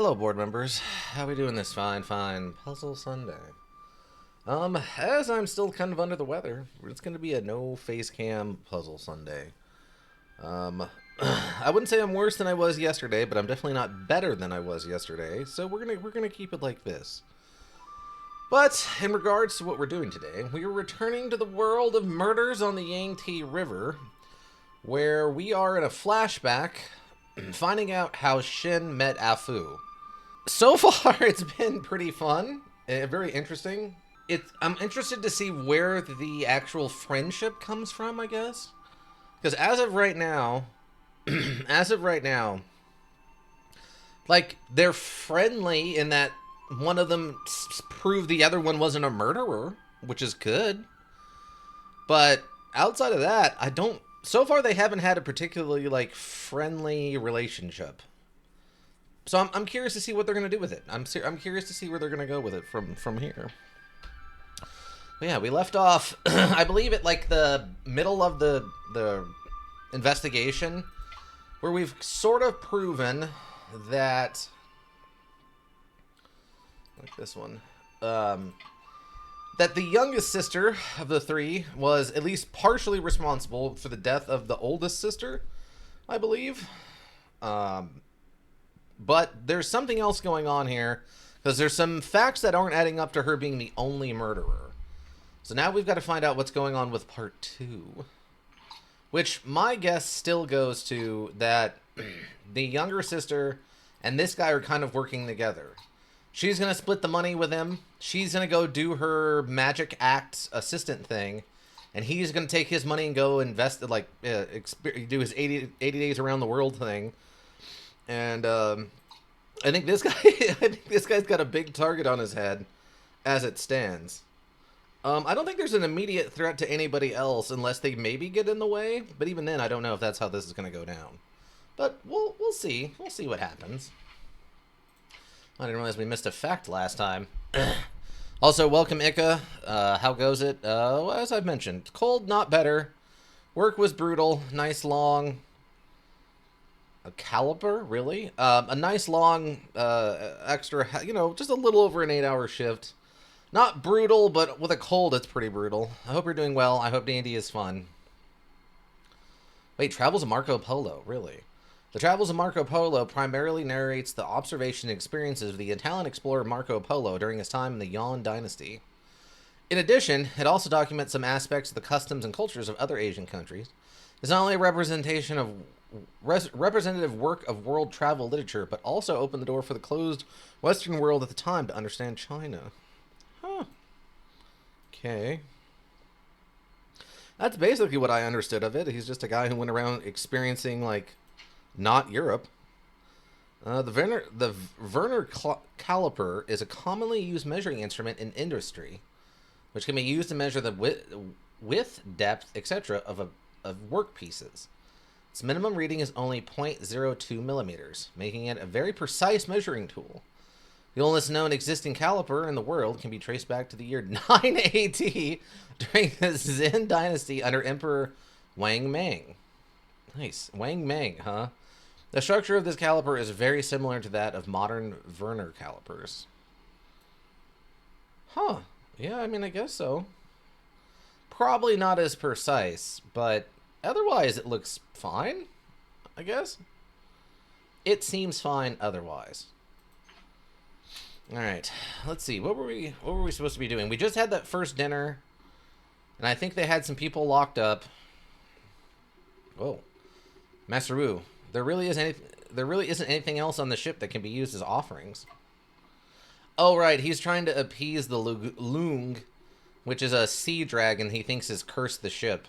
Hello, board members. How we doing this fine Puzzle Sunday? As I'm still kind of under the weather, it's going to be a no face cam Puzzle Sunday. Um, I wouldn't say I'm worse than I was yesterday, but I'm definitely not better than I was yesterday. So we're gonna keep it like this. But in regards to what we're doing today, we are returning to the world of murders on the Yangtze River, where we are in a flashback, finding out how Shin met Afu. So far, it's been pretty fun, very interesting. I'm interested to see where the actual friendship comes from, I guess, because as of right now, like they're friendly in that one of them proved the other one wasn't a murderer, which is good. But outside of that, I don't. So far, they haven't had a particularly like friendly relationship. So I'm curious to see what they're gonna do with it. I'm curious to see where they're gonna go with it from here. But yeah, we left off, I believe, at like the middle of the investigation, where we've sort of proven that, like this one, that the youngest sister of the three was at least partially responsible for the death of the oldest sister, I believe. But there's something else going on here, because there's some facts that aren't adding up to her being the only murderer. So now we've got to find out what's going on with part 2. Which my guess still goes to that the younger sister and this guy are kind of working together. She's going to split the money with him. She's going to go do her magic act assistant thing. And he's going to take his money and go invest, like, do his 80 days around the world thing. And I think this guy, I think this guy's got a big target on his head as it stands. I don't think there's an immediate threat to anybody else unless they maybe get in the way. But even then, I don't know if that's how this is going to go down. But we'll see. We'll see what happens. I didn't realize we missed a fact last time. Also, welcome, Ika. How goes it? Well, as I've mentioned, cold, not better. Work was brutal. Nice long... A caliper, really? A nice long, extra, just a little over an 8-hour shift. Not brutal, but with a cold, it's pretty brutal. I hope you're doing well. I hope D&D is fun. Wait, Travels of Marco Polo, really? The Travels of Marco Polo primarily narrates the observation and experiences of the Italian explorer Marco Polo during his time in the Yuan dynasty. In addition, it also documents some aspects of the customs and cultures of other Asian countries. It's not only a representation of representative work of world travel literature, but also opened the door for the closed Western world at the time to understand China. Huh. Okay. That's basically what I understood of it. He's just a guy who went around experiencing, like, not Europe. The Werner caliper is a commonly used measuring instrument in industry, which can be used to measure the width, depth, etc. of work pieces. Its minimum reading is only 0.02 millimeters, making it a very precise measuring tool. The oldest known existing caliper in the world can be traced back to the year 9 AD during the Zin dynasty under Emperor Wang Mang. Nice. Wang Mang, huh? The structure of this caliper is very similar to that of modern Werner calipers. Huh. Yeah, I mean, I guess so. Probably not as precise, but otherwise it looks fine, I guess. It seems fine otherwise. Alright, let's see. What were we supposed to be doing? We just had that first dinner, and I think they had some people locked up. Whoa. Master Wu, there really isn't anything else on the ship that can be used as offerings. Oh, right, he's trying to appease the Lung, which is a sea dragon he thinks has cursed the ship.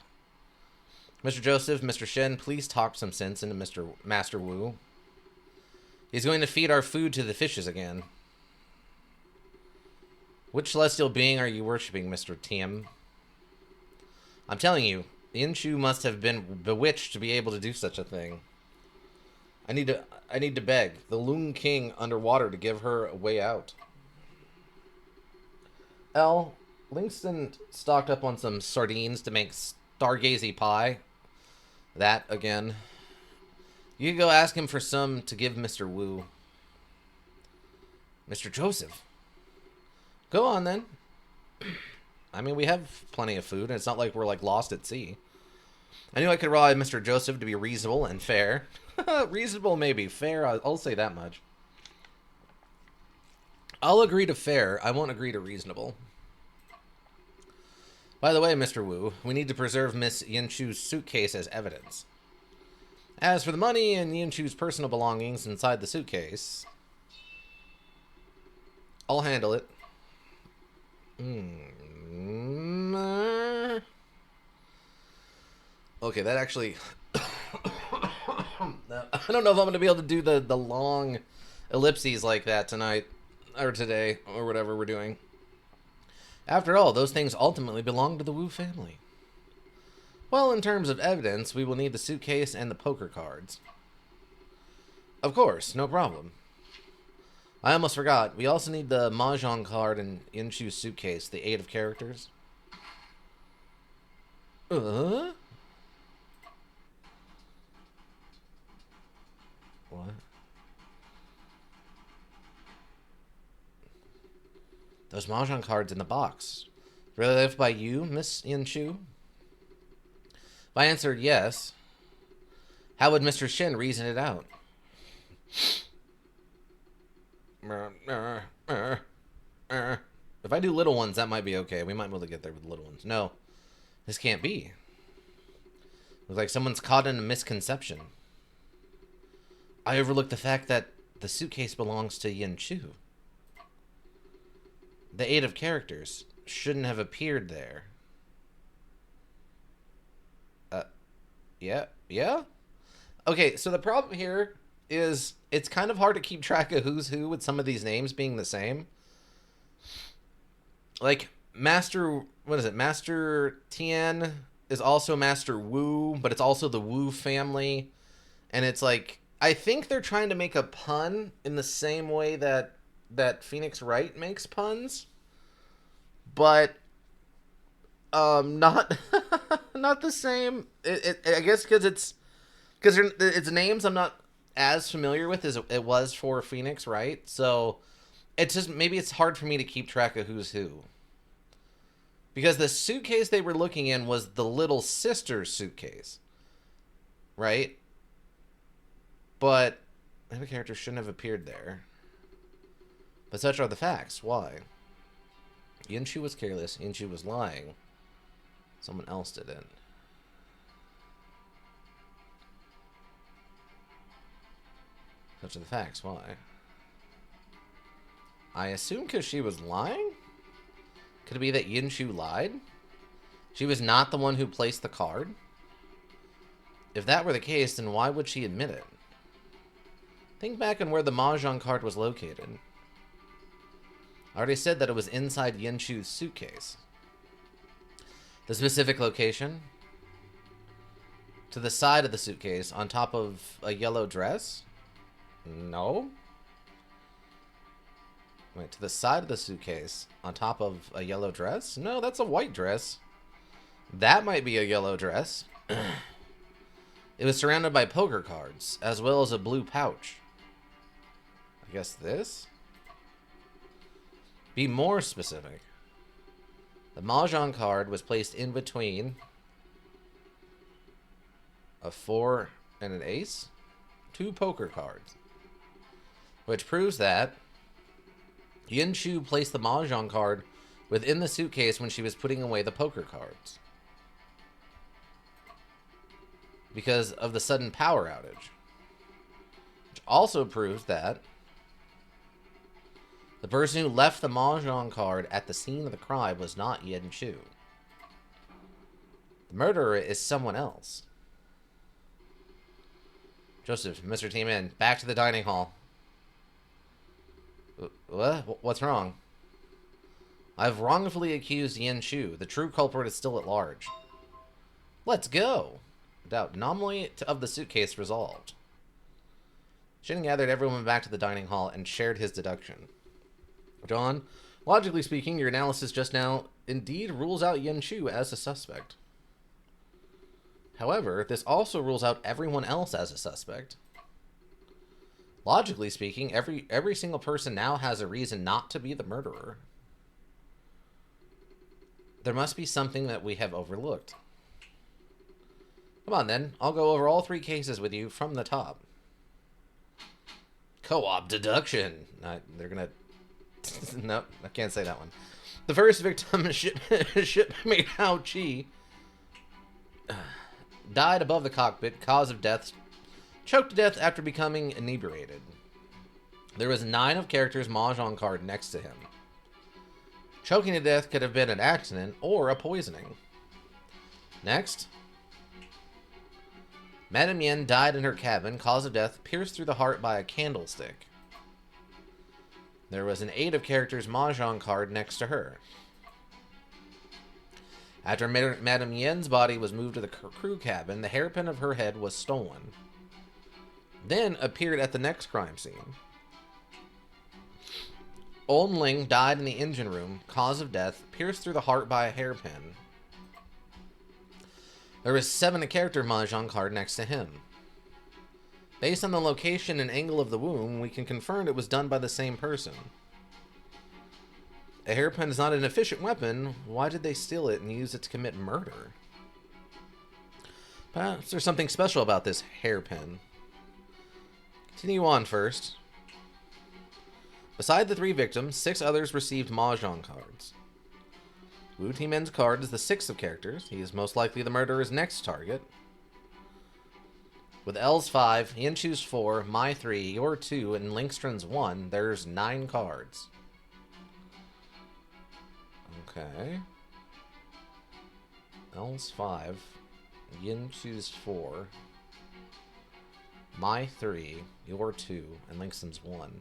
Mr. Joseph, Mr. Shen, please talk some sense into Master Wu. He's going to feed our food to the fishes again. Which celestial being are you worshipping, Mr. Tiem? I'm telling you, Inshu must have been bewitched to be able to do such a thing. I need to beg the Loon King underwater to give her a way out. L. Lingston stocked up on some sardines to make stargazy pie. That again. You can go ask him for some to give Mr. Wu. Mr. Joseph. Go on, then. I mean, we have plenty of food, and it's not like we're, like, lost at sea. I knew I could rely on Mr. Joseph to be reasonable and fair. Reasonable, maybe. Fair, I'll say that much. I'll agree to fair. I won't agree to reasonable. By the way, Mr. Wu, we need to preserve Miss Yinchu's suitcase as evidence. As for the money and Yinchu's personal belongings inside the suitcase, I'll handle it. Okay, that actually... I don't know if I'm going to be able to do the long ellipses like that tonight, or today, or whatever we're doing. After all, those things ultimately belong to the Wu family. Well, in terms of evidence, we will need the suitcase and the poker cards. Of course, no problem. I almost forgot. We also need the Mahjong card and Yinchu's suitcase, the 8 of characters. What? Those Mahjong cards in the box. Really left by you, Miss Yinchu? If I answered yes, how would Mr. Shin reason it out? If I do little ones, that might be okay. We might be able to get there with the little ones. No, this can't be. Looks like someone's caught in a misconception. I overlooked the fact that the suitcase belongs to Yinchu. The 8 of characters shouldn't have appeared there. Yeah? Okay, so the problem here is it's kind of hard to keep track of who's who with some of these names being the same. Like, Master Tien is also Master Wu, but it's also the Wu family. And it's like, I think they're trying to make a pun in the same way that Phoenix Wright makes puns. But not not the same. I guess because it's names I'm not as familiar with as it was for Phoenix, right? So it's just maybe it's hard for me to keep track of who's who. Because the suitcase they were looking in was the little sister's suitcase, right? But the character shouldn't have appeared there. But such are the facts. Why? Yinchu was careless. Yinchu was lying. Someone else didn't. Such are the facts. Why? I assume because she was lying? Could it be that Yinchu lied? She was not the one who placed the card? If that were the case, then why would she admit it? Think back on where the Mahjong card was located. I already said that it was inside Yinchu's suitcase. The specific location? To the side of the suitcase, on top of a yellow dress? No. Wait, to the side of the suitcase, on top of a yellow dress? No, that's a white dress. That might be a yellow dress. It was surrounded by poker cards, as well as a blue pouch. I guess this? Be more specific. The Mahjong card was placed in between a 4 and an ace. 2 poker cards. Which proves that Yinchu placed the Mahjong card within the suitcase when she was putting away the poker cards. Because of the sudden power outage. Which also proves that the person who left the Mahjong card at the scene of the crime was not Yinchu. The murderer is someone else. Joseph, Mr. T-Man, back to the dining hall. What? What's wrong? I've wrongfully accused Yinchu. The true culprit is still at large. Let's go. Doubt anomaly of the suitcase resolved. Shin gathered everyone back to the dining hall and shared his deduction. John, logically speaking, your analysis just now indeed rules out Yinchu as a suspect. However, this also rules out everyone else as a suspect. Logically speaking, every single person now has a reason not to be the murderer. There must be something that we have overlooked. Come on, then. I'll go over all 3 cases with you from the top. Co-op deduction. They're gonna... Nope, I can't say that one. The first victim, shipmate Hao Chi, died above the cockpit. Cause of death: choked to death after becoming inebriated. There was 9 of character's mahjong card next to him. Choking to death could have been an accident or a poisoning. Next. Madame Yen died in her cabin. Cause of death: pierced through the heart by a candlestick. There was an 8 of character's mahjong card next to her. After Madame Yen's body was moved to the crew cabin, the hairpin of her head was stolen. Then appeared at the next crime scene. Old Ling died in the engine room. Cause of death: pierced through the heart by a hairpin. There was 7 a character mahjong card next to him. Based on the location and angle of the wound, we can confirm it was done by the same person. A hairpin is not an efficient weapon. Why did they steal it and use it to commit murder? Perhaps there's something special about this hairpin. Continue on first. Beside the 3 victims, 6 others received mahjong cards. Wu Timen's card is the 6th of characters. He is most likely the murderer's next target. With L's 5, Yanchu's 4, my 3, your 2, and Linkstron's 1, there's 9 cards. Okay. L's 5, Yanchu's 4, my 3, your 2, and Linkstron's 1.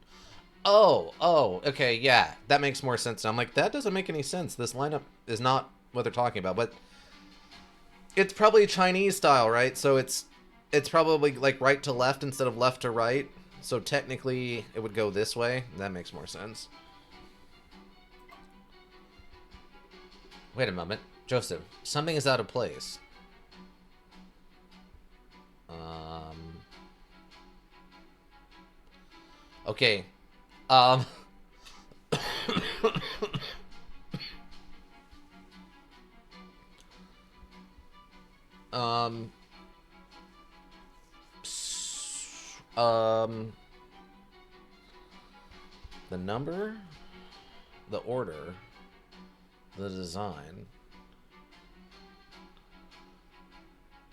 Oh, okay, yeah, that makes more sense. I'm like, that doesn't make any sense. This lineup is not what they're talking about, but it's probably Chinese style, right? So it's probably like right to left instead of left to right. So technically it would go this way. That makes more sense. Wait a moment. Joseph, something is out of place. Okay. The number, the order, the design.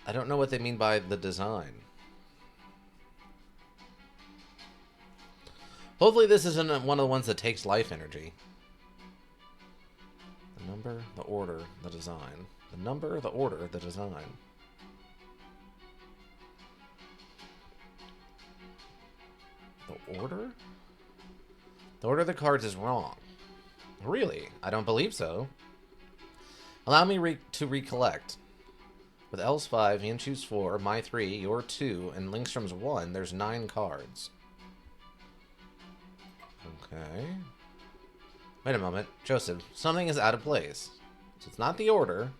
I don't know what they mean by the design. Hopefully this isn't one of the ones that takes life energy. The number, the order, the design. The number, the order, the design. The order? The order of the cards is wrong. Really? I don't believe so. Allow me to recollect. With L's 5, Yanchu's 4, my 3, your 2, and Linkstrom's 1, there's 9 cards. Okay. Wait a moment. Joseph, something is out of place. So it's not the order.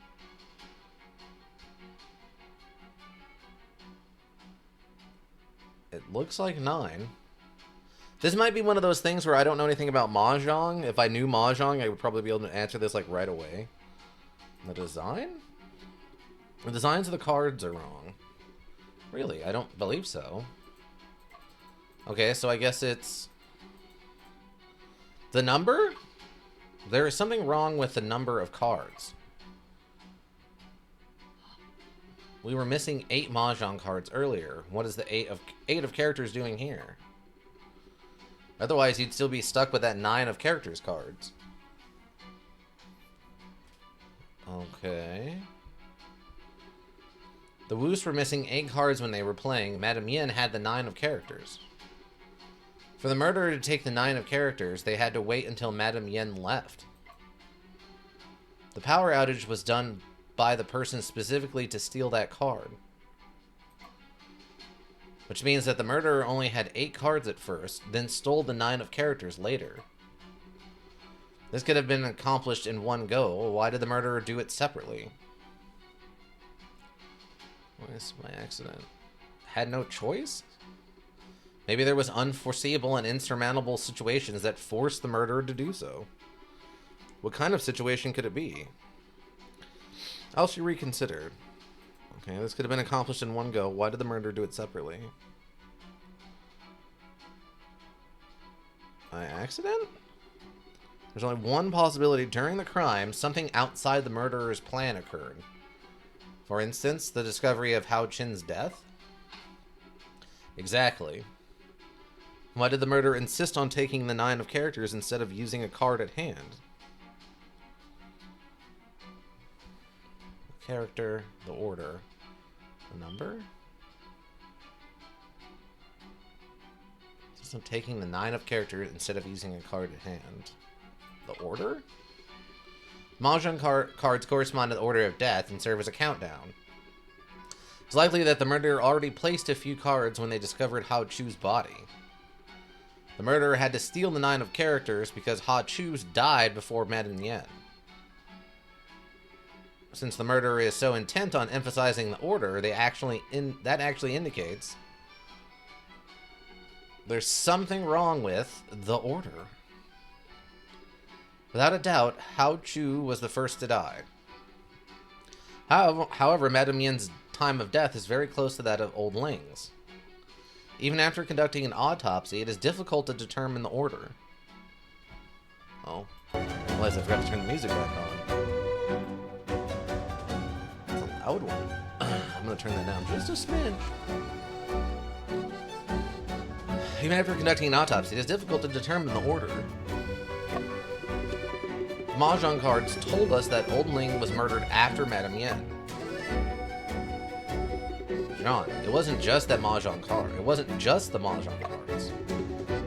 It looks like 9. This might be one of those things where I don't know anything about Mahjong. If I knew Mahjong, I would probably be able to answer this like right away. The design? The designs of the cards are wrong. Really? I don't believe so. Okay, so I guess it's... the number? There is something wrong with the number of cards. We were missing 8 Mahjong cards earlier. What is the 8 of characters doing here? Otherwise, you'd still be stuck with that 9 of characters cards. Okay. The Woos were missing 8 cards when they were playing. Madame Yen had the 9 of characters. For the murderer to take the 9 of characters, they had to wait until Madame Yen left. The power outage was done by the person specifically to steal that card. Which means that the murderer only had 8 cards at first, then stole the 9 of characters later. This could have been accomplished in one go. Why did the murderer do it separately? What is my accident? Had no choice? Maybe there was unforeseeable and insurmountable situations that forced the murderer to do so. What kind of situation could it be? Elsie reconsidered. Okay, this could have been accomplished in one go. Why did the murderer do it separately? By accident? There's only one possibility. During the crime, something outside the murderer's plan occurred. For instance, the discovery of Hao Qin's death? Exactly. Why did the murderer insist on taking the 9 of characters instead of using a card at hand? The character, the order, the number? So taking the 9 of characters instead of using a card at hand. The order? Mahjong cards correspond to the order of death and serve as a countdown. It's likely that the murderer already placed a few cards when they discovered Hao Chu's body. The murderer had to steal the 9 of characters because Hao Chu's died before Madame Yen. Since the murderer is so intent on emphasizing the order, that actually indicates there's something wrong with the order. Without a doubt, Hao Chu was the first to die. However, Madame Yen's time of death is very close to that of Old Ling's. Even after conducting an autopsy, it is difficult to determine the order. Oh, unless I forgot to turn the music back on. That's a loud one. I'm going to turn that down just a smidge. Even after conducting an autopsy, it is difficult to determine the order. Mahjong cards told us that Old Ling was murdered after Madame Yen. John, it wasn't just that Mahjong card. It wasn't just the Mahjong cards.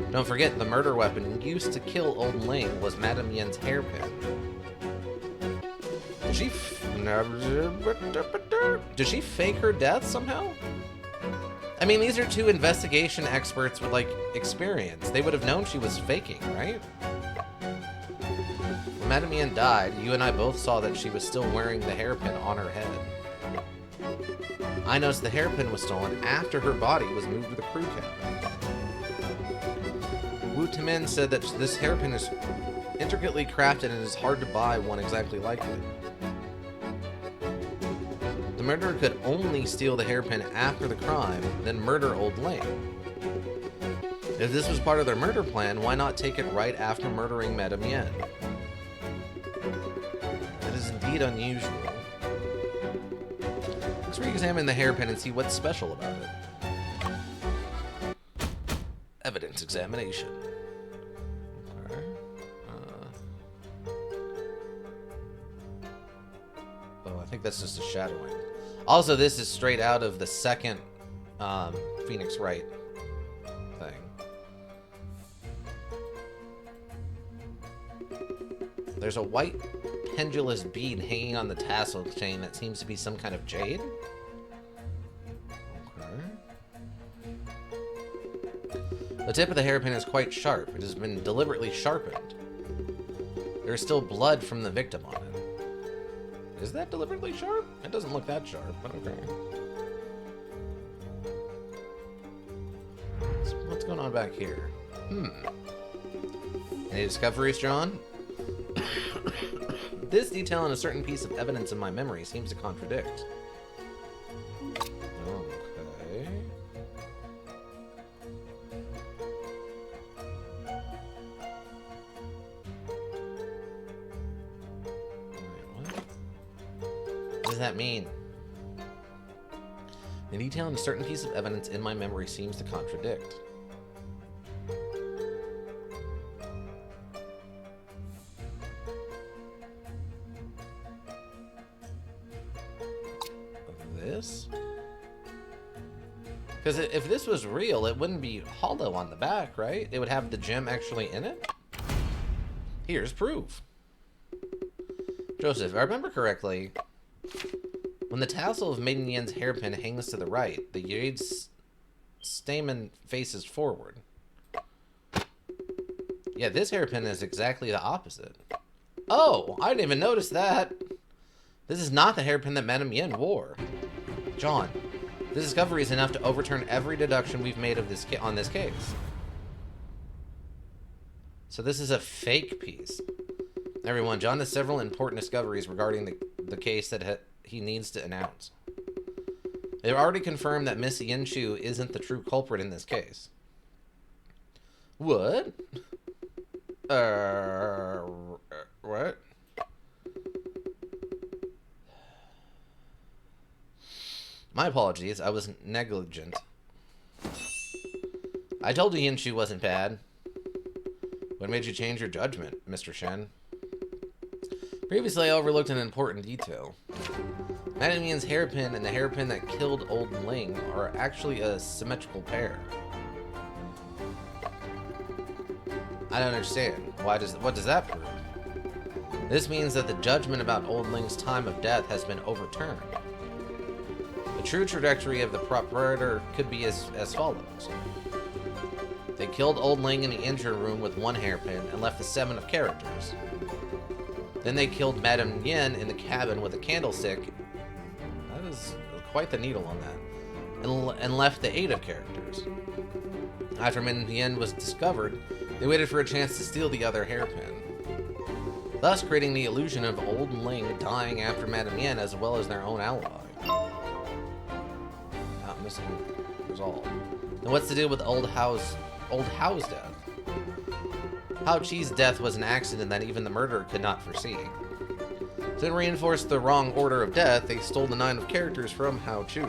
Don't forget, the murder weapon used to kill Old Ling was Madame Yen's hairpin. Did she fake her death somehow? I mean, these are two investigation experts with, like, experience. They would have known she was faking, right? When Madame Yen died, you and I both saw that she was still wearing the hairpin on her head. I noticed the hairpin was stolen after her body was moved to the crew cabin. Wu Timin said that this hairpin is intricately crafted and it is hard to buy one exactly like it. The murderer could only steal the hairpin after the crime, then murder Old Ling. If this was part of their murder plan, why not take it right after murdering Madame Yen? It is indeed unusual. Let's re-examine the hairpin and see what's special about it. Evidence examination. Okay. Oh, I think that's just a shadowing. Also, this is straight out of the second Phoenix Wright thing. There's a white pendulous bead hanging on the tassel chain that seems to be some kind of jade. Okay. The tip of the hairpin is quite sharp. It has been deliberately sharpened. There is still blood from the victim on it. Is that deliberately sharp? It doesn't look that sharp, but okay. What's going on back here? Any discoveries, John? This detail in a certain piece of evidence in my memory seems to contradict. Okay. What does that mean? The detail in a certain piece of evidence in my memory seems to contradict. This? Because if this was real, it wouldn't be hollow on the back, right? It would have the gem actually in it. Here's proof. Joseph, if I remember correctly, when the tassel of Maiden Yen's hairpin hangs to the right, the jade stamen faces forward. Yeah, this hairpin is exactly the opposite. Oh, I didn't even notice that. This is not the hairpin that Madame Yen wore. John, This discovery is enough to overturn every deduction we've made of this on this case. So this is a fake piece. Everyone, John has several important discoveries regarding the case that he needs to announce. They've already confirmed that Miss Yin Chu isn't the true culprit in this case. What? What? My apologies, I was negligent. I told you Yin Chu wasn't bad. What made you change your judgment, Mr. Shen? Previously, I overlooked an important detail. Madame Yin's hairpin and the hairpin that killed Old Ling are actually a symmetrical pair. I don't understand. What does that prove? This means that the judgment about Old Ling's time of death has been overturned. The true trajectory of the predator could be as follows. They killed Old Ling in the injury room with one hairpin and left the 7 of characters. Then they killed Madame Yin in the cabin with a candlestick. That is quite the needle on that. And left the 8 of characters. After Madame Yin was discovered, they waited for a chance to steal the other hairpin, thus creating the illusion of Old Ling dying after Madame Yin as well as their own alibi. Not missing resolve. Then what's the deal with Old Hao's death? Hao Chi's death was an accident that even the murderer could not foresee. To reinforce the wrong order of death, they stole the 9 of characters from Hao Chu.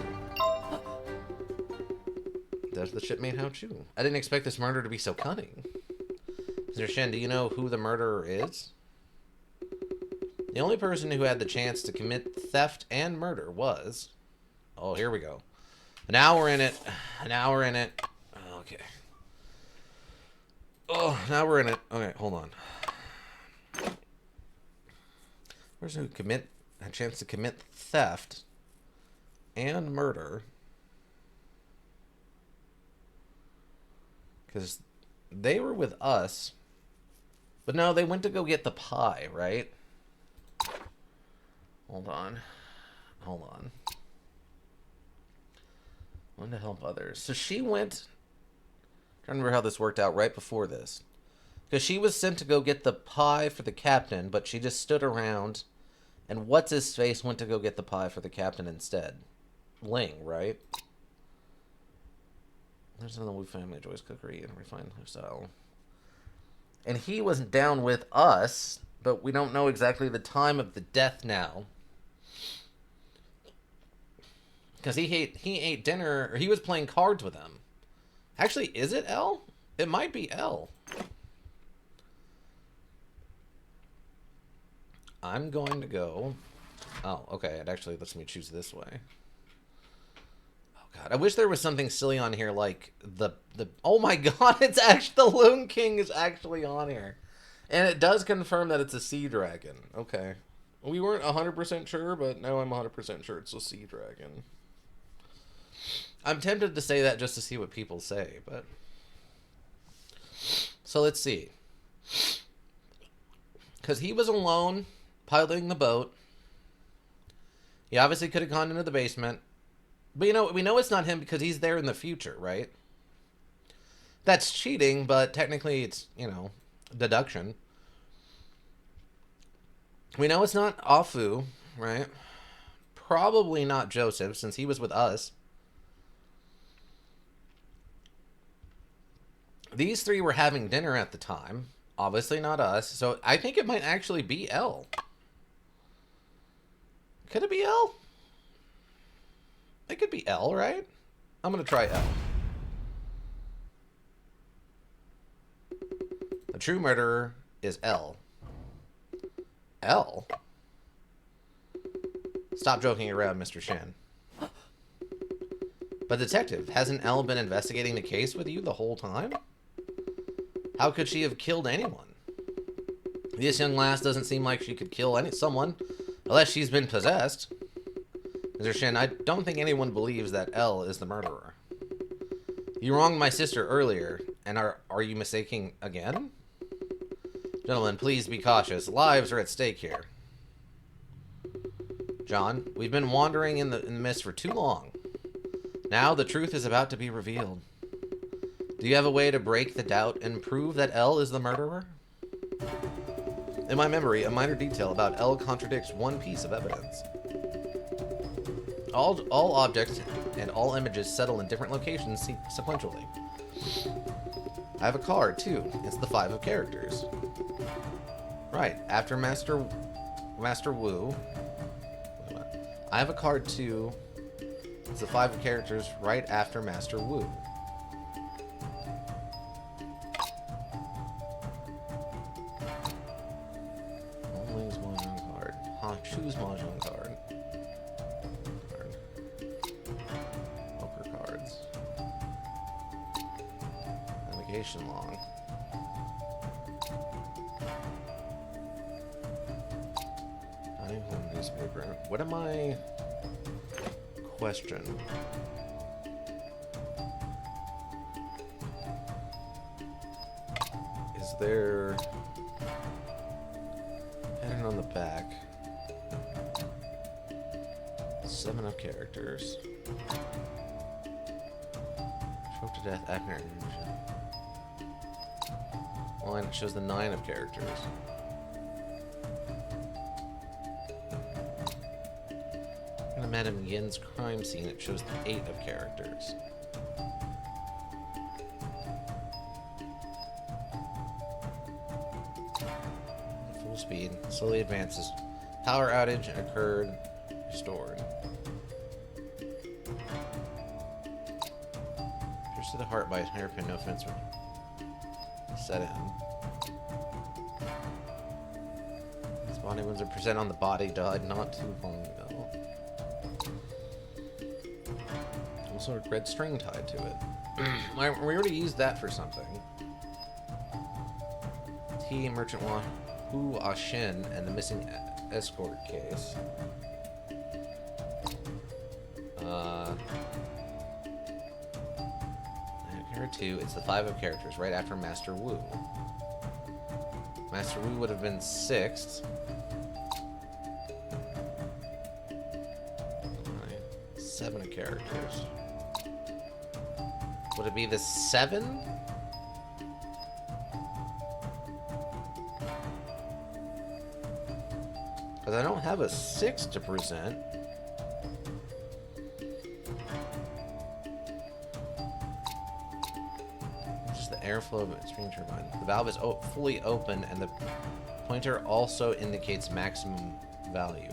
That's the shit made Hao Chu. I didn't expect this murder to be so cunning. Mr. Shen, do you know who the murderer is? The only person who had the chance to commit theft and murder was... Oh, here we go. Now we're in it. Now we're in it. Okay. Oh, now we're in it. Okay, hold on. Person who had a chance to commit theft and murder. Because they were with us. But no, they went to go get the pie, right? Hold on. Hold on. Want to help others. So she went... I'm trying to remember how this worked out right before this. Because she was sent to go get the pie for the captain, but she just stood around. And what's-his-face went to go get the pie for the captain instead. Ling, right? There's another Wu family enjoys cookery and refined lifestyle. And he wasn't down with us, but we don't know exactly the time of the death now. Because he ate dinner, or he was playing cards with them. Actually, is it L? It might be L. I'm going to go... Oh, okay, it actually lets me choose this way. God, I wish there was something silly on here like the oh my god, it's actually the Loon King is actually on here. And it does confirm that it's a sea dragon. Okay. We weren't 100% sure, but now I'm 100% sure it's a sea dragon. I'm tempted to say that just to see what people say, but... So let's see. Because he was alone, piloting the boat. He obviously could have gone into the basement. But, you know, we know it's not him because he's there in the future, right? That's cheating, but technically it's, you know, deduction. We know it's not Afu, right? Probably not Joseph, since he was with us. These 3 were having dinner at the time. Obviously not us. So I think it might actually be L. Could it be L? It could be L, right? I'm going to try L. The true murderer is L. L? Stop joking around, Mr. Shen. But detective, hasn't L been investigating the case with you the whole time? How could she have killed anyone? This young lass doesn't seem like she could kill someone unless she's been possessed. Mr. Shen, I don't think anyone believes that L is the murderer. You wronged my sister earlier, and are you mistaking again? Gentlemen, please be cautious. Lives are at stake here. John, we've been wandering in the mist for too long. Now the truth is about to be revealed. Do you have a way to break the doubt and prove that L is the murderer? In my memory, a minor detail about L contradicts one piece of evidence. All objects and all images settle in different locations sequentially. I have a card, too. It's the 5 of characters. Right, after Master Wu. I have a card, too. It's the 5 of characters right after Master Wu. Ling's Mahjong card. Choose Mahjong card. Poker cards. Navigation log. Dining home newspaper. What am I... Question. Is there... Pattern on the back. 7 of characters. Choked to death after intermission. Line shows the 9 of characters. In Madame Yin's crime scene, it shows the 8 of characters. Full speed, slowly advances. Power outage occurred. Restored. Pierced to the heart by a hairpin, no offense. Set in. His body wounds are present on the body, died not too long ago. Also a red string tied to it. We already used that for something. T. Merchant Hu Shin and the missing escort case. Here too, it's the 5 of characters right after Master Wu. Master Wu would have been 6th. 7 of characters. Would it be the 7? Because I don't have a 6 to present. Just the airflow of a steam turbine. The valve is fully open and the pointer also indicates maximum value.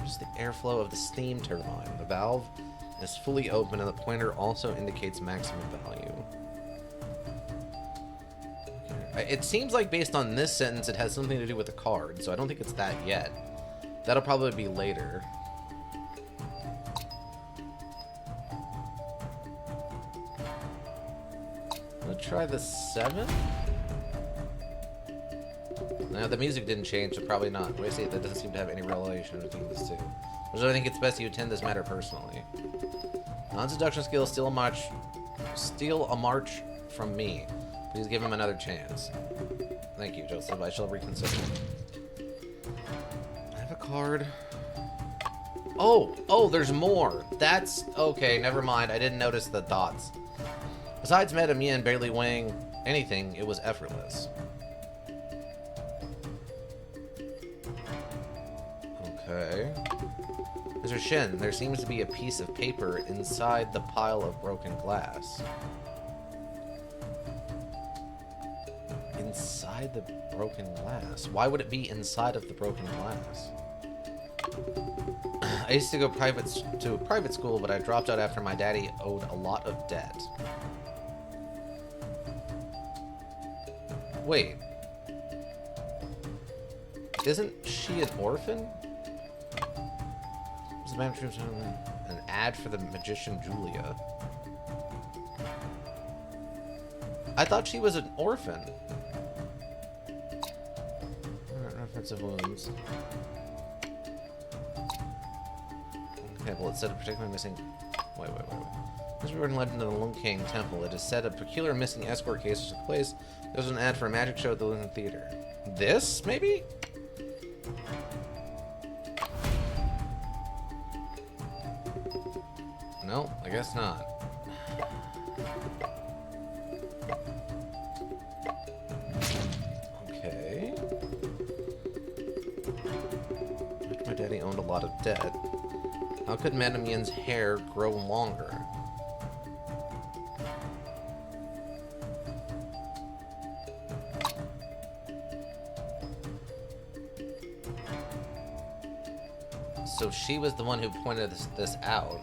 Just the airflow of the steam turbine. The valve is fully open and the pointer also indicates maximum value. It seems like based on this sentence, it has something to do with the card, so I don't think it's that yet. That'll probably be later. Let's try the 7? No, the music didn't change, so probably not. Wait, see, that doesn't seem to have any relation between these two. So I think it's best you attend this matter personally. Non-seduction skill, steal a march from me. Please give him another chance. Thank you, Joseph. I shall reconsider. I have a card. Oh, there's more. That's okay. Never mind. I didn't notice the dots. Besides Madame Yin barely weighing anything, it was effortless. Okay. Mr. Shin, there seems to be a piece of paper inside the pile of broken glass. Inside the broken glass? Why would it be inside of the broken glass? I used to go to private school, but I dropped out after my daddy owed a lot of debt. Wait. Isn't she an orphan? An ad for the magician Julia. I thought she was an orphan. Reference of wounds. Okay, well, it said a particularly missing... Wait. This written legend of the Lung King Temple. It is said a peculiar missing escort case took place. There was an ad for a magic show at the Lunar Theater. This, maybe? guess not. Okay. After my daddy owned a lot of debt, how could Madame Yin's hair grow longer? So she was the one who pointed this out.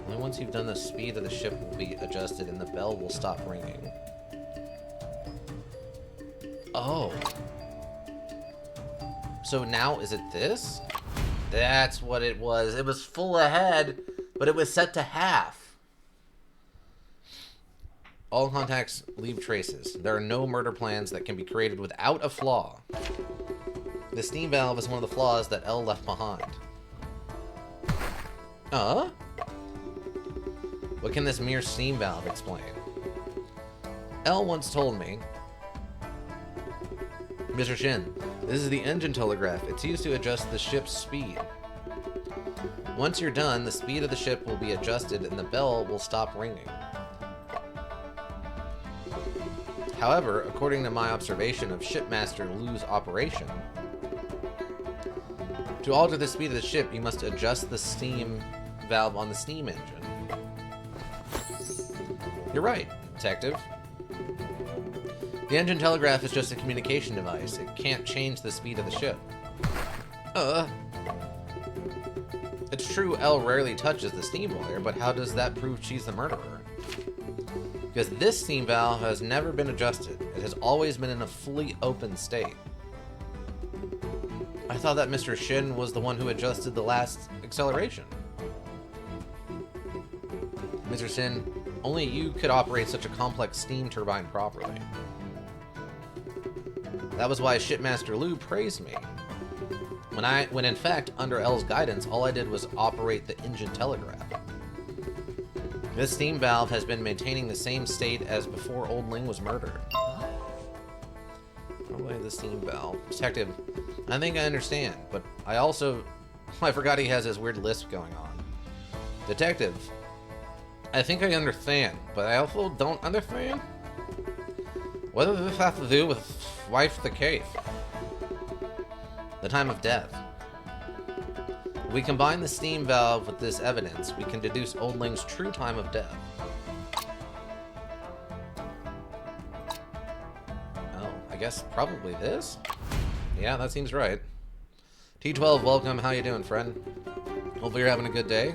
Only once you've done the speed of the ship will be adjusted and the bell will stop ringing. Oh. So now, is it this? That's what it was. It was full ahead, but it was set to half. All contacts leave traces. There are no murder plans that can be created without a flaw. The steam valve is one of the flaws that L left behind. What can this mere steam valve explain? L once told me, Mr. Shin, this is the engine telegraph. It's used to adjust the ship's speed. Once you're done, the speed of the ship will be adjusted and the bell will stop ringing. However, according to my observation of Shipmaster Lu's operation, to alter the speed of the ship, you must adjust the steam valve on the steam engine. You're right, Detective. The engine telegraph is just a communication device. It can't change the speed of the ship. It's true L rarely touches the steam boiler, but how does that prove she's the murderer? Because this steam valve has never been adjusted. It has always been in a fully open state. I thought that Mr. Shin was the one who adjusted the last acceleration. Mr. Shin, only you could operate such a complex steam turbine properly. That was why Shipmaster Lu praised me. When in fact, under L's guidance, all I did was operate the engine telegraph. This steam valve has been maintaining the same state as before Old Ling was murdered. Probably the steam valve. Detective, I think I understand, but I forgot he has his weird lisp going on. Detective, I think I understand, but I also don't understand. What does this have to do with wife the case? The time of death. If we combine the steam valve with this evidence, we can deduce Old Ling's true time of death. Oh, I guess probably this? Yeah, that seems right. T12, welcome. How you doing, friend? Hopefully you're having a good day.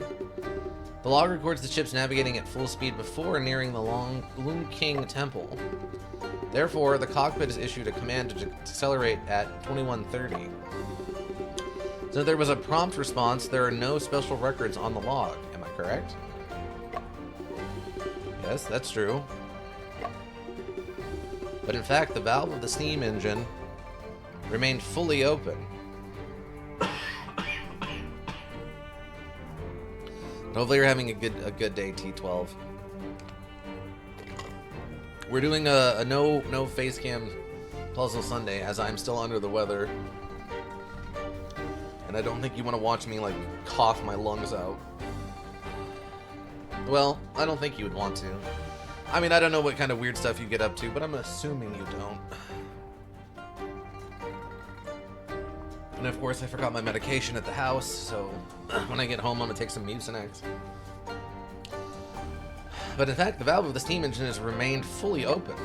The log records the ship's navigating at full speed before nearing the Lung King Temple. Therefore, the cockpit is issued a command to accelerate at 2130. So there was a prompt response. There are no special records on the log. Am I correct? Yes, that's true. But in fact, the valve of the steam engine remained fully open. Hopefully you're having a good day, T12. We're doing a no face cam Puzzle Sunday, as I'm still under the weather. And I don't think you want to watch me, like, cough my lungs out. Well, I don't think you would want to. I mean, I don't know what kind of weird stuff you get up to, but I'm assuming you don't. And of course, I forgot my medication at the house, so when I get home, I'm gonna take some Mucinex. But in fact, the valve of the steam engine has remained fully open.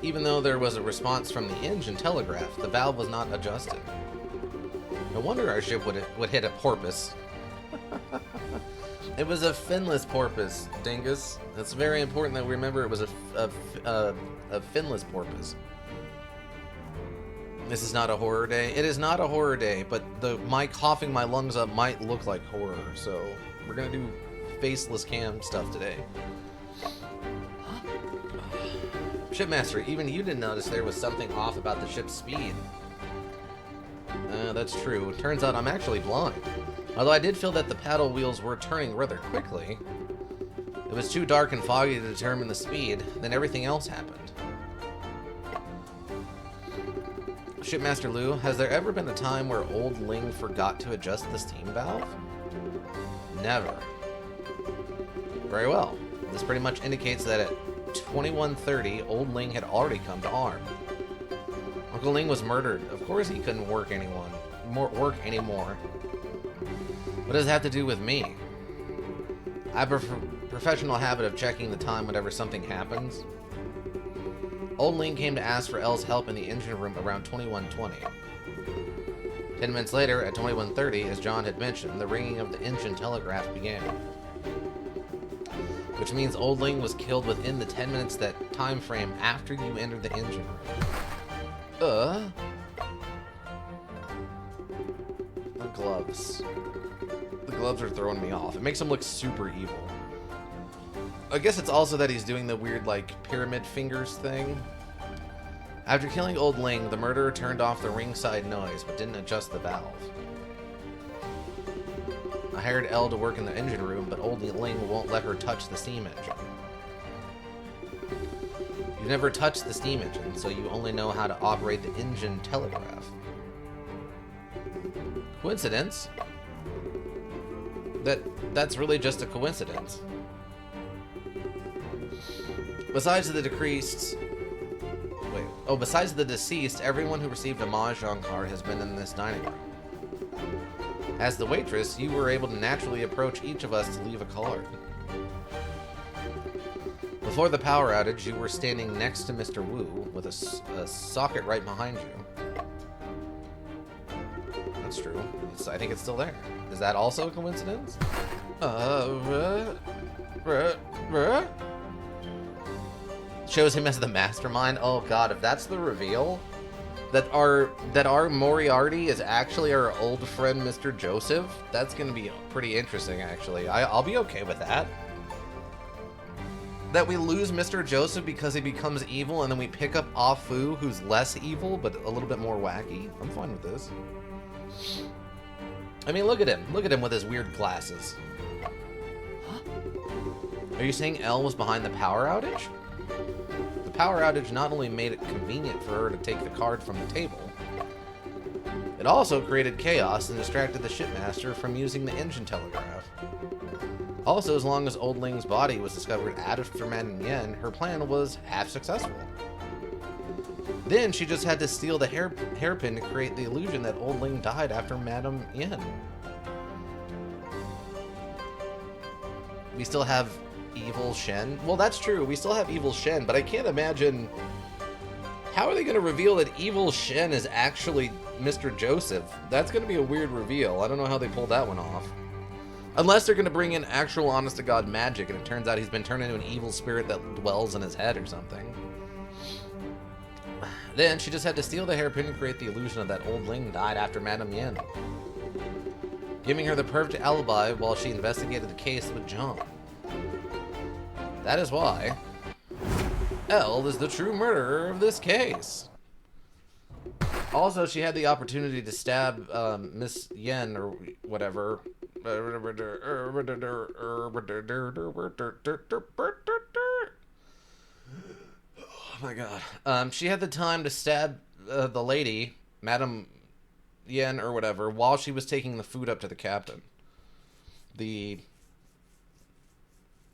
Even though there was a response from the engine telegraph, the valve was not adjusted. No wonder our ship would hit a porpoise. It was a finless porpoise, dingus. It's very important that we remember it was a finless porpoise. This is not a horror day. It is not a horror day, but my coughing my lungs up might look like horror, so we're gonna do faceless cam stuff today. Shipmaster, even you didn't notice there was something off about the ship's speed. That's true. Turns out I'm actually blind. Although I did feel that the paddle wheels were turning rather quickly. It was too dark and foggy to determine the speed, then everything else happened. Shipmaster Liu, has there ever been a time where Old Ling forgot to adjust the steam valve? Never. Very well. This pretty much indicates that at 21:30, Old Ling had already come to arm. Uncle Ling was murdered. Of course he couldn't work anymore. What does it have to do with me? I have a professional habit of checking the time whenever something happens. Old Ling came to ask for Elle's help in the engine room around 21:20. 10 minutes later, at 21:30, as John had mentioned, the ringing of the engine telegraph began. Which means Old Ling was killed within the 10 minutes that time frame after you entered the engine room. The gloves. The gloves are throwing me off. It makes him look super evil. I guess it's also that he's doing the weird, like, pyramid fingers thing. After killing Old Ling, the murderer turned off the ringside noise, but didn't adjust the valve. I hired Elle to work in the engine room, but Old Ling won't let her touch the steam engine. You've never touched the steam engine, so you only know how to operate the engine telegraph. Coincidence? That's really just a coincidence. Besides the deceased, everyone who received a mahjong card has been in this dining room. As the waitress, you were able to naturally approach each of us to leave a card. Before the power outage, you were standing next to Mr. Wu with a socket right behind you. That's true. I think it's still there. Is that also a coincidence? Shows him as the mastermind. Oh god, if that's the reveal, that our Moriarty is actually our old friend Mr. Joseph, that's gonna be pretty interesting actually. I'll be okay with that. That we lose Mr. Joseph because he becomes evil, and then we pick up Ah Fu, who's less evil but a little bit more wacky. I'm fine with this. I mean, look at him. Look at him with his weird glasses. Are you saying Elle was behind the power outage? The power outage not only made it convenient for her to take the card from the table, it also created chaos and distracted the shipmaster from using the engine telegraph. Also, as long as Old Ling's body was discovered after Madame Yen, her plan was half successful. Then she just had to steal the hairpin to create the illusion that Old Ling died after Madame Yen. We still have Evil Shen. Well, that's true. We still have Evil Shen, but I can't imagine... How are they going to reveal that Evil Shen is actually Mr. Joseph? That's going to be a weird reveal. I don't know how they pulled that one off. Unless they're going to bring in actual honest-to-God magic, and it turns out he's been turned into an evil spirit that dwells in his head or something. Then she just had to steal the hairpin and create the illusion of that Old Ling died after Madame Yen, giving her the perfect alibi while she investigated the case with John. That is why Elle is the true murderer of this case. Also, she had the opportunity to stab Miss Yen or whatever. Oh my god. She had the time to stab the lady, Madame Yen or whatever, while she was taking the food up to the captain.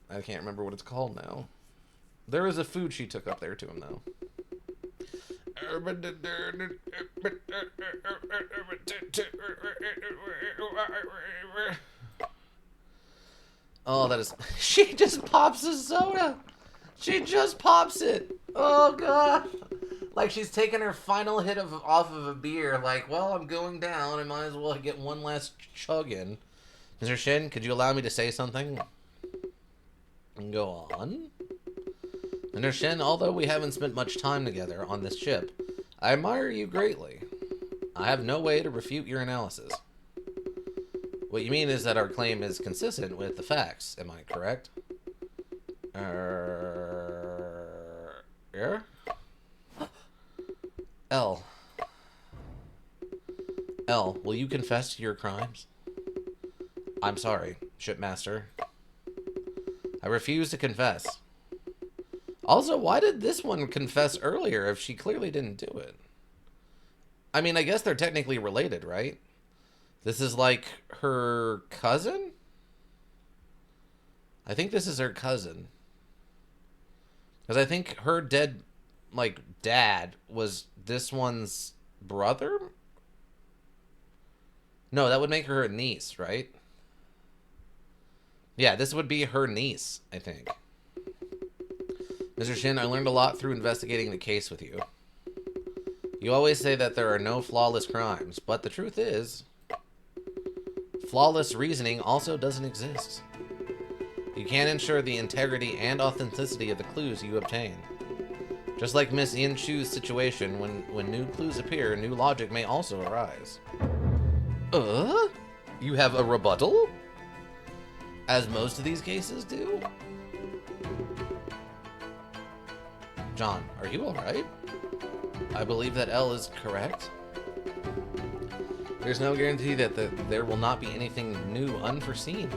I can't remember what it's called now. There is a food she took up there to him, though. Oh, that is... She just pops a soda! She just pops it! Oh, God! Like she's taking her final hit off of a beer, like, well, I'm going down, I might as well get one last chug in. Mr. Shin, could you allow me to say something? Go on. Mr. Shin, although we haven't spent much time together on this ship, I admire you greatly. I have no way to refute your analysis. What you mean is that our claim is consistent with the facts, am I correct? Yeah? Elle, will you confess to your crimes? I'm sorry, shipmaster. I refuse to confess. Also, why did this one confess earlier if she clearly didn't do it? I mean, I guess they're technically related, right? This is like her cousin? I think this is her cousin. Because I think her dead, like, dad was this one's brother? No, that would make her a niece, right? Yeah, this would be her niece, I think. Mr. Shin, I learned a lot through investigating the case with you. You always say that there are no flawless crimes, but the truth is, flawless reasoning also doesn't exist. You can't ensure the integrity and authenticity of the clues you obtain. Just like Miss Yin Chu's situation, when new clues appear, new logic may also arise. You have a rebuttal? As most of these cases do? John, are you alright? I believe that L is correct. There's no guarantee that there will not be anything new unforeseen.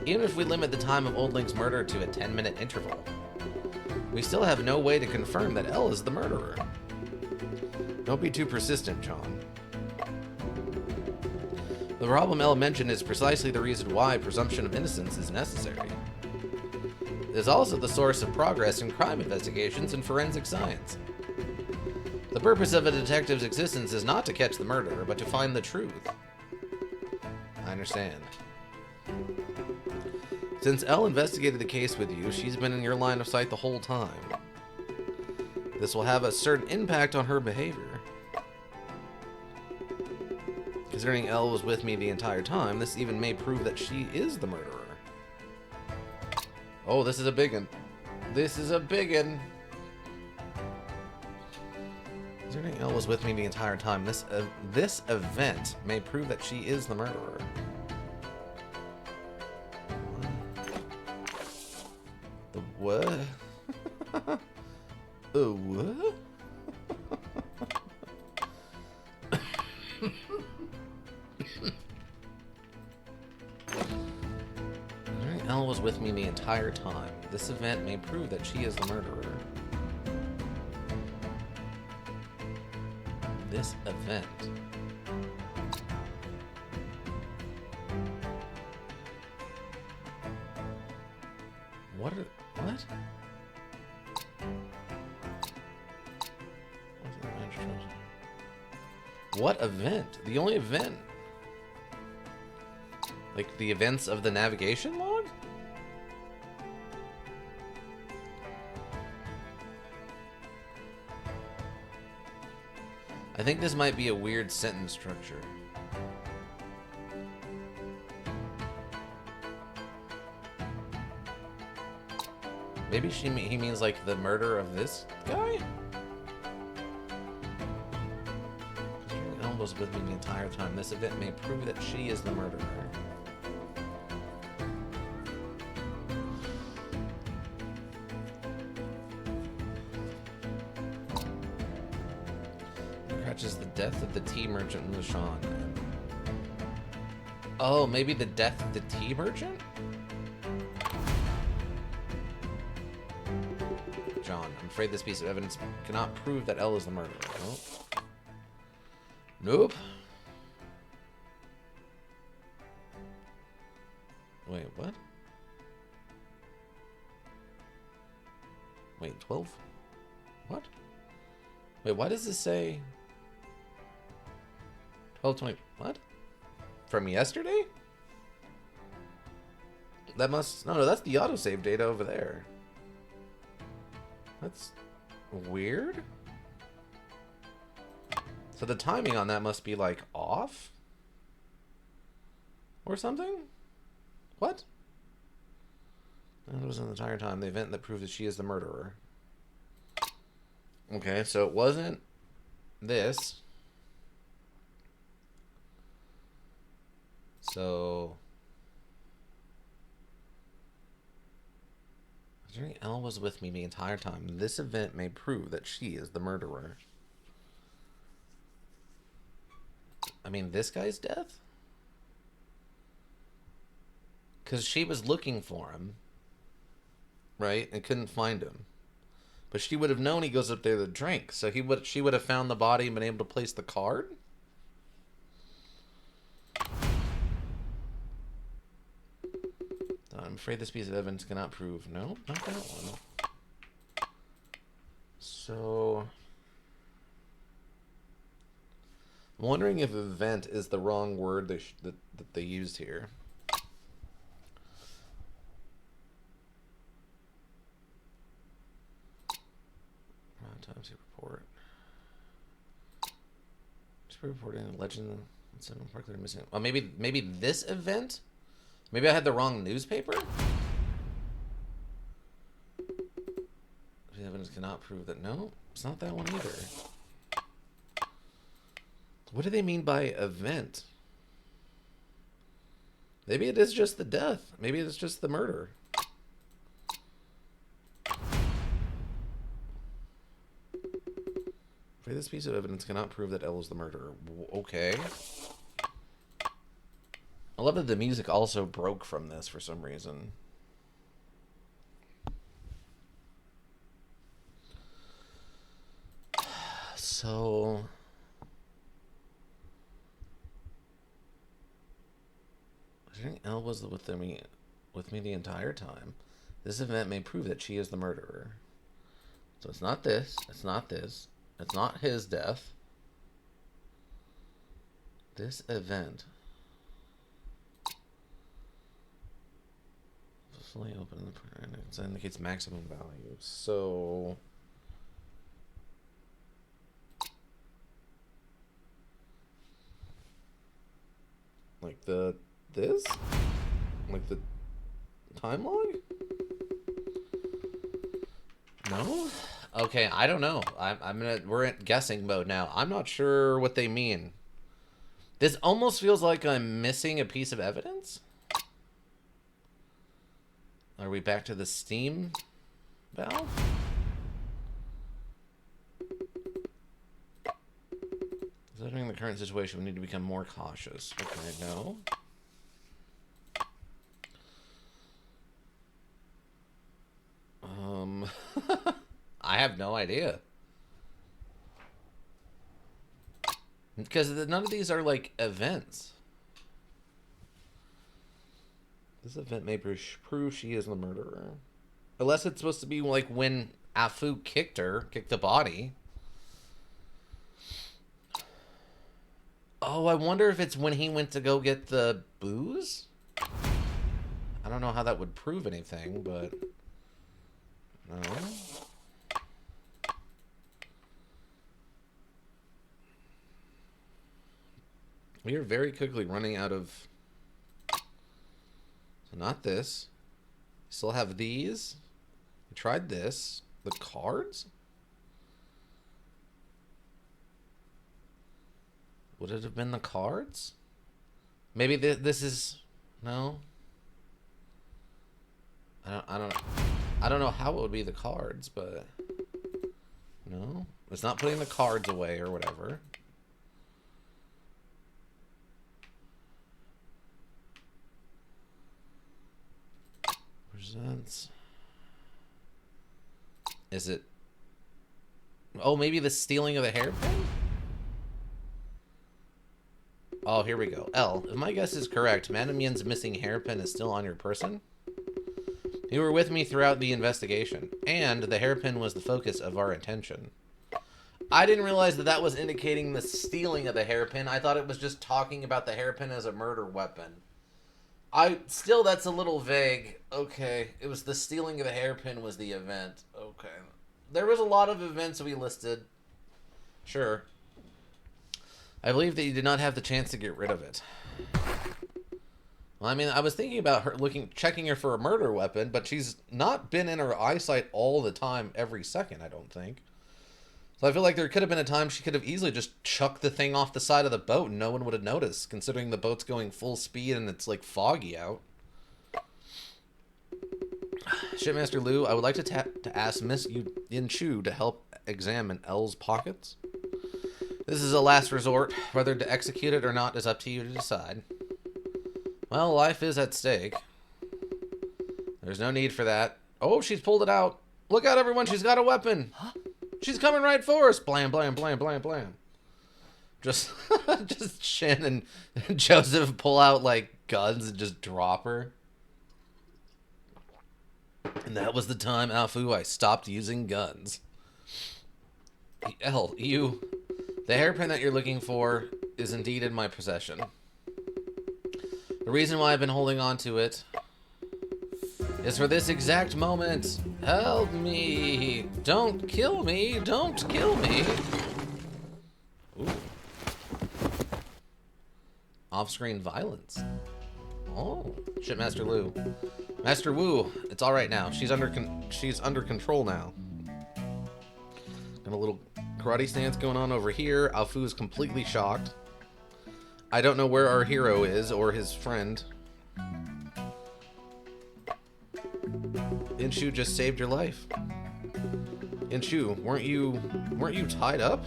Even if we limit the time of Old Link's murder to a 10-minute interval, we still have no way to confirm that L is the murderer. Don't be too persistent, John. The problem L mentioned is precisely the reason why presumption of innocence is necessary. It is also the source of progress in crime investigations and forensic science. The purpose of a detective's existence is not to catch the murderer, but to find the truth. I understand. Since Elle investigated the case with you, she's been in your line of sight the whole time. This will have a certain impact on her behavior. Considering Elle was with me the entire time, this even may prove that she is the murderer. Oh, this is a big one. This is a big one. Considering Elle was with me the entire time, this event may prove that she is the murderer. The what? The what? Elle was with me the entire time. This event may prove that she is the murderer. This event. What? What event? The only event? Like the events of the navigation log? I think this might be a weird sentence structure. Maybe he means like the murder of this guy? Elle was with me the entire time. This event may prove that she is the murderer. Is the death of the tea merchant in Lushan. Oh, maybe the death of the tea merchant? John, I'm afraid this piece of evidence cannot prove that Elle is the murderer. Nope. Nope. Wait, what? Wait, 12? What? Wait, why does this say... 12:20. What? From yesterday? That must... No, that's the autosave data over there. That's weird. So the timing on that must be, like, off? Or something? What? That was the entire time. The event that proved that she is the murderer. Okay, so it wasn't this... So, Elle was with me the entire time. This event may prove that she is the murderer. I mean, this guy's death? Because she was looking for him, right? And couldn't find him. But she would have known he goes up there to drink. So she would have found the body and been able to place the card? I'm afraid this piece of evidence cannot prove. No, not that one. So... I'm wondering if event is the wrong word that they used here. Autopsy report. Just reporting a legend. Seven Park that are missing. Oh, maybe this event. Maybe I had the wrong newspaper. The evidence cannot prove that. No, it's not that one either. What do they mean by event? Maybe it is just the death. Maybe it's just the murder. This piece of evidence cannot prove that Elle is the murderer. Okay. I love that the music also broke from this for some reason. So... I think Elle was with me the entire time. This event may prove that she is the murderer. So it's not this. It's not this. It's not his death. This event. Fully open. It indicates maximum value. So... like this? Like the time log? No? Okay, I don't know. we're in guessing mode now. I'm not sure what they mean. This almost feels like I'm missing a piece of evidence. Are we back to the steam valve? Considering the current situation, we need to become more cautious. Okay, no. I have no idea. Because none of these are, like, events. This event may prove she is the murderer. Unless it's supposed to be, like, when Afu kicked the body. Oh, I wonder if it's when he went to go get the booze? I don't know how that would prove anything, but... no. We are very quickly running out of... so not this. We still have these. We tried this. The cards? Would it have been the cards? Maybe this is... no? I don't know how it would be the cards, but... no? It's not putting the cards away or whatever. Presents. Is it... oh, maybe the stealing of the hairpin? Oh, here we go. L, if my guess is correct, Madame Yin's missing hairpin is still on your person? You were with me throughout the investigation, and the hairpin was the focus of our attention. I didn't realize that that was indicating the stealing of the hairpin. I thought it was just talking about the hairpin as a murder weapon. Still, that's a little vague. Okay, it was the stealing of the hairpin was the event. Okay. There was a lot of events we listed. Sure. I believe that you did not have the chance to get rid of it. Well, I mean, I was thinking about her checking her for a murder weapon, but she's not been in her eyesight all the time, every second, I don't think. So I feel like there could have been a time she could have easily just chucked the thing off the side of the boat and no one would have noticed, considering the boat's going full speed and it's, like, foggy out. Shipmaster Liu, I would like to ask Miss Yin Chu to help examine L's pockets. This is a last resort. Whether to execute it or not is up to you to decide. Well, life is at stake. There's no need for that. Oh, she's pulled it out. Look out, everyone. She's got a weapon. Huh? She's coming right for us. Blam, blam, blam, blam, blam. Just Shin and Joseph pull out, like, guns and just drop her. And that was the time, Alfu, I stopped using guns. Hell, the hairpin that you're looking for is indeed in my possession. The reason why I've been holding on to it is for this exact moment. Help me. Don't kill me. Don't kill me. Ooh. Off-screen violence. Oh, shit, Master Lu. Master Wu, it's all right now. She's under control now. Got a little karate stance going on over here. Alfu is completely shocked. I don't know where our hero is or his friend. Inshu just saved your life. Inshu, weren't you tied up?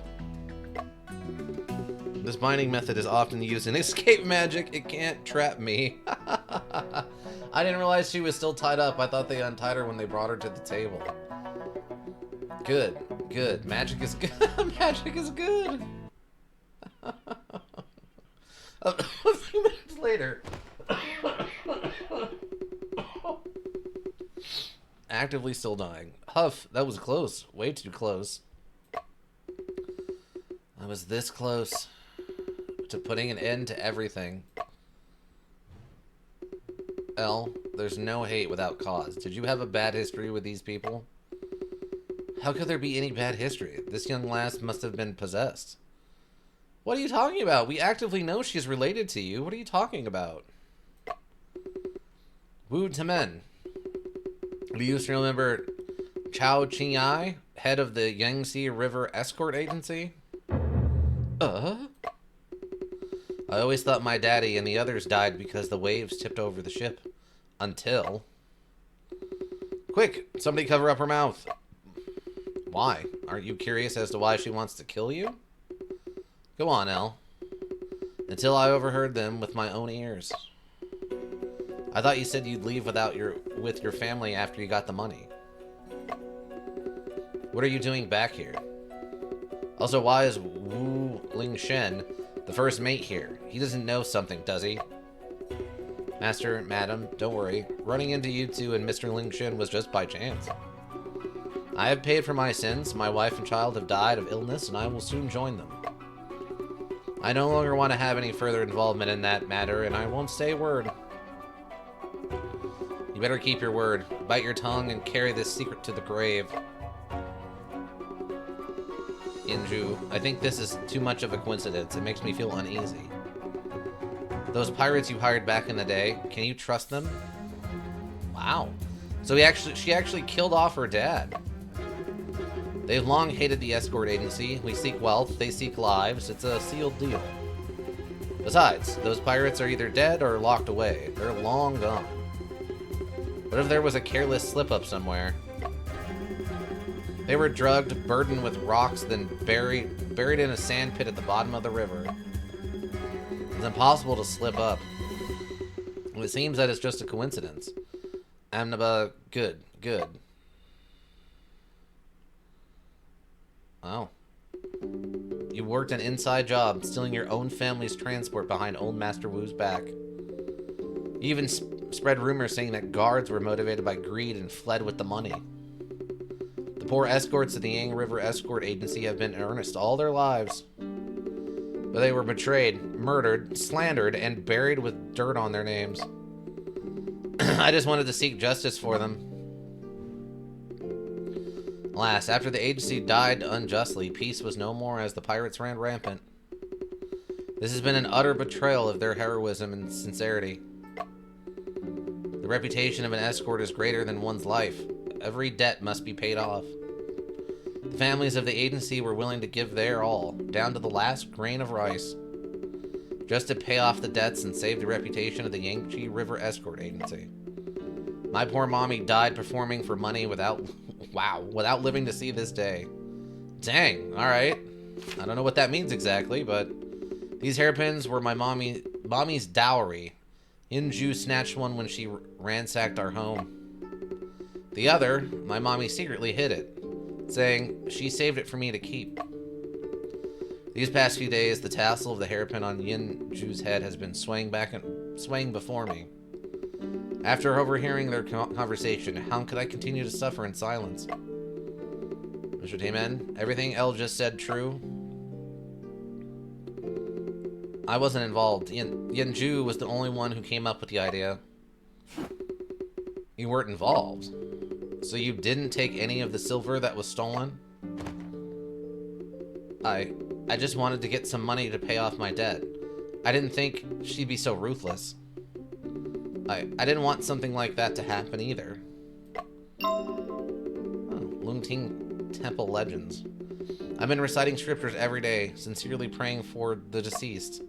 This binding method is often used in escape magic. It can't trap me. I didn't realize she was still tied up. I thought they untied her when they brought her to the table. Good, good. Magic is good. Magic is good. A few minutes later. Actively still dying. Huff, that was close. Way too close. I was this close to putting an end to everything. L, there's no hate without cause. Did you have a bad history with these people? How could there be any bad history? This young lass must have been possessed. What are you talking about? We actively know she's related to you. What are you talking about? Wu Tamen. Do you still remember Chao Qinghai, head of the Yangtze River Escort Agency? I always thought my daddy and the others died because the waves tipped over the ship. Until... Quick! Somebody cover up her mouth. Why? Aren't you curious as to why she wants to kill you? Go on, Elle. Until I overheard them with my own ears. I thought you said you'd leave with your family after you got the money. What are you doing back here? Also, why is Wu Lingshen the first mate here? He doesn't know something, does he? Master, madam, don't worry. Running into you two and Mr. Lingshen was just by chance. I have paid for my sins. My wife and child have died of illness, and I will soon join them. I no longer want to have any further involvement in that matter, and I won't say a word. You better keep your word. Bite your tongue and carry this secret to the grave. Inju, I think this is too much of a coincidence. It makes me feel uneasy. Those pirates you hired back in the day, can you trust them? Wow. So she actually killed off her dad. They've long hated the escort agency. We seek wealth, they seek lives. It's a sealed deal. Besides, those pirates are either dead or locked away. They're long gone. What if there was a careless slip-up somewhere? They were drugged, burdened with rocks, then buried in a sand pit at the bottom of the river. It's impossible to slip up. It seems that it's just a coincidence. Amnaba, good. Oh. You worked an inside job, stealing your own family's transport behind old Master Wu's back. You even spread rumors saying that guards were motivated by greed and fled with the money. The poor escorts of the Yangtze River Escort Agency have been earnest all their lives. But they were betrayed, murdered, slandered, and buried with dirt on their names. I just wanted to seek justice for them. Alas, after the agency died unjustly, peace was no more as the pirates ran rampant. This has been an utter betrayal of their heroism and sincerity. The reputation of an escort is greater than one's life. Every debt must be paid off. The families of the agency were willing to give their all, down to the last grain of rice, just to pay off the debts and save the reputation of the Yangtze River Escort Agency. My poor mommy died performing for money without living to see this day. Dang, alright. I don't know what that means exactly, but these hairpins were my mommy's dowry. Inju snatched one when she ransacked our home. The other, my mommy secretly hid it, saying she saved it for me to keep. These past few days, the tassel of the hairpin on Yin-Ju's head has been swaying before me. After overhearing their conversation, how could I continue to suffer in silence? Mr. T-Man, everything Elle just said true? I wasn't involved. Yin-Ju was the only one who came up with the idea. You weren't involved. So you didn't take any of the silver that was stolen? I just wanted to get some money to pay off my debt. I didn't think she'd be so ruthless. I didn't want something like that to happen either. Oh, Lungting Temple Legends. I've been reciting scriptures every day, sincerely praying for the deceased.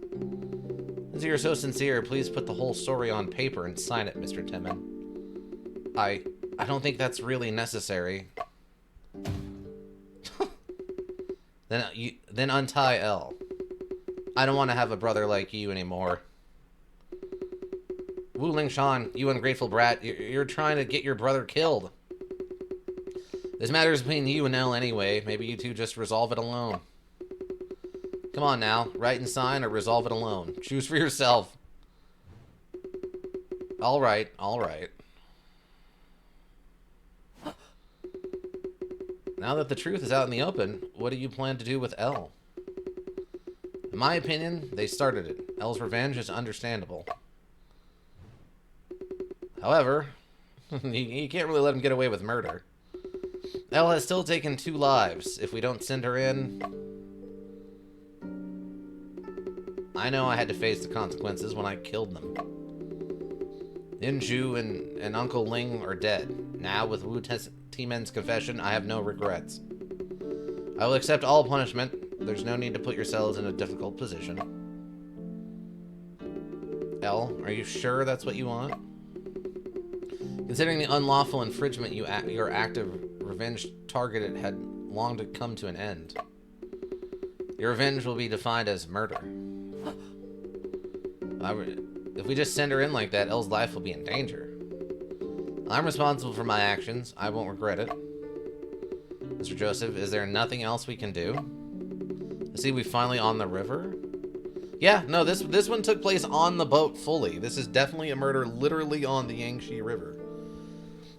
Since you're so sincere, please put the whole story on paper and sign it, Mr. Timon. I don't think that's really necessary. Then untie Elle. I don't want to have a brother like you anymore. Wu Ling Shan, you ungrateful brat, you're trying to get your brother killed. This matter is between you and Elle anyway. Maybe you two just resolve it alone. Come on now, write and sign or resolve it alone. Choose for yourself. All right, all right. Now that the truth is out in the open, what do you plan to do with Elle? In my opinion, they started it. Elle's revenge is understandable. However, you can't really let him get away with murder. Elle has still taken 2 lives. If we don't send her in... I know I had to face the consequences when I killed them. Yin-Ju and Uncle Ling are dead. Now, with Wu T-Men's confession, I have no regrets. I will accept all punishment. There's no need to put yourselves in a difficult position. Elle, are you sure that's what you want? Considering the unlawful infringement your act of revenge targeted had long to come to an end. Your revenge will be defined as murder. If we just send her in like that, Elle's life will be in danger. I'm responsible for my actions. I won't regret it. Mr. Joseph, is there nothing else we can do? I see we finally on the river. Yeah, no, this one took place on the boat fully. This is definitely a murder literally on the Yangtze River.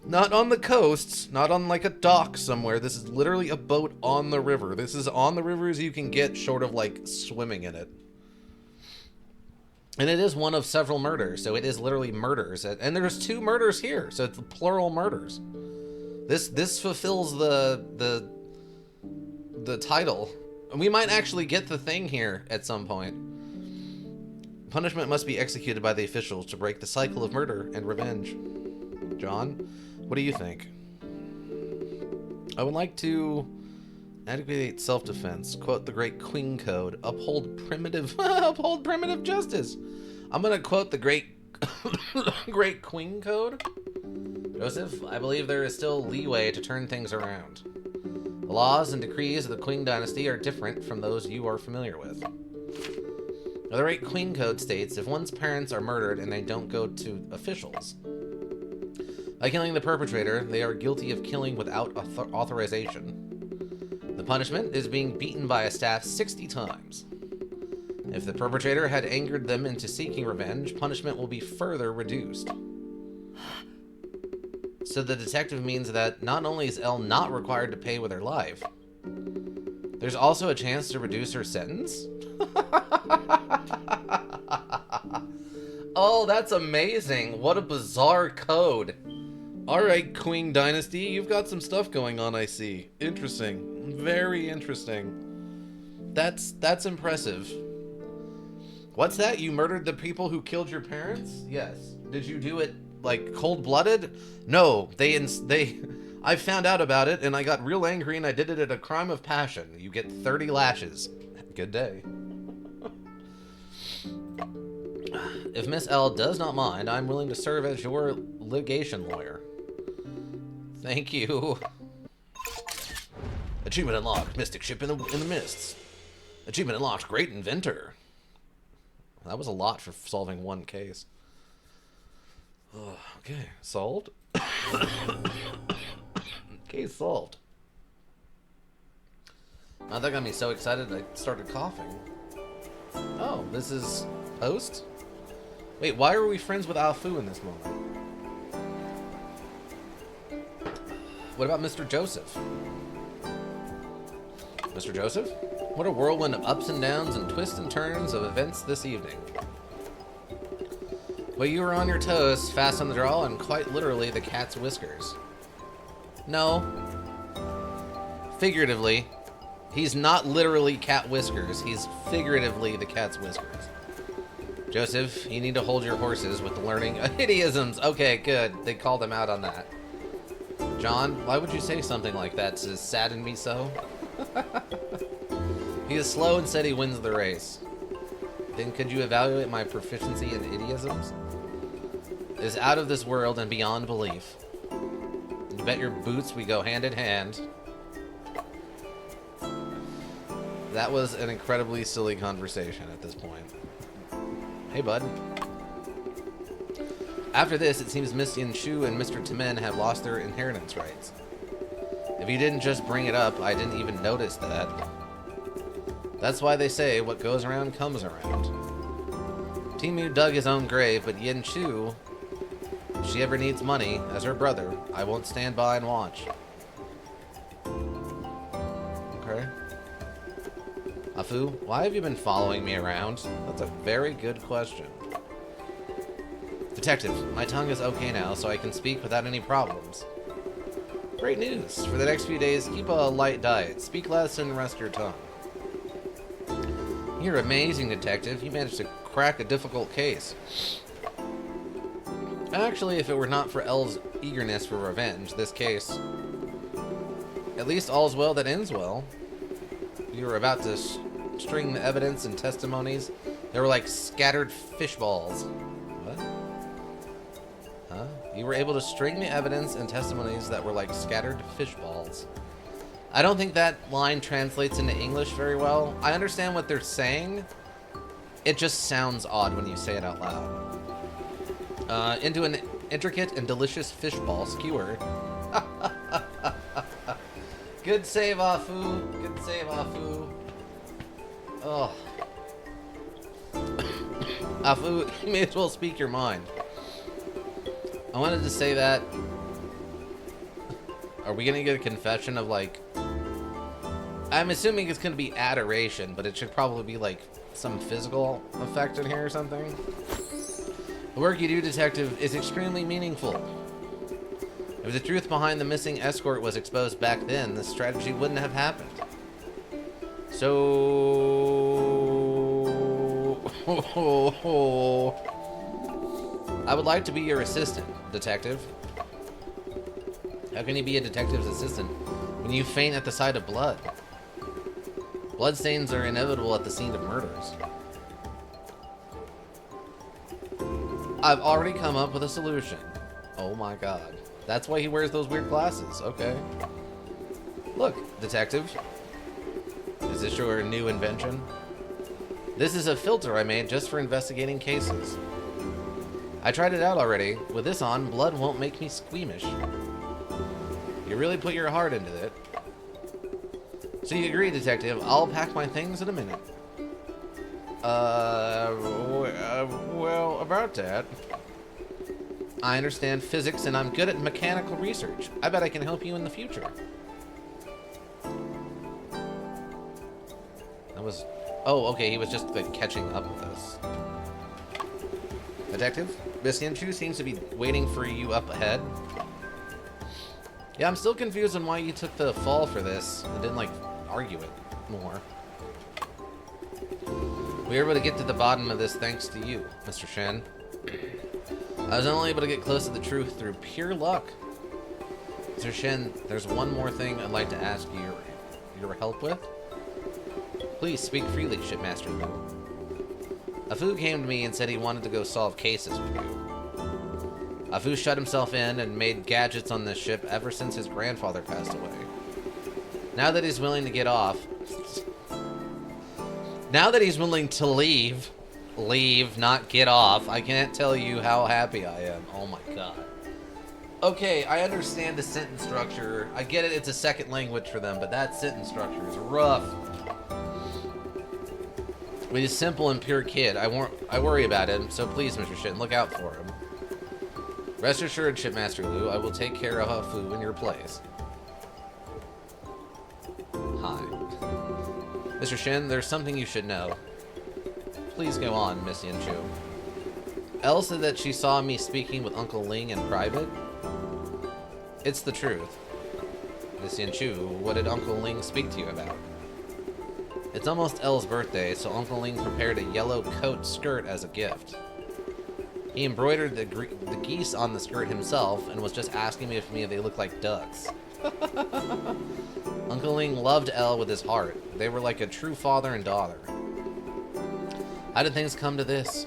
Not on the coasts, not on like a dock somewhere. This is literally a boat on the river. This is on the river as you can get, short of like swimming in it. And it is one of several murders, so it is literally murders. And there's 2 murders here, so it's plural murders. This fulfills the title. We might actually get the thing here at some point. Punishment must be executed by the officials to break the cycle of murder and revenge. John, what do you think? I would like to advocate self-defense, quote the Great Queen Code, uphold primitive justice. I'm gonna quote the Great Queen Code. Joseph, I believe there is still leeway to turn things around. The laws and decrees of the Qing dynasty are different from those you are familiar with. The Great Queen Code states if one's parents are murdered and they don't go to officials, by killing the perpetrator, they are guilty of killing without authorization. The punishment is being beaten by a staff 60 times. If the perpetrator had angered them into seeking revenge, punishment will be further reduced. So the detective means that not only is Elle not required to pay with her life, there's also a chance to reduce her sentence? Oh, that's amazing. What a bizarre code. Alright, Qing Dynasty, you've got some stuff going on, I see. Interesting. Very interesting. That's impressive. What's that? You murdered the people who killed your parents? Yes. Did you do it, like, cold-blooded? No. I found out about it, and I got real angry, and I did it at a crime of passion. You get 30 lashes. Good day. If Miss L does not mind, I'm willing to serve as your litigation lawyer. Thank you. Achievement unlocked. Mystic ship in the mists. Achievement unlocked. Great inventor. That was a lot for solving one case. Okay, solved. Case solved. Oh, that got me so excited I started coughing. Oh, this is Post? Wait, why are we friends with Alfu in this moment? What about Mr. Joseph? Mr. Joseph? What a whirlwind of ups and downs and twists and turns of events this evening. Well, you were on your toes, fast on the draw, and quite literally the cat's whiskers. No. Figuratively. He's not literally cat whiskers. He's figuratively the cat's whiskers. Joseph, you need to hold your horses with the learning idiosms. Okay, good. They called him out on that. John, why would you say something like that to sadden me so? He is slow and said he wins the race. Then could you evaluate my proficiency in idiosms? It is out of this world and beyond belief. You bet your boots we go hand in hand. That was an incredibly silly conversation at this point. Hey, bud. After this, it seems Miss Yin Chu and Mr. Timen have lost their inheritance rights. If you didn't just bring it up, I didn't even notice that. That's why they say what goes around comes around. Timu dug his own grave, but Yin Chu, if she ever needs money, as her brother, I won't stand by and watch. Okay. Afu, why have you been following me around? That's a very good question. Detective, my tongue is okay now, so I can speak without any problems. Great news. For the next few days, keep a light diet. Speak less and rest your tongue. You're amazing, Detective. You managed to crack a difficult case. Actually, if it were not for Elle's eagerness for revenge, this case... At least all's well that ends well. You were about to string the evidence and testimonies. They were like scattered fish balls. What? Huh? You were able to string the evidence and testimonies that were like scattered fish balls. I don't think that line translates into English very well. I understand what they're saying. It just sounds odd when you say it out loud. Into an intricate and delicious fish ball skewer. Good save, Afu. Good save, Afu. Oh. Afu, you may as well speak your mind. I wanted to say that... Are we gonna get a confession of, like... I'm assuming it's gonna be adoration, but it should probably be, like, some physical effect in here or something. The work you do, Detective, is extremely meaningful. If the truth behind the missing escort was exposed back then, this strategy wouldn't have happened. So... I would like to be your assistant, Detective. How can you be a detective's assistant when you faint at the sight of blood? Bloodstains are inevitable at the scene of murders. I've already come up with a solution. Oh my god. That's why he wears those weird glasses. Okay. Look, Detective. Is this your new invention? This is a filter I made just for investigating cases. I tried it out already. With this on, blood won't make me squeamish. You really put your heart into it. So you agree, Detective. I'll pack my things in a minute. Well, about that. I understand physics and I'm good at mechanical research. I bet I can help you in the future. That was... Oh, okay, he was just like catching up with us. Detective, Miss Yanchu seems to be waiting for you up ahead. Yeah, I'm still confused on why you took the fall for this and didn't, like, argue it more. We were able to get to the bottom of this thanks to you, Mr. Shen. I was only able to get close to the truth through pure luck. Mr. Shen, there's one more thing I'd like to ask your help with. Please speak freely, Shipmaster Wu. Afu came to me and said he wanted to go solve cases with you. Afu shut himself in and made gadgets on this ship ever since his grandfather passed away. Now that he's willing to get off... Now that he's willing to leave, not get off, I can't tell you how happy I am. Oh my god. Okay, I understand the sentence structure. I get it, it's a second language for them, but that sentence structure is rough. He's a simple and pure kid. I worry about him, so please, Mr. Shin, look out for him. Rest assured, Shipmaster Liu, I will take care of Hafu in your place. Hi. Mr. Shin, there's something you should know. Please go on, Miss Yanchu. Elle said that she saw me speaking with Uncle Ling in private. It's the truth. Miss Yanchu, what did Uncle Ling speak to you about? It's almost Elle's birthday, so Uncle Ling prepared a yellow coat skirt as a gift. He embroidered the geese on the skirt himself and was just asking me if they look like ducks. Uncle Ling loved Elle with his heart. They were like a true father and daughter. How did things come to this?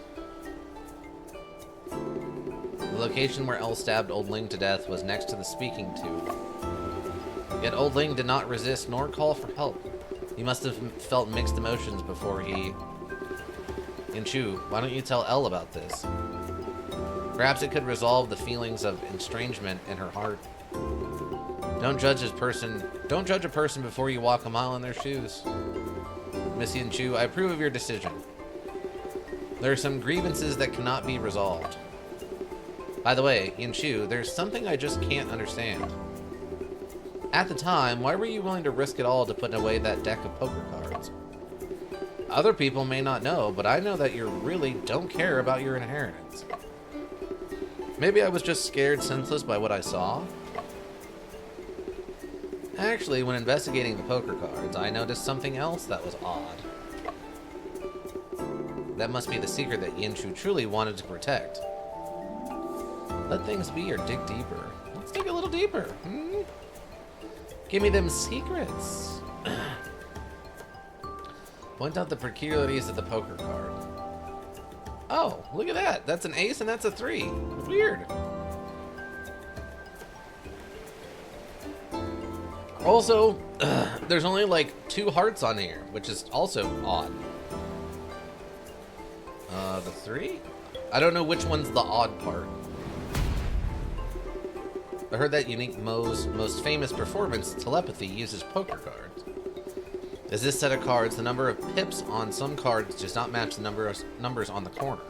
The location where Elle stabbed Old Ling to death was next to the speaking tube. Yet Old Ling did not resist nor call for help. He must have felt mixed emotions before he... Yanchu, why don't you tell Elle about this? Perhaps it could resolve the feelings of estrangement in her heart. Don't judge a person before you walk a mile in their shoes. Miss Yanchu, I approve of your decision. There are some grievances that cannot be resolved. By the way, Yanchu, there's something I just can't understand. At the time, why were you willing to risk it all to put away that deck of poker cards? Other people may not know, but I know that you really don't care about your inheritance. Maybe I was just scared senseless by what I saw? Actually, when investigating the poker cards, I noticed something else that was odd. That must be the secret that Yanchu truly wanted to protect. Let things be or dig deeper. Let's dig a little deeper. Give me them secrets. Point out the peculiarities of the poker card. Oh, look at that. That's an ace and that's a 3. Weird. Also, there's only like 2 hearts on here, which is also odd. The 3? I don't know which one's the odd part. I heard that Unique Mo's most famous performance, Telepathy, uses poker cards. Is this set of cards, the number of pips on some cards does not match the numbers on the corner.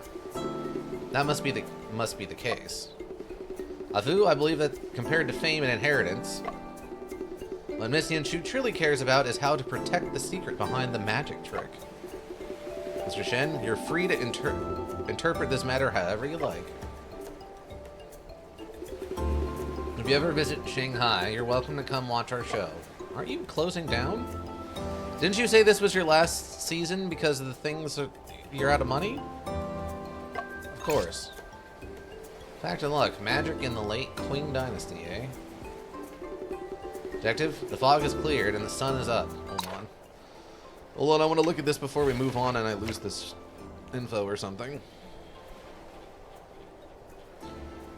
That must be the case. Afu, I believe that compared to fame and inheritance, what Miss Yanchu truly cares about is how to protect the secret behind the magic trick. Mr. Shen, you're free to interpret this matter however you like. If you ever visit Shanghai, you're welcome to come watch our show. Aren't you closing down? Didn't you say this was your last season because of the things you're out of money? Of course. Fact and luck, magic in the late Qing Dynasty, eh? Detective, the fog has cleared and the sun is up. Hold on, I want to look at this before we move on and I lose this info or something.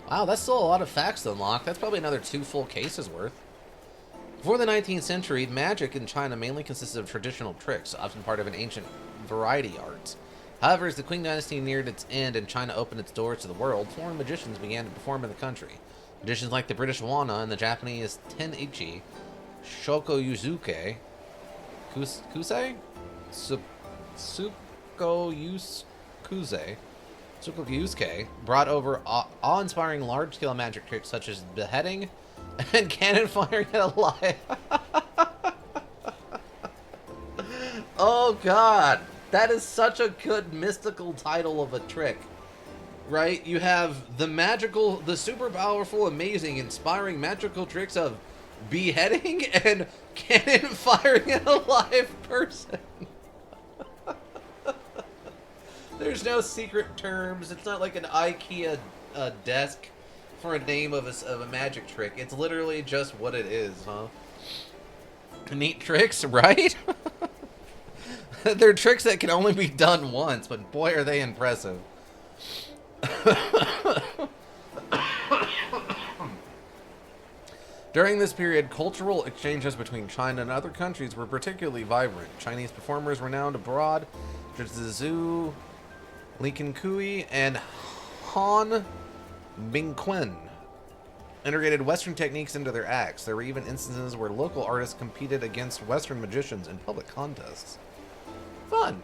Wow, that's still a lot of facts to unlock. That's probably another 2 full cases worth. Before the 19th century, magic in China mainly consisted of traditional tricks, often part of an ancient variety art. However, as the Qing Dynasty neared its end and China opened its doors to the world, foreign magicians began to perform in the country. Magicians like the British Wana and the Japanese Ten-ichi, Shokoyuzuke, Kusei? Tsukoyusuke brought over awe-inspiring large-scale magic tricks such as beheading and cannon firing at a lion. Oh god, that is such a good mystical title of a trick, right? You have the super powerful, amazing, inspiring magical tricks of beheading and cannon firing at a live person. There's no secret terms. It's not like an IKEA desk for a name of a magic trick. It's literally just what it is, huh? Neat tricks, right? They're tricks that can only be done once, but boy, are they impressive. During this period, cultural exchanges between China and other countries were particularly vibrant. Chinese performers renowned abroad, such as Zhu Li Kui and Han Bingquen, integrated Western techniques into their acts. There were even instances where local artists competed against Western magicians in public contests. Fun!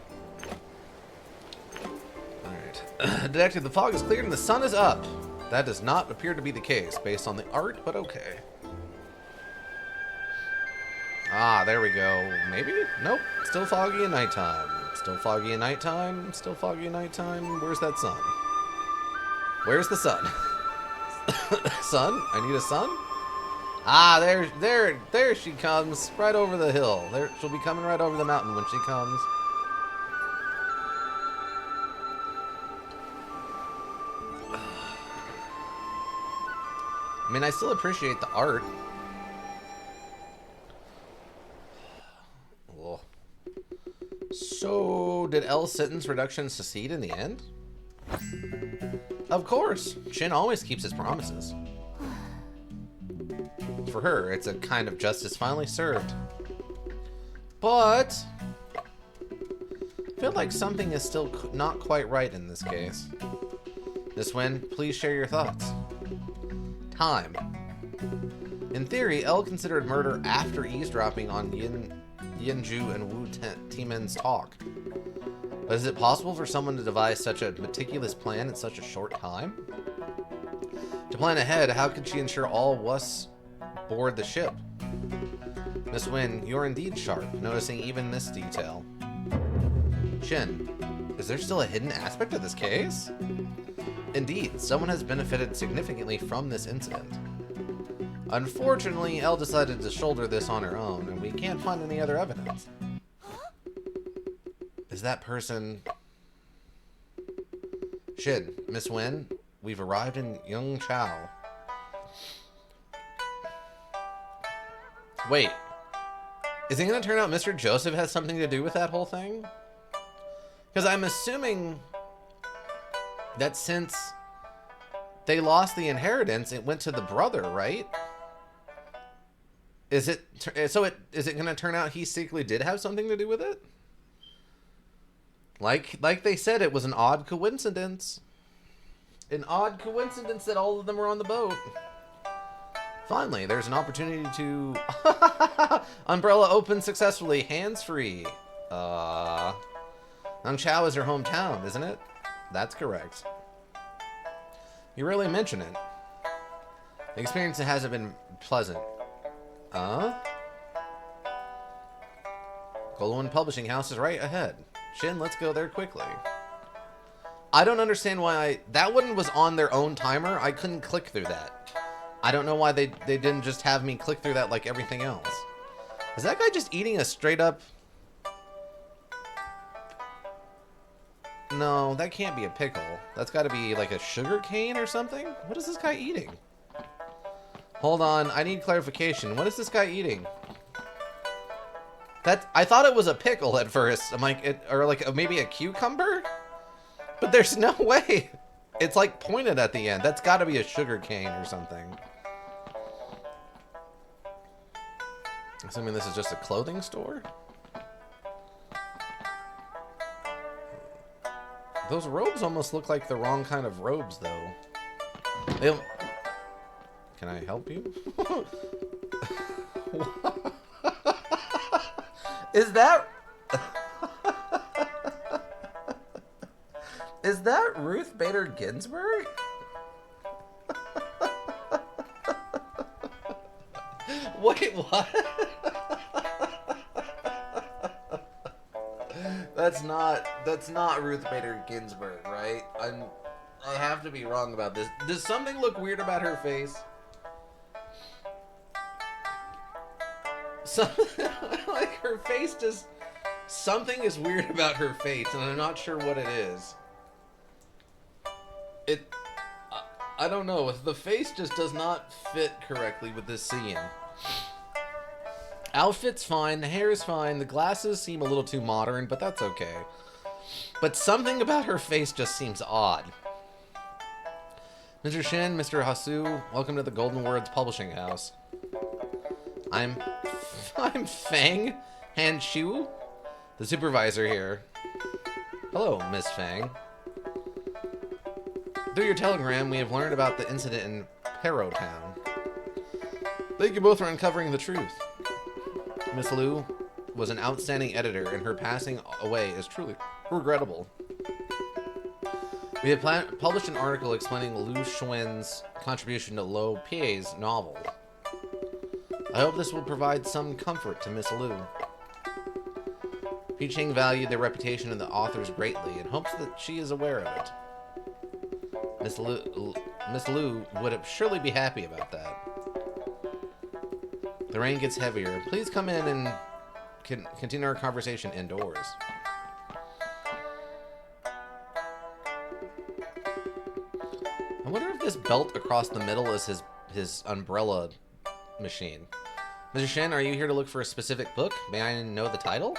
Alright. Detective, the fog is cleared and the sun is up. That does not appear to be the case, based on the art, but okay. Ah, there we go. Maybe? Nope. Still foggy at nighttime. Still foggy at nighttime. Still foggy at nighttime. Where's that sun? Where's the sun? Sun? I need a sun? Ah, there she comes. Right over the hill. There, she'll be coming right over the mountain when she comes. I mean, I still appreciate the art. Oh. So, did L's sentence reduction succeed in the end? Of course. Shin always keeps his promises. For her, it's a kind of justice finally served. But I feel like something is still not quite right in this case. Miss Wen, please share your thoughts. Time. In theory, L considered murder after eavesdropping on Yinju and Wu Timen's talk. But is it possible for someone to devise such a meticulous plan in such a short time? To plan ahead, how could she ensure all was board the ship? Miss Wen, you're indeed sharp, noticing even this detail. Shin, is there still a hidden aspect of this case? Indeed, someone has benefited significantly from this incident. Unfortunately, Elle decided to shoulder this on her own, and we can't find any other evidence. Is that person... Shin, Miss Wen, we've arrived in Yangchao. Wait. Is it going to turn out Mr. Joseph has something to do with that whole thing? Because I'm assuming that since they lost the inheritance, it went to the brother, right? Is it going to turn out he secretly did have something to do with it? Like they said, it was an odd coincidence. An odd coincidence that all of them were on the boat. Finally, there's an opportunity to... Umbrella opened successfully, hands-free. Yangchao is her hometown, isn't it? That's correct. You rarely mention it. The experience hasn't been pleasant. Golden Publishing House is right ahead. Shin, let's go there quickly. I don't understand why that one was on their own timer. I couldn't click through that. I don't know why they didn't just have me click through that like everything else. Is that guy just eating a straight up... No, that can't be a pickle. That's got to be like a sugar cane or something. What is this guy eating? Hold on, I need clarification. What is this guy eating? I thought it was a pickle at first. I'm like, or like maybe a cucumber? But there's no way. It's like pointed at the end. That's got to be a sugar cane or something. Assuming this is just a clothing store? Those robes almost look like the wrong kind of robes, though. They don't... Can I help you? Is that... Is that Ruth Bader Ginsburg? Wait, what? That's not Ruth Bader Ginsburg, right? I have to be wrong about this. Does something look weird about her face? Something like her face just... Something is weird about her face, and I'm not sure what it is. I don't know. The face just does not fit correctly with this scene. Outfit's fine, the hair is fine, the glasses seem a little too modern, but that's okay. But something about her face just seems odd. Mr. Shin, Mr. Hasu, welcome to the Golden Words Publishing House. I'm Fang Hanshu, the supervisor here. Hello, Miss Fang. Through your telegram, we have learned about the incident in Pero Town. Thank you both for uncovering the truth. Miss Liu was an outstanding editor, and her passing away is truly regrettable. We have published an article explaining Liu Xuan's contribution to Lo Pei's novel. I hope this will provide some comfort to Miss Liu. Pi Ching valued the reputation of the authors greatly and hopes that she is aware of it. Miss Liu would surely be happy about that. The rain gets heavier. Please come in and continue our conversation indoors. I wonder if this belt across the middle is his umbrella machine. Mr. Shen, are you here to look for a specific book? May I know the title?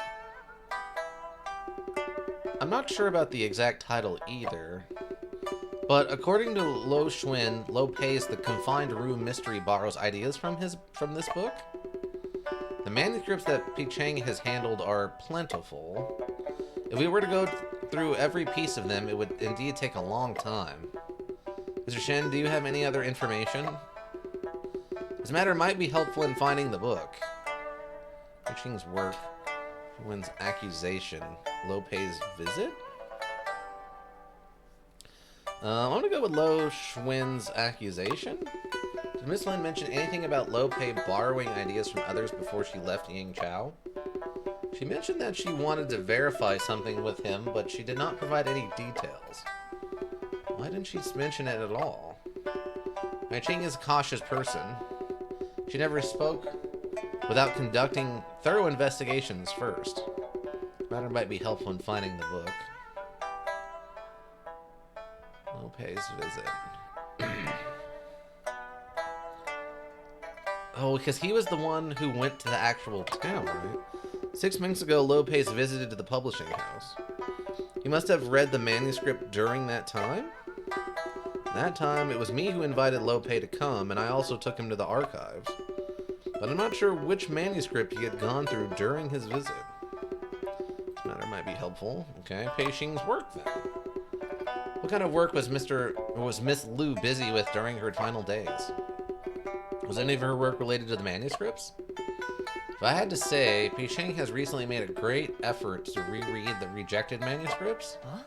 I'm not sure about the exact title either. But according to Lo Xuan, Lo Pei's The Confined Room Mystery borrows ideas from this book. The manuscripts that Pi Cheng has handled are plentiful. If we were to go through every piece of them, it would indeed take a long time. Mr. Shen, do you have any other information? This matter might be helpful in finding the book. Pi Cheng's work, Xuan's accusation, Lo Pei's visit? I'm going to go with Lo Xuan's accusation. Did Miss Lin mention anything about Lo Pei borrowing ideas from others before she left Yingzhou? She mentioned that she wanted to verify something with him, but she did not provide any details. Why didn't she mention it at all? Pi Ching is a cautious person. She never spoke without conducting thorough investigations first. The matter might be helpful in finding the book. Lo Pei's visit. Oh, because he was the one who went to the actual town, right? 6 months ago, Lo Pei's visited to the publishing house. He must have read the manuscript during that time? That time, it was me who invited Lo Pei to come, and I also took him to the archives. But I'm not sure which manuscript he had gone through during his visit. This matter might be helpful. Okay, Pi Cheng's work then. What kind of work was Miss Liu busy with during her final days? Was any of her work related to the manuscripts? If I had to say, Pi Cheng has recently made a great effort to reread the rejected manuscripts. Huh?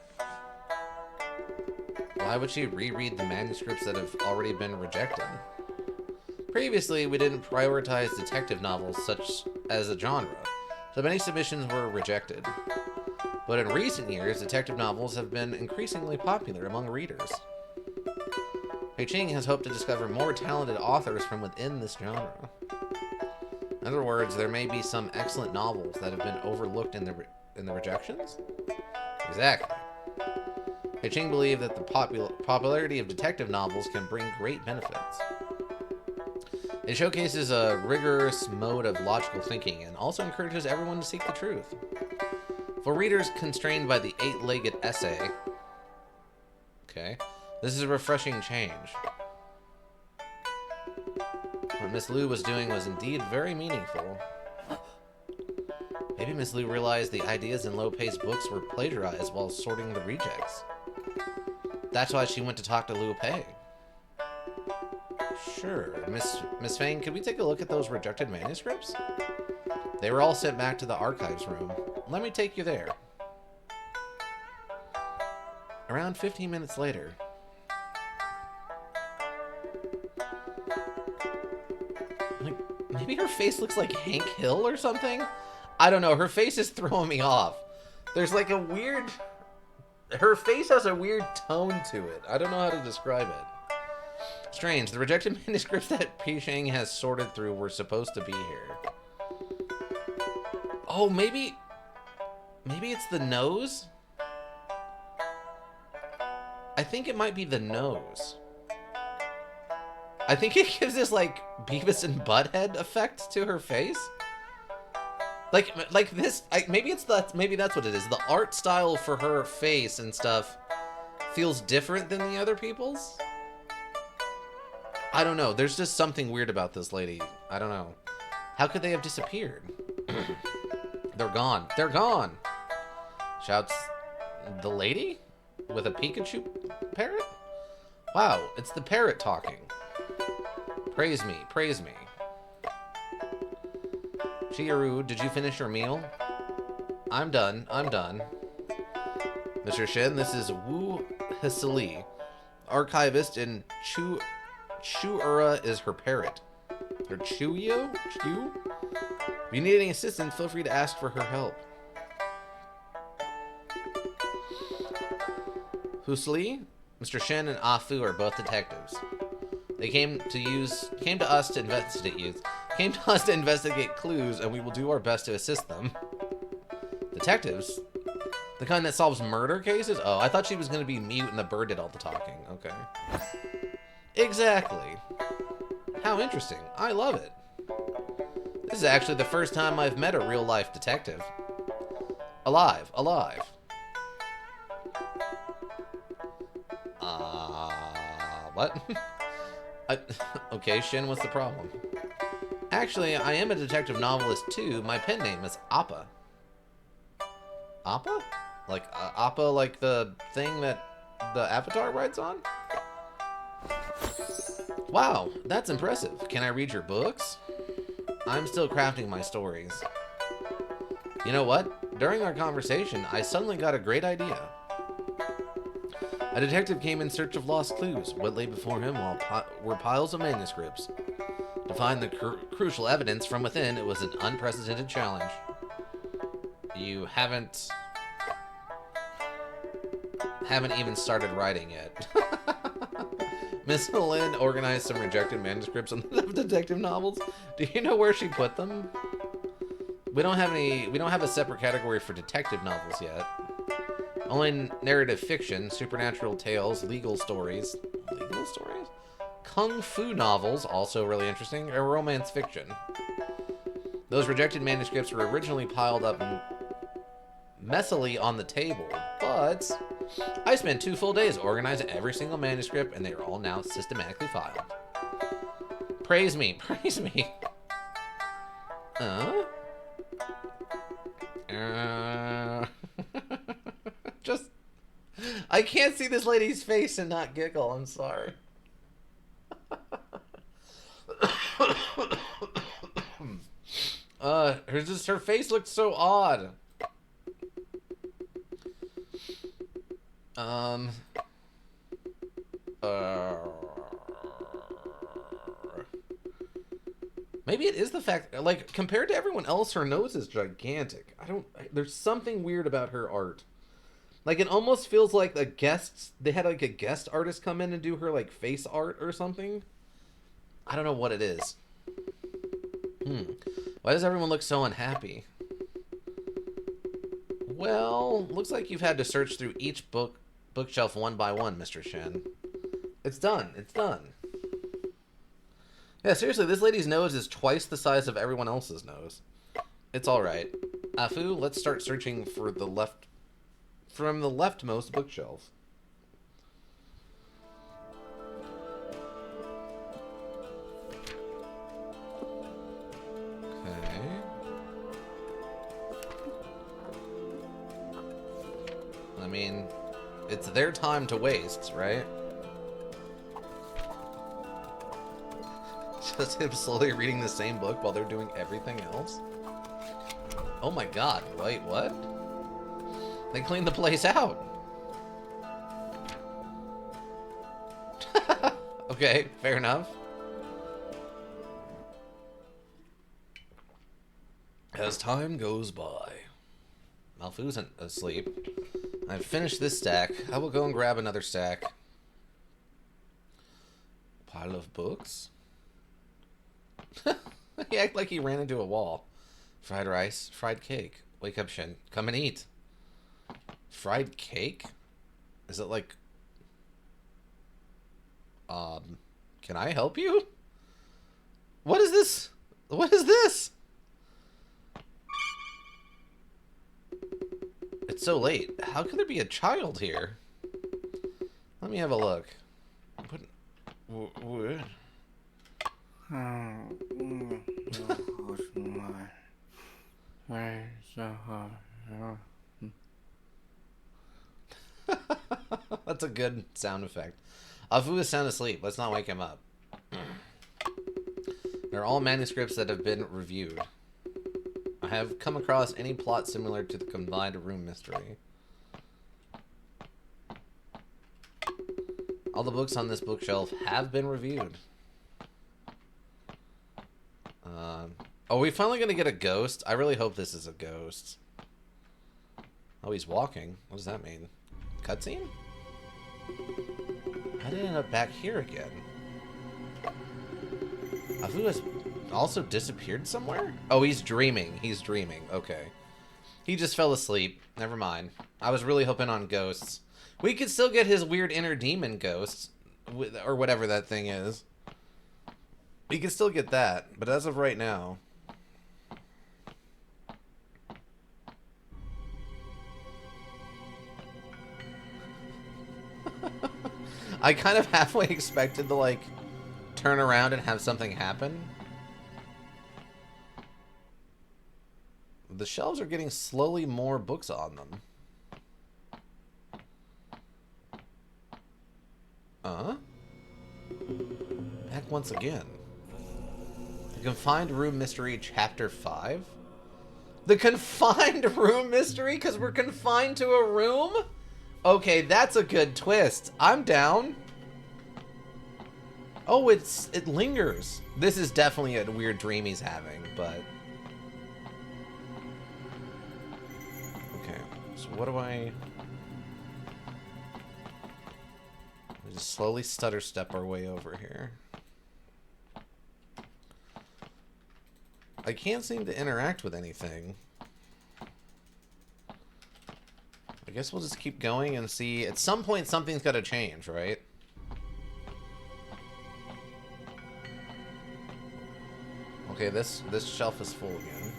Why would she reread the manuscripts that have already been rejected? Previously, we didn't prioritize detective novels such as a genre, so many submissions were rejected. But in recent years, detective novels have been increasingly popular among readers. Pi Cheng has hoped to discover more talented authors from within this genre. In other words, there may be some excellent novels that have been overlooked in the rejections? Exactly. Pi Cheng believed that the popularity of detective novels can bring great benefits. It showcases a rigorous mode of logical thinking and also encourages everyone to seek the truth. For readers constrained by the 8-legged essay, okay, this is a refreshing change. What Miss Liu was doing was indeed very meaningful. Maybe Miss Liu realized the ideas in Lo Pei's books were plagiarized while sorting the rejects. That's why she went to talk to Liu Pei. Sure. Miss Fang, could we take a look at those rejected manuscripts? They were all sent back to the archives room. Let me take you there. Around 15 minutes later. Like, maybe her face looks like Hank Hill or something? I don't know. Her face is throwing me off. There's like a weird... Her face has a weird tone to it. I don't know how to describe it. Strange. The rejected manuscripts that Pi Cheng has sorted through were supposed to be here. Oh, maybe it's the nose? I think it might be the nose. I think it gives this, like, Beavis and Butthead effect to her face. Like this, maybe that's what it is. The art style for her face and stuff feels different than the other people's. I don't know. There's just something weird about this lady. I don't know. How could they have disappeared? They're gone. They're gone! Shouts the lady? With a Pikachu parrot? Wow, it's the parrot talking. Praise me, praise me. Chihiru, did you finish your meal? I'm done. I'm done. Mr. Shen, this is Wu Hisali, archivist, and Chuura is her parrot. Or Chuyo? Chu? If you need any assistance, feel free to ask for her help. Husli, Mr. Shen, and Afu are both detectives. They came to us to investigate clues, and we will do our best to assist them. Detectives? The kind that solves murder cases? Oh, I thought she was going to be mute and the bird did all the talking. Okay. Exactly. How interesting. I love it. This is actually the first time I've met a real-life detective. Alive. Alive. What? Okay, Shin, what's the problem? Actually, I am a detective novelist too. My pen name is Appa. Appa? Like, Appa, like the thing that the Avatar rides on? Wow, that's impressive. Can I read your books? I'm still crafting my stories. You know what? During our conversation, I suddenly got a great idea. A detective came in search of lost clues. What lay before him were piles of manuscripts. To find the crucial evidence from within, it was an unprecedented challenge. You haven't even started writing yet. Miss Lynn organized some rejected manuscripts on the detective novels. Do you know where she put them? We don't have a separate category for detective novels yet. Only narrative fiction, supernatural tales, legal stories. Legal stories? Kung fu novels, also really interesting, and romance fiction. Those rejected manuscripts were originally piled up messily on the table, but I spent 2 full days organizing every single manuscript, and they are all now systematically filed. Praise me, praise me. Just, I can't see this lady's face and not giggle, I'm sorry. Her face looks so odd. Maybe it is the fact, like, compared to everyone else, her nose is gigantic. There's something weird about her art. Like, it almost feels like they had like a guest artist come in and do her, like, face art or something. I don't know what it is. Why does everyone look so unhappy? Well, looks like you've had to search through each bookshelf one by one, Mr. Shen. It's done. It's done. Yeah, seriously, this lady's nose is twice the size of everyone else's nose. It's alright. Afu, let's start searching for from the leftmost bookshelf. Okay. I mean, it's their time to waste, right? Just him slowly reading the same book while they're doing everything else. Oh my god, wait, what? They cleaned the place out. Okay, fair enough. As time goes by, Malfu's asleep. I've finished this stack. I will go and grab another stack. Pile of books? He acted like he ran into a wall. Fried rice, fried cake. Wake up, Shin. Come and eat. Fried cake? Is it like... Can I help you? What is this? What is this? It's so late. How could there be a child here? Let me have a look. What? That's a good sound effect. Afu is sound asleep. Let's not wake him up. They're all manuscripts that have been reviewed. have come across any plot similar to the combined room mystery. All the books on this bookshelf have been reviewed. Are we finally going to get a ghost? I really hope this is a ghost. Oh, he's walking. What does that mean? Cutscene? How did it end up back here again? Afu has also disappeared somewhere? Oh, he's dreaming. He's dreaming. Okay. He just fell asleep. Never mind. I was really hoping on ghosts. We could still get his weird inner demon ghost, or whatever that thing is. We could still get that, but as of right now... I kind of halfway expected to, like, turn around and have something happen. The shelves are getting slowly more books on them. Back once again. The Confined Room Mystery Chapter 5? The Confined Room Mystery? Because we're confined to a room? Okay, that's a good twist. I'm down. Oh, it lingers. This is definitely a weird dream he's having, but... Okay, so what do I... We just slowly stutter step our way over here. I can't seem to interact with anything. I guess we'll just keep going and see. At some point, something's got to change, right? Okay, this shelf is full again.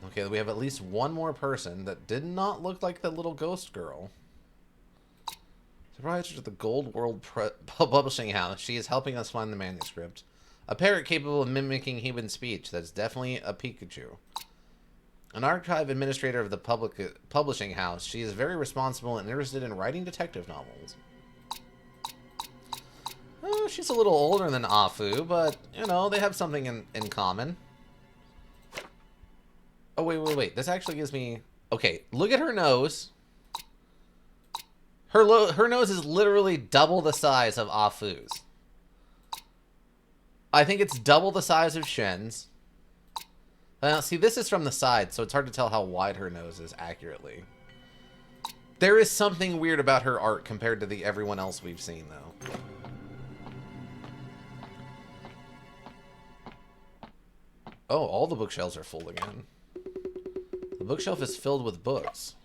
Okay, we have at least one more person that did not look like the little ghost girl. Surprised at the Gold World Publishing House. She is helping us find the manuscript. A parrot capable of mimicking human speech. That's definitely a Pikachu. An archive administrator of the publishing house. She is very responsible and interested in writing detective novels. Oh, she's a little older than Afu, but, you know, they have something in common. Oh, wait. This actually gives me... Okay, look at her nose. Her nose is literally double the size of Afu's. I think it's double the size of Shen's. See, this is from the side, so it's hard to tell how wide her nose is accurately. There is something weird about her art compared to everyone else we've seen, though. Oh, all the bookshelves are full again. The bookshelf is filled with books.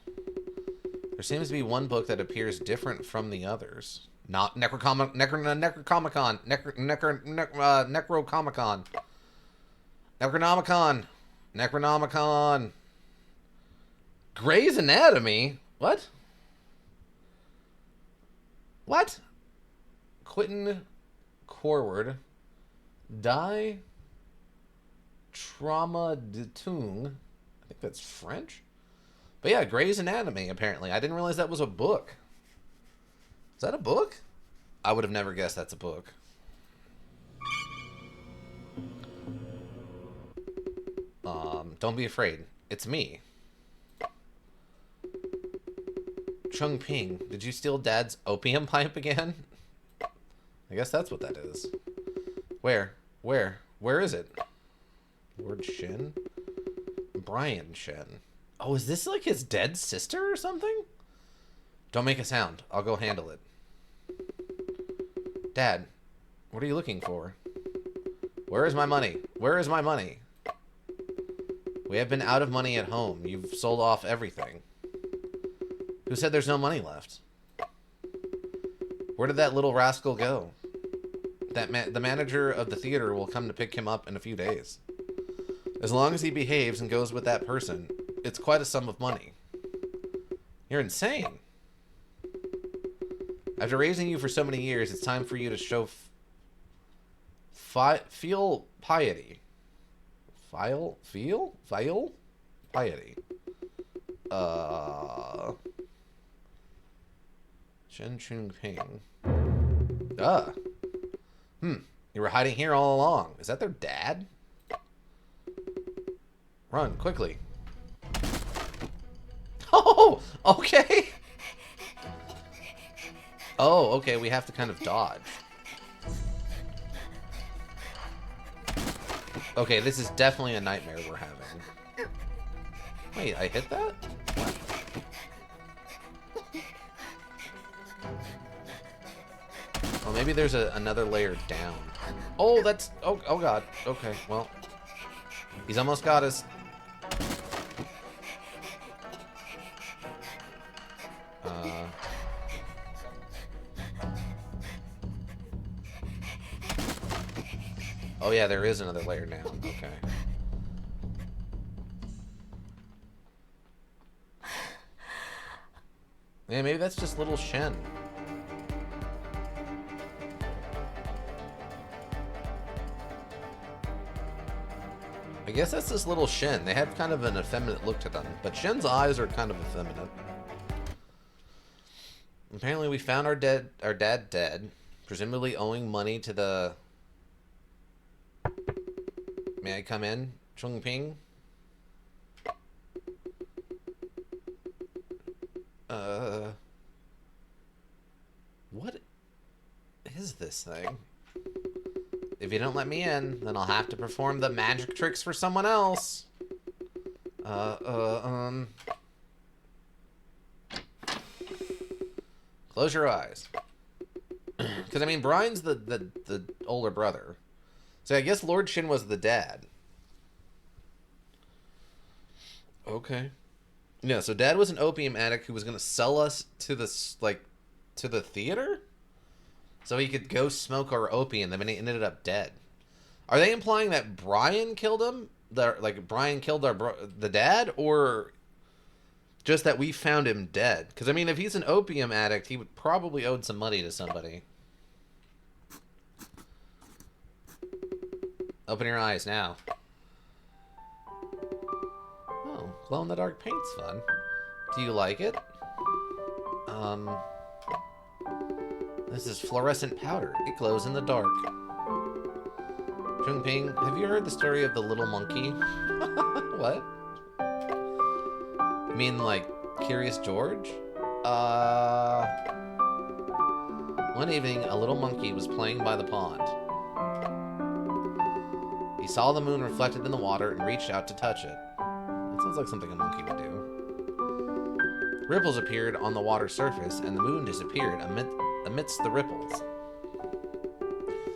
There seems to be one book that appears different from the others. Not Necrocomicon. Necronomicon. Grey's Anatomy? What? What? Quentin Corward. Die Trauma de Tung. I think that's French. But yeah, Grey's Anatomy, apparently. I didn't realize that was a book. Is that a book? I would have never guessed that's a book. Don't be afraid. It's me. Chung Ping, did you steal Dad's opium pipe again? I guess that's what that is. Where? Where is it? Lord Shen? Brian Shen. Oh, is this like his dead sister or something? Don't make a sound. I'll go handle it. Dad, what are you looking for? Where is my money? Where is my money? We have been out of money at home. You've sold off everything. Who said there's no money left? Where did that little rascal go? The manager of the theater will come to pick him up in a few days. As long as he behaves and goes with that person, it's quite a sum of money. You're insane. After raising you for so many years, it's time for you to show feel piety. Feel piety. Shen Chung Ping. You were hiding here all along. Is that their dad? Run, quickly. Oh, okay. Oh, okay, we have to kind of dodge. Okay, this is definitely a nightmare we're having. Wait, I hit that? What? Oh, maybe there's another layer down. Oh, that's... Oh, oh god. Okay, well. He's almost got us. Oh yeah, there is another layer down. Okay. Yeah, maybe that's just little Shen. I guess that's this little Shen. They have kind of an effeminate look to them, but Shen's eyes are kind of effeminate. Apparently, we found our dad dead, presumably owing money to the. May I come in, Chung Ping? What is this thing? If you don't let me in, then I'll have to perform the magic tricks for someone else. Close your eyes. Because, I mean, Brian's the older brother. So I guess Lord Shin was the dad. Okay. Yeah, so Dad was an opium addict who was going to sell us to this, like, to the theater? So he could go smoke our opium, and then he ended up dead. Are they implying that Brian killed him? Like, Brian killed the dad? Or just that we found him dead? Because, I mean, if he's an opium addict, he would probably owed some money to somebody. Open your eyes now. Oh, glow-in-the-dark paint's fun. Do you like it? This is fluorescent powder. It glows in the dark. Chungping, have you heard the story of the little monkey? What? You mean, like, Curious George? One evening, a little monkey was playing by the pond. He saw the moon reflected in the water and reached out to touch it. That sounds like something a monkey would do. Ripples appeared on the water's surface, and the moon disappeared amidst the ripples.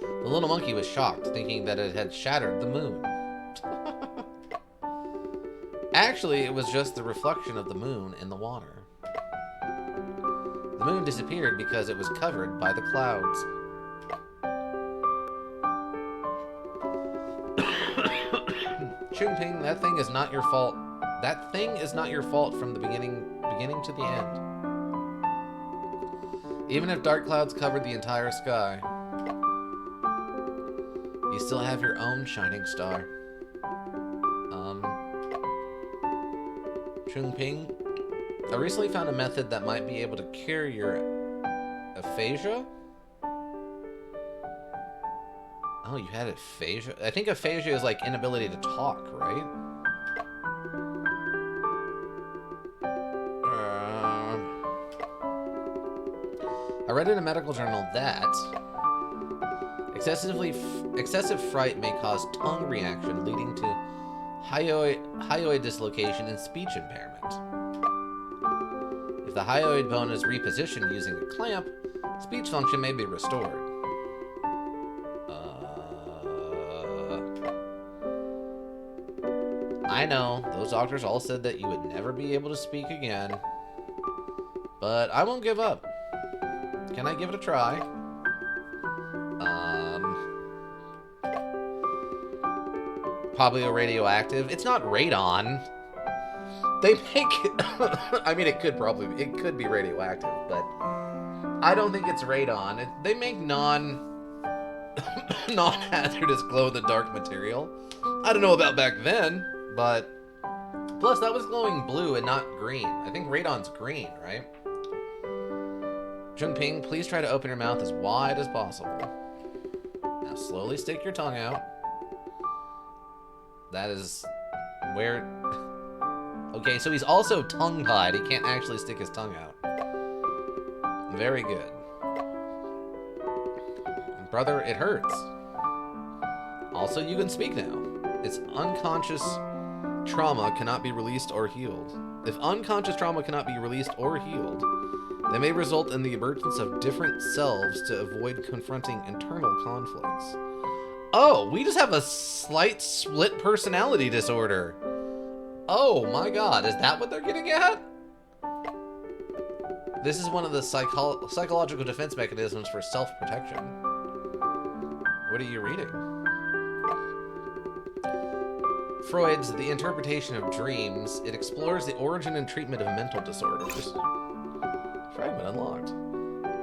The little monkey was shocked, thinking that it had shattered the moon. Actually, it was just the reflection of the moon in the water. The moon disappeared because it was covered by the clouds. Chungping, that thing is not your fault. That thing is not your fault from the beginning to the end. Even if dark clouds covered the entire sky, you still have your own shining star. Chungping, I recently found a method that might be able to cure your aphasia. Oh, you had aphasia? I think aphasia is like inability to talk, right? I read in a medical journal that excessive fright may cause tongue reaction, leading to hyoid dislocation and speech impairment. If the hyoid bone is repositioned using a clamp, speech function may be restored. I know, those doctors all said that you would never be able to speak again. But I won't give up. Can I give it a try? Probably radioactive. It's not radon. They make I mean, it could be radioactive, but I don't think it's radon. They make non-hazardous glow-in-the-dark material. I don't know about back then, but plus that was glowing blue and not green. I think radon's green, right? Chungping, please try to open your mouth as wide as possible. Now slowly stick your tongue out. That is Where... Okay, so he's also tongue-tied. He can't actually stick his tongue out. Very good. Brother, it hurts. Also, you can speak now. It's unconscious trauma cannot be released or healed. If unconscious trauma cannot be released or healed, they may result in the emergence of different selves to avoid confronting internal conflicts. Oh, we just have a slight split personality disorder. Oh my god, is that what they're getting at? This is one of the psychological defense mechanisms for self-protection. What are you reading? Freud's The Interpretation of Dreams. It explores the origin and treatment of mental disorders. Fragment unlocked.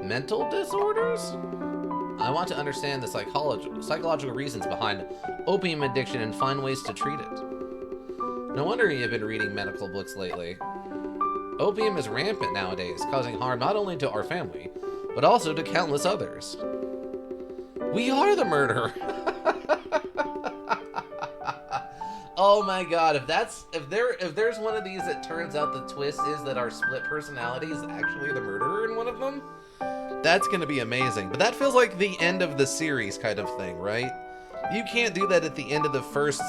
Mental disorders? I want to understand the psychological reasons behind opium addiction and find ways to treat it. No wonder you've been reading medical books lately. Opium is rampant nowadays, causing harm not only to our family, but also to countless others. We are the murderer. Oh my god, if there's one of these that turns out the twist is that our split personality is actually the murderer in one of them, that's gonna be amazing. But that feels like the end of the series kind of thing, right? You can't do that at the end of the first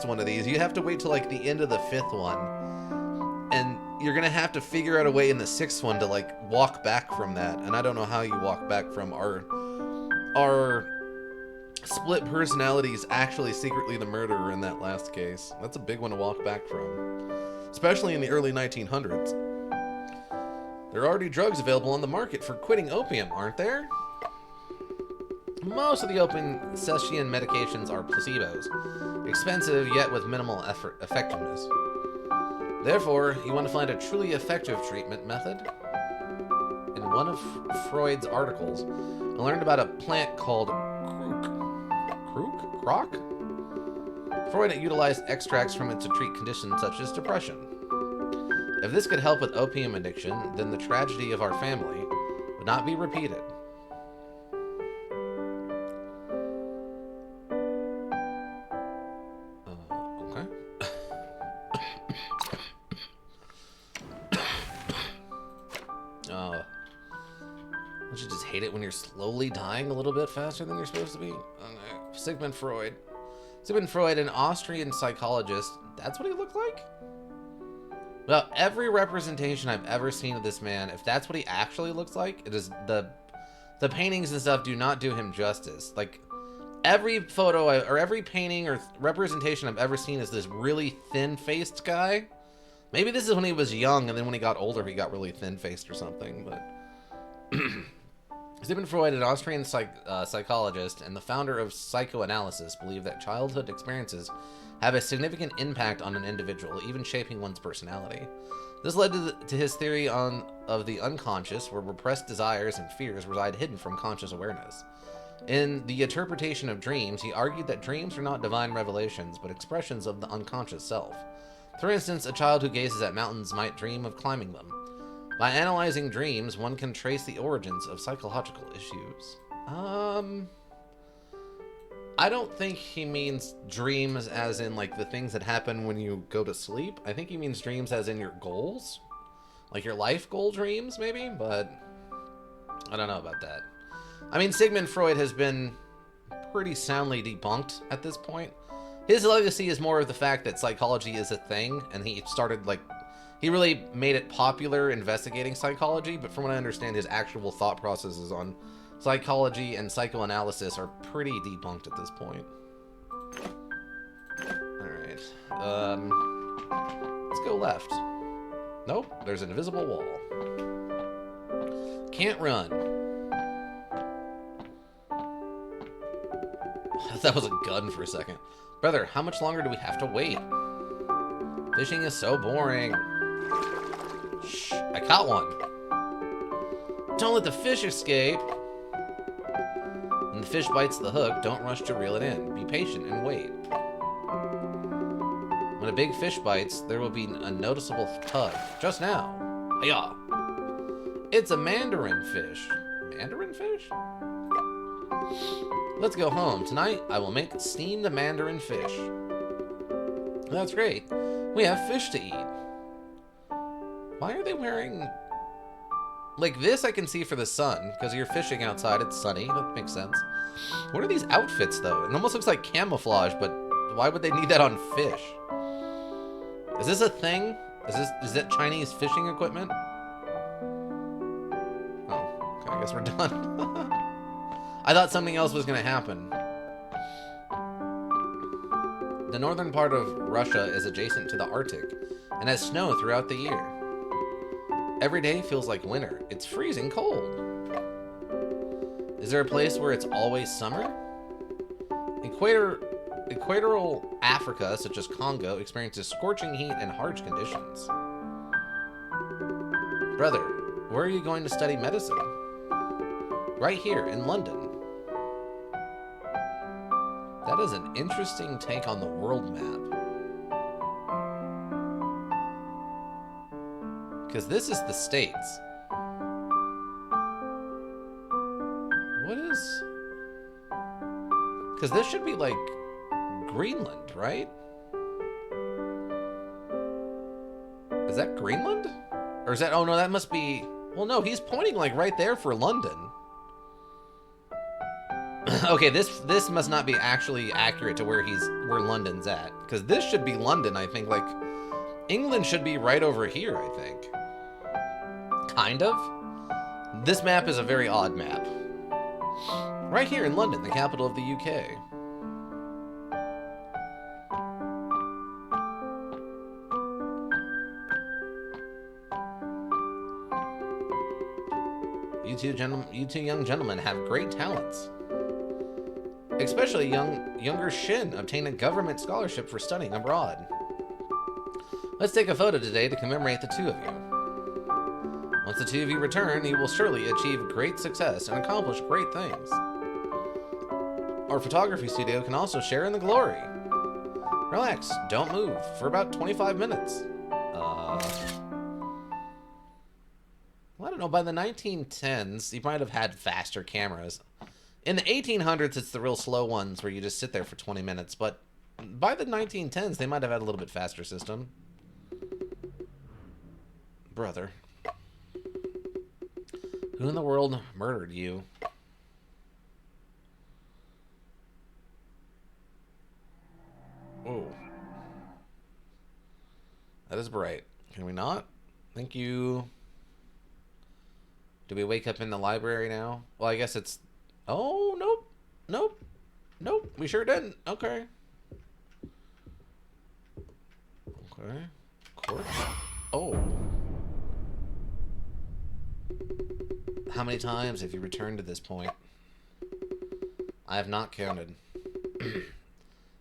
one of these. You have to wait till like the end of the 5th one. And you're gonna have to figure out a way in the 6th one to like walk back from that. And I don't know how you walk back from our split personalities actually secretly the murderer in that last case. That's a big one to walk back from. Especially in the early 1900s. There are already drugs available on the market for quitting opium, aren't there? Most of the opium cessation medications are placebos. Expensive, yet with minimal effectiveness. Therefore, you want to find a truly effective treatment method? In one of Freud's articles, I learned about a plant called croc? Freud utilized extracts from it to treat conditions such as depression. If this could help with opium addiction, then the tragedy of our family would not be repeated. Okay. Don't you just hate it when you're slowly dying a little bit faster than you're supposed to be? Okay. Sigmund Freud. Sigmund Freud, an Austrian psychologist. That's what he looked like? Well, every representation I've ever seen of this man, if that's what he actually looks like, it is the paintings and stuff do not do him justice. Like, every photo or every painting or representation I've ever seen is this really thin-faced guy. Maybe this is when he was young, and then when he got older, he got really thin-faced or something, but... Sigmund Freud, an Austrian psychologist and the founder of psychoanalysis, believed that childhood experiences have a significant impact on an individual, even shaping one's personality. This led to his theory of the unconscious, where repressed desires and fears reside hidden from conscious awareness. In The Interpretation of Dreams, he argued that dreams are not divine revelations, but expressions of the unconscious self. For instance, a child who gazes at mountains might dream of climbing them. By analyzing dreams, one can trace the origins of psychological issues. I don't think he means dreams as in, like, the things that happen when you go to sleep. I think he means dreams as in your goals. Like your life goal dreams, maybe? But I don't know about that. I mean, Sigmund Freud has been pretty soundly debunked at this point. His legacy is more of the fact that psychology is a thing, and he started, like... He really made it popular investigating psychology, but from what I understand, his actual thought processes on psychology and psychoanalysis are pretty debunked at this point. Alright. Let's go left. Nope, there's an invisible wall. Can't run. I thought that was a gun for a second. Brother, how much longer do we have to wait? Fishing is so boring. Shh, I caught one. Don't let the fish escape. When the fish bites the hook, don't rush to reel it in. Be patient and wait. When a big fish bites, there will be a noticeable tug. Just now. Hiya! It's a mandarin fish. Mandarin fish? Let's go home. Tonight, I will make steamed mandarin fish. That's great. We have fish to eat. Why are they wearing... Like, this I can see for the sun, because you're fishing outside, it's sunny, that makes sense. What are these outfits, though? It almost looks like camouflage, but why would they need that on fish? Is this a thing? Is that Chinese fishing equipment? Oh, okay, I guess we're done. I thought something else was gonna happen. The northern part of Russia is adjacent to the Arctic, and has snow throughout the year. Every day feels like winter. It's freezing cold. Is there a place where it's always summer? Equatorial Africa, such as Congo, experiences scorching heat and harsh conditions. Brother, where are you going to study medicine? Right here, in London. That is an interesting take on the world map. Because this is the States. What is... Because this should be like Greenland, right? Is that Greenland? Or is that... Oh no, that must be... Well no, he's pointing like right there for London. Okay, this must not be actually accurate to where London's at. Because this should be London, I think. Like, England should be right over here, I think. Kind of. This map is a very odd map. Right here in London, the capital of the UK. You two young gentlemen have great talents. Especially younger Shin obtained a government scholarship for studying abroad. Let's take a photo today to commemorate the two of you. Once the two of you return, you will surely achieve great success and accomplish great things. Our photography studio can also share in the glory. Relax, don't move for about 25 minutes. Well, I don't know, by the 1910s, you might have had faster cameras. In the 1800s, it's the real slow ones where you just sit there for 20 minutes, but by the 1910s, they might have had a little bit faster system. Brother. Who in the world murdered you? Oh. That is bright. Can we not? Thank you. Do we wake up in the library now? Well, I guess it's... Oh, nope. Nope. Nope. We sure didn't. Okay. Okay. Corpse. Oh. How many times have you returned to this point? I have not counted.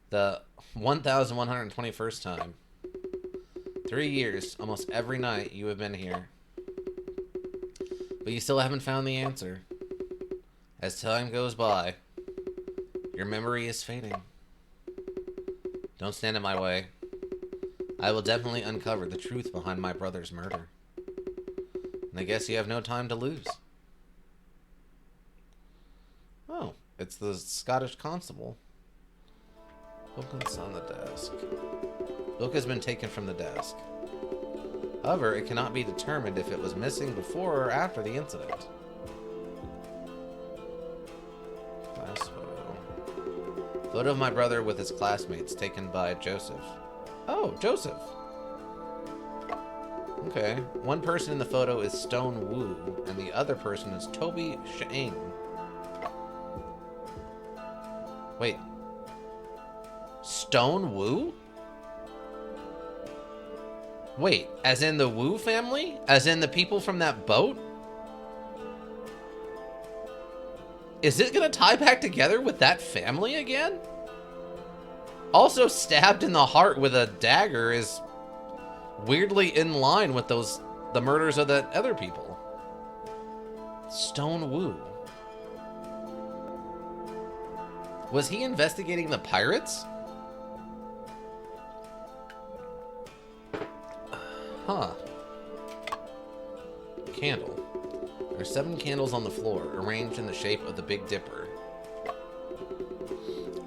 The 1,121st time. 3 years, almost every night you have been here. But you still haven't found the answer. As time goes by, your memory is fading. Don't stand in my way. I will definitely uncover the truth behind my brother's murder. And I guess you have no time to lose. Oh, it's the Scottish constable. Book's on the desk. Book has been taken from the desk. However, it cannot be determined if it was missing before or after the incident. Class photo. Photo of my brother with his classmates taken by Joseph. Oh, Joseph. Okay. One person in the photo is Stone Wu, and the other person is Toby Shang. Wait. Stone Wu? Wait, as in the Wu family? As in the people from that boat? Is it gonna tie back together with that family again? Also, stabbed in the heart with a dagger is weirdly in line with the murders of the other people. Stone Wu. Was he investigating the pirates? Huh. Candle. There are 7 candles on the floor, arranged in the shape of the Big Dipper.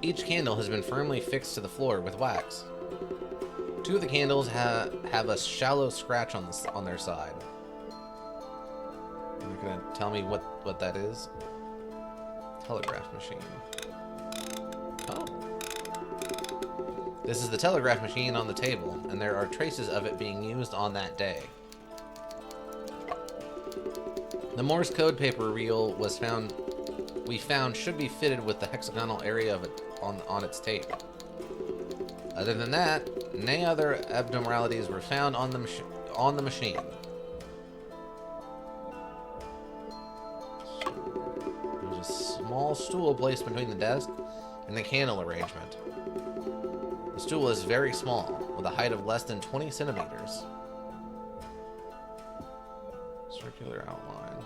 Each candle has been firmly fixed to the floor with wax. Two of the candles have a shallow scratch on their side. You're gonna tell me what that is? Telegraph machine. Oh. This is the telegraph machine on the table, and there are traces of it being used on that day. The Morse code paper reel we found should be fitted with the hexagonal area of it on its tape. Other than that, no other abnormalities were found on the machine. There's a small stool placed between the desk and the candle arrangement. The stool is very small, with a height of less than 20 centimeters. Circular outline.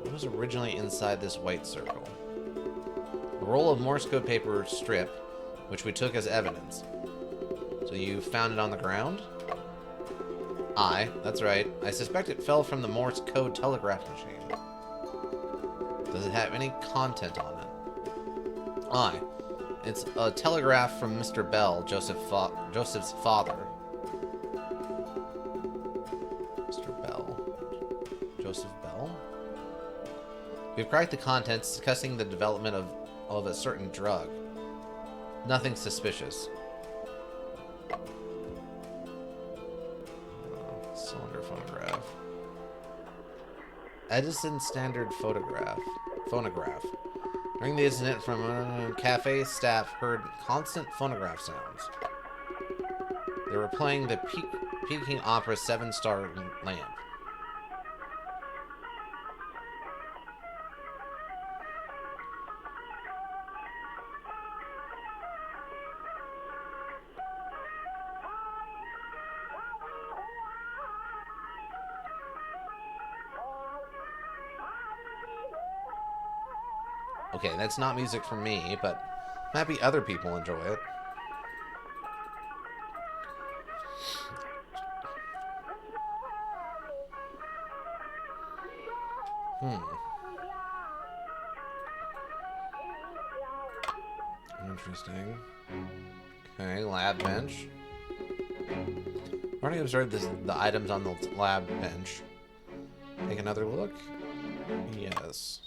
What was originally inside this white circle? A roll of Morse code paper strip, which we took as evidence. So you found it on the ground? That's right. I suspect it fell from the Morse code telegraph machine. Does it have any content on it? It's a telegraph from Mr. Bell, Joseph's father. Mr. Bell. Joseph Bell? We've cracked the contents, discussing the development of a certain drug. Nothing suspicious. Cylinder phonograph. Edison standard phonograph. During the incident, from cafe staff heard constant phonograph sounds. They were playing the Peking Opera 7-star lamp. Okay, that's not music for me, but maybe other people enjoy it. Interesting. Okay, lab bench. Already observed the items on the lab bench. Take another look. Yes.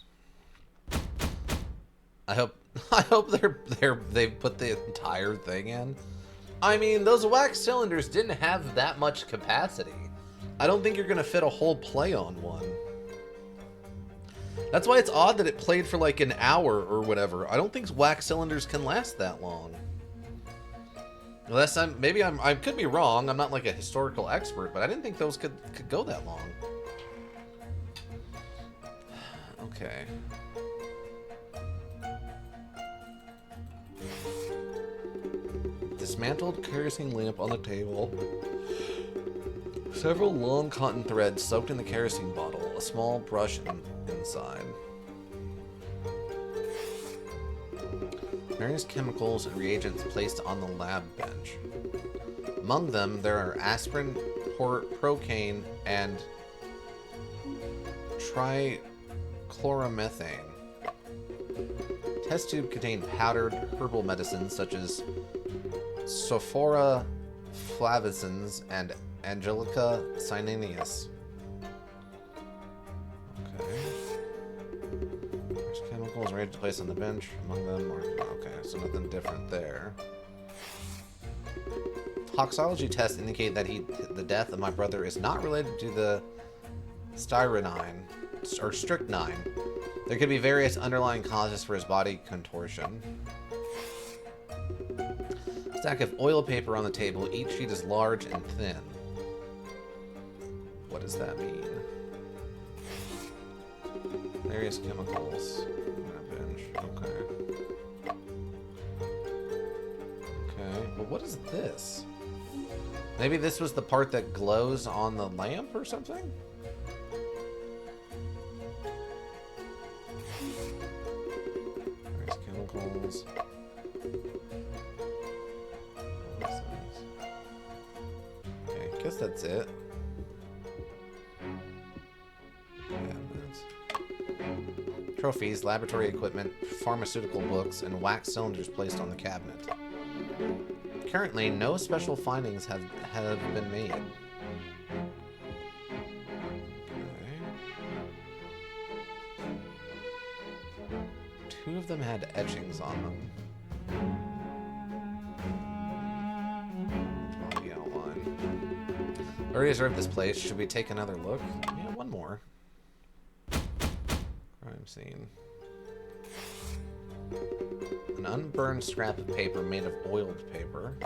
I hope they've put the entire thing in. I mean, those wax cylinders didn't have that much capacity. I don't think you're gonna fit a whole play on one. That's why it's odd that it played for like an hour or whatever. I don't think wax cylinders can last that long. Unless I could be wrong. I'm not like a historical expert, but I didn't think those could go that long. Okay. Dismantled kerosene lamp on the table. Several long cotton threads soaked in the kerosene bottle. A small brush inside. Various chemicals and reagents placed on the lab bench. Among them, there are aspirin, procaine, and trichloromethane. Test tube contained powdered herbal medicines such as Sophora flavescens and Angelica sinensis. Okay. There's chemicals ready to place on the bench. Among them are... Okay, so nothing different there. Toxology tests indicate that the death of my brother is not related to the strychnine. There could be various underlying causes for his body contortion. Stack of oil paper on the table. Each sheet is large and thin. What does that mean? Various chemicals. Bench. Okay. Okay. But what is this? Maybe this was the part that glows on the lamp or something? Various chemicals. Okay, I guess that's it. Trophies, laboratory equipment, pharmaceutical books, and wax cylinders placed on the cabinet. Currently, no special findings have been made. Okay. Two of them had etchings on them. Oh, the outline. Already reserved this place. Should we take another look? Yeah, one more. Crime scene. An unburned scrap of paper made of oiled paper.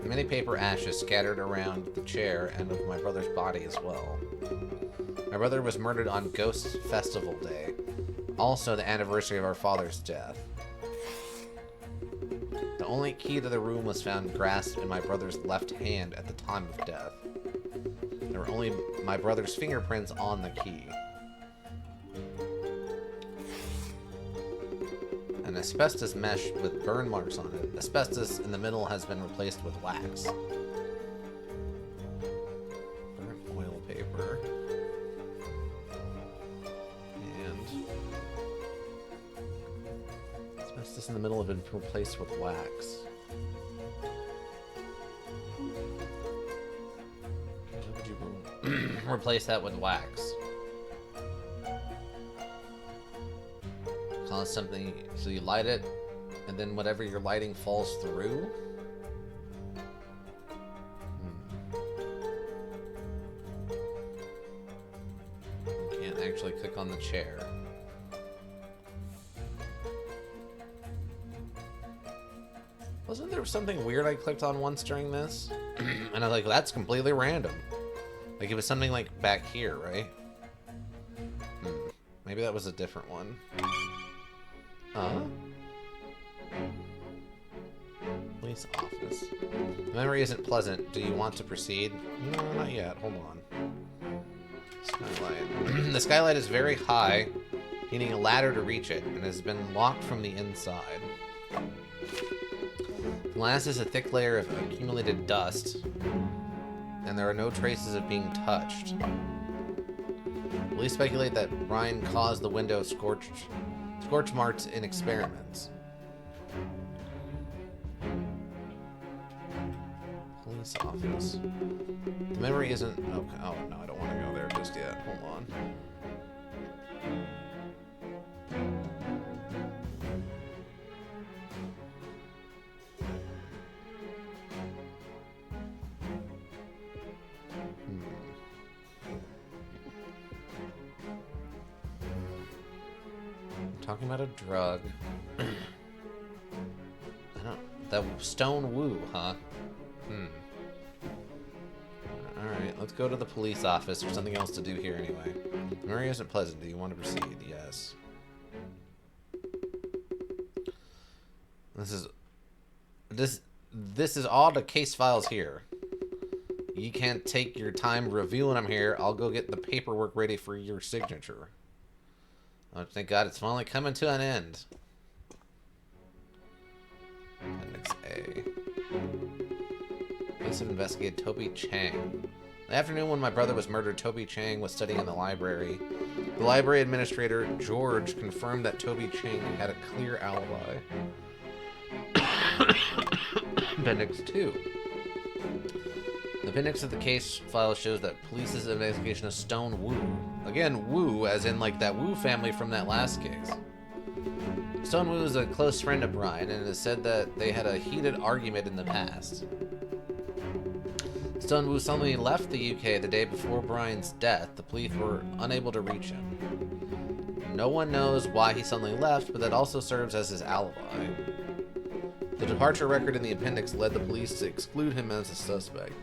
Many paper ashes scattered around the chair and of my brother's body as well. My brother was murdered on Ghost Festival Day, also the anniversary of our father's death. The only key to the room was found grasped in my brother's left hand at the time of death. There were only my brother's fingerprints on the key. An asbestos mesh with burn marks on it. Asbestos in the middle has been replaced with wax. Burnt oil paper. And asbestos in the middle has been replaced with wax. How would you replace that with wax? Cause something, so you light it, and then whatever you're lighting falls through. You can't actually click on the chair. Wasn't there something weird I clicked on once during this? And I was like, that's completely random. Like it was something like back here, right? Maybe that was a different one. Police office. The memory isn't pleasant. Do you want to proceed? No, not yet. Hold on. Skylight. The skylight is very high, needing a ladder to reach it, and has been locked from the inside. The glass is a thick layer of accumulated dust, and there are no traces of being touched. Police speculate that Ryan caused the window scorch marks in experiments. Police office. The memory isn't... Okay. Oh, no, I don't want to go there just yet. Hold on. Talking about a drug. The stone woo, huh? Alright, let's go to the police office. There's something else to do here anyway. Memory isn't pleasant. Do you want to proceed? Yes. This is all the case files here. You can't take your time reviewing them here. I'll go get the paperwork ready for your signature. Oh, thank God, it's finally coming to an end. Appendix A. Police have investigated Toby Chang. The afternoon when my brother was murdered, Toby Chang was studying in the library. The library administrator, George, confirmed that Toby Chang had a clear alibi. Appendix 2. The appendix of the case file shows that police's investigation of Stone Wu. Again, Wu, as in like that Wu family from that last case. Stone Wu is a close friend of Brian, and it is said that they had a heated argument in the past. Stone Wu suddenly left the UK the day before Brian's death. The police were unable to reach him. No one knows why he suddenly left, but that also serves as his alibi. The departure record in the appendix led the police to exclude him as a suspect.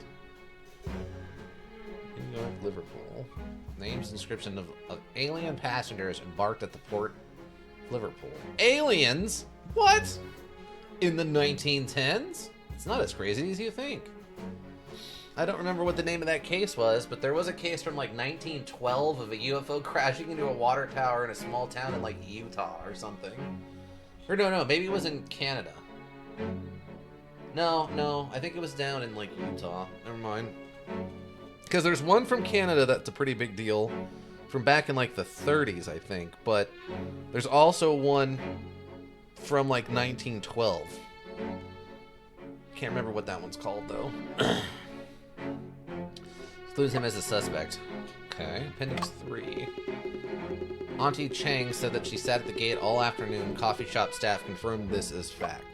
New York, Liverpool. Names and description of alien passengers embarked at the port of Liverpool. Aliens? What? In the 1910s? It's not as crazy as you think. I don't remember what the name of that case was, but there was a case from like 1912 of a UFO crashing into a water tower in a small town in like Utah or something. Or no, maybe it was in Canada. No, I think it was down in like Utah. Never mind. Because there's one from Canada that's a pretty big deal from back in like the 30s, I think. But there's also one from like 1912. Can't remember what that one's called though. Includes him as a suspect. Okay, Appendix 3. Auntie Chang said that she sat at the gate all afternoon. Coffee shop staff confirmed this as fact.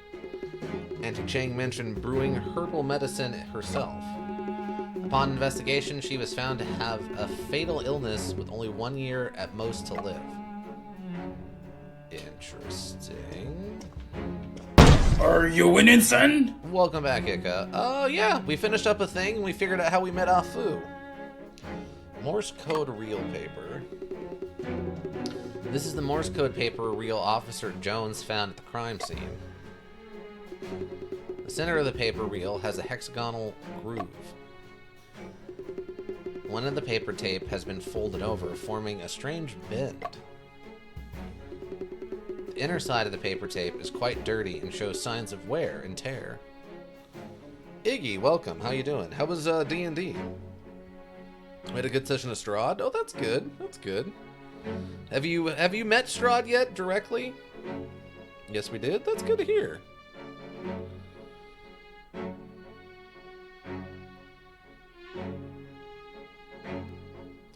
Auntie Chang mentioned brewing herbal medicine herself. Upon investigation, she was found to have a fatal illness with only 1 year at most to live. Interesting. Are you winning, son? Welcome back, Ika. Oh, yeah, we finished up a thing and we figured out how we met Ah Fu. Morse code reel paper. This is the Morse code paper reel Officer Jones found at the crime scene. The center of the paper reel has a hexagonal groove. One of the paper tape has been folded over, forming a strange bend. The inner side of the paper tape is quite dirty and shows signs of wear and tear. Iggy, welcome. How you doing? How was D&D? We had a good session of Strahd. Oh, that's good. That's good. Have you met Strahd yet directly? Yes, we did. That's good to hear.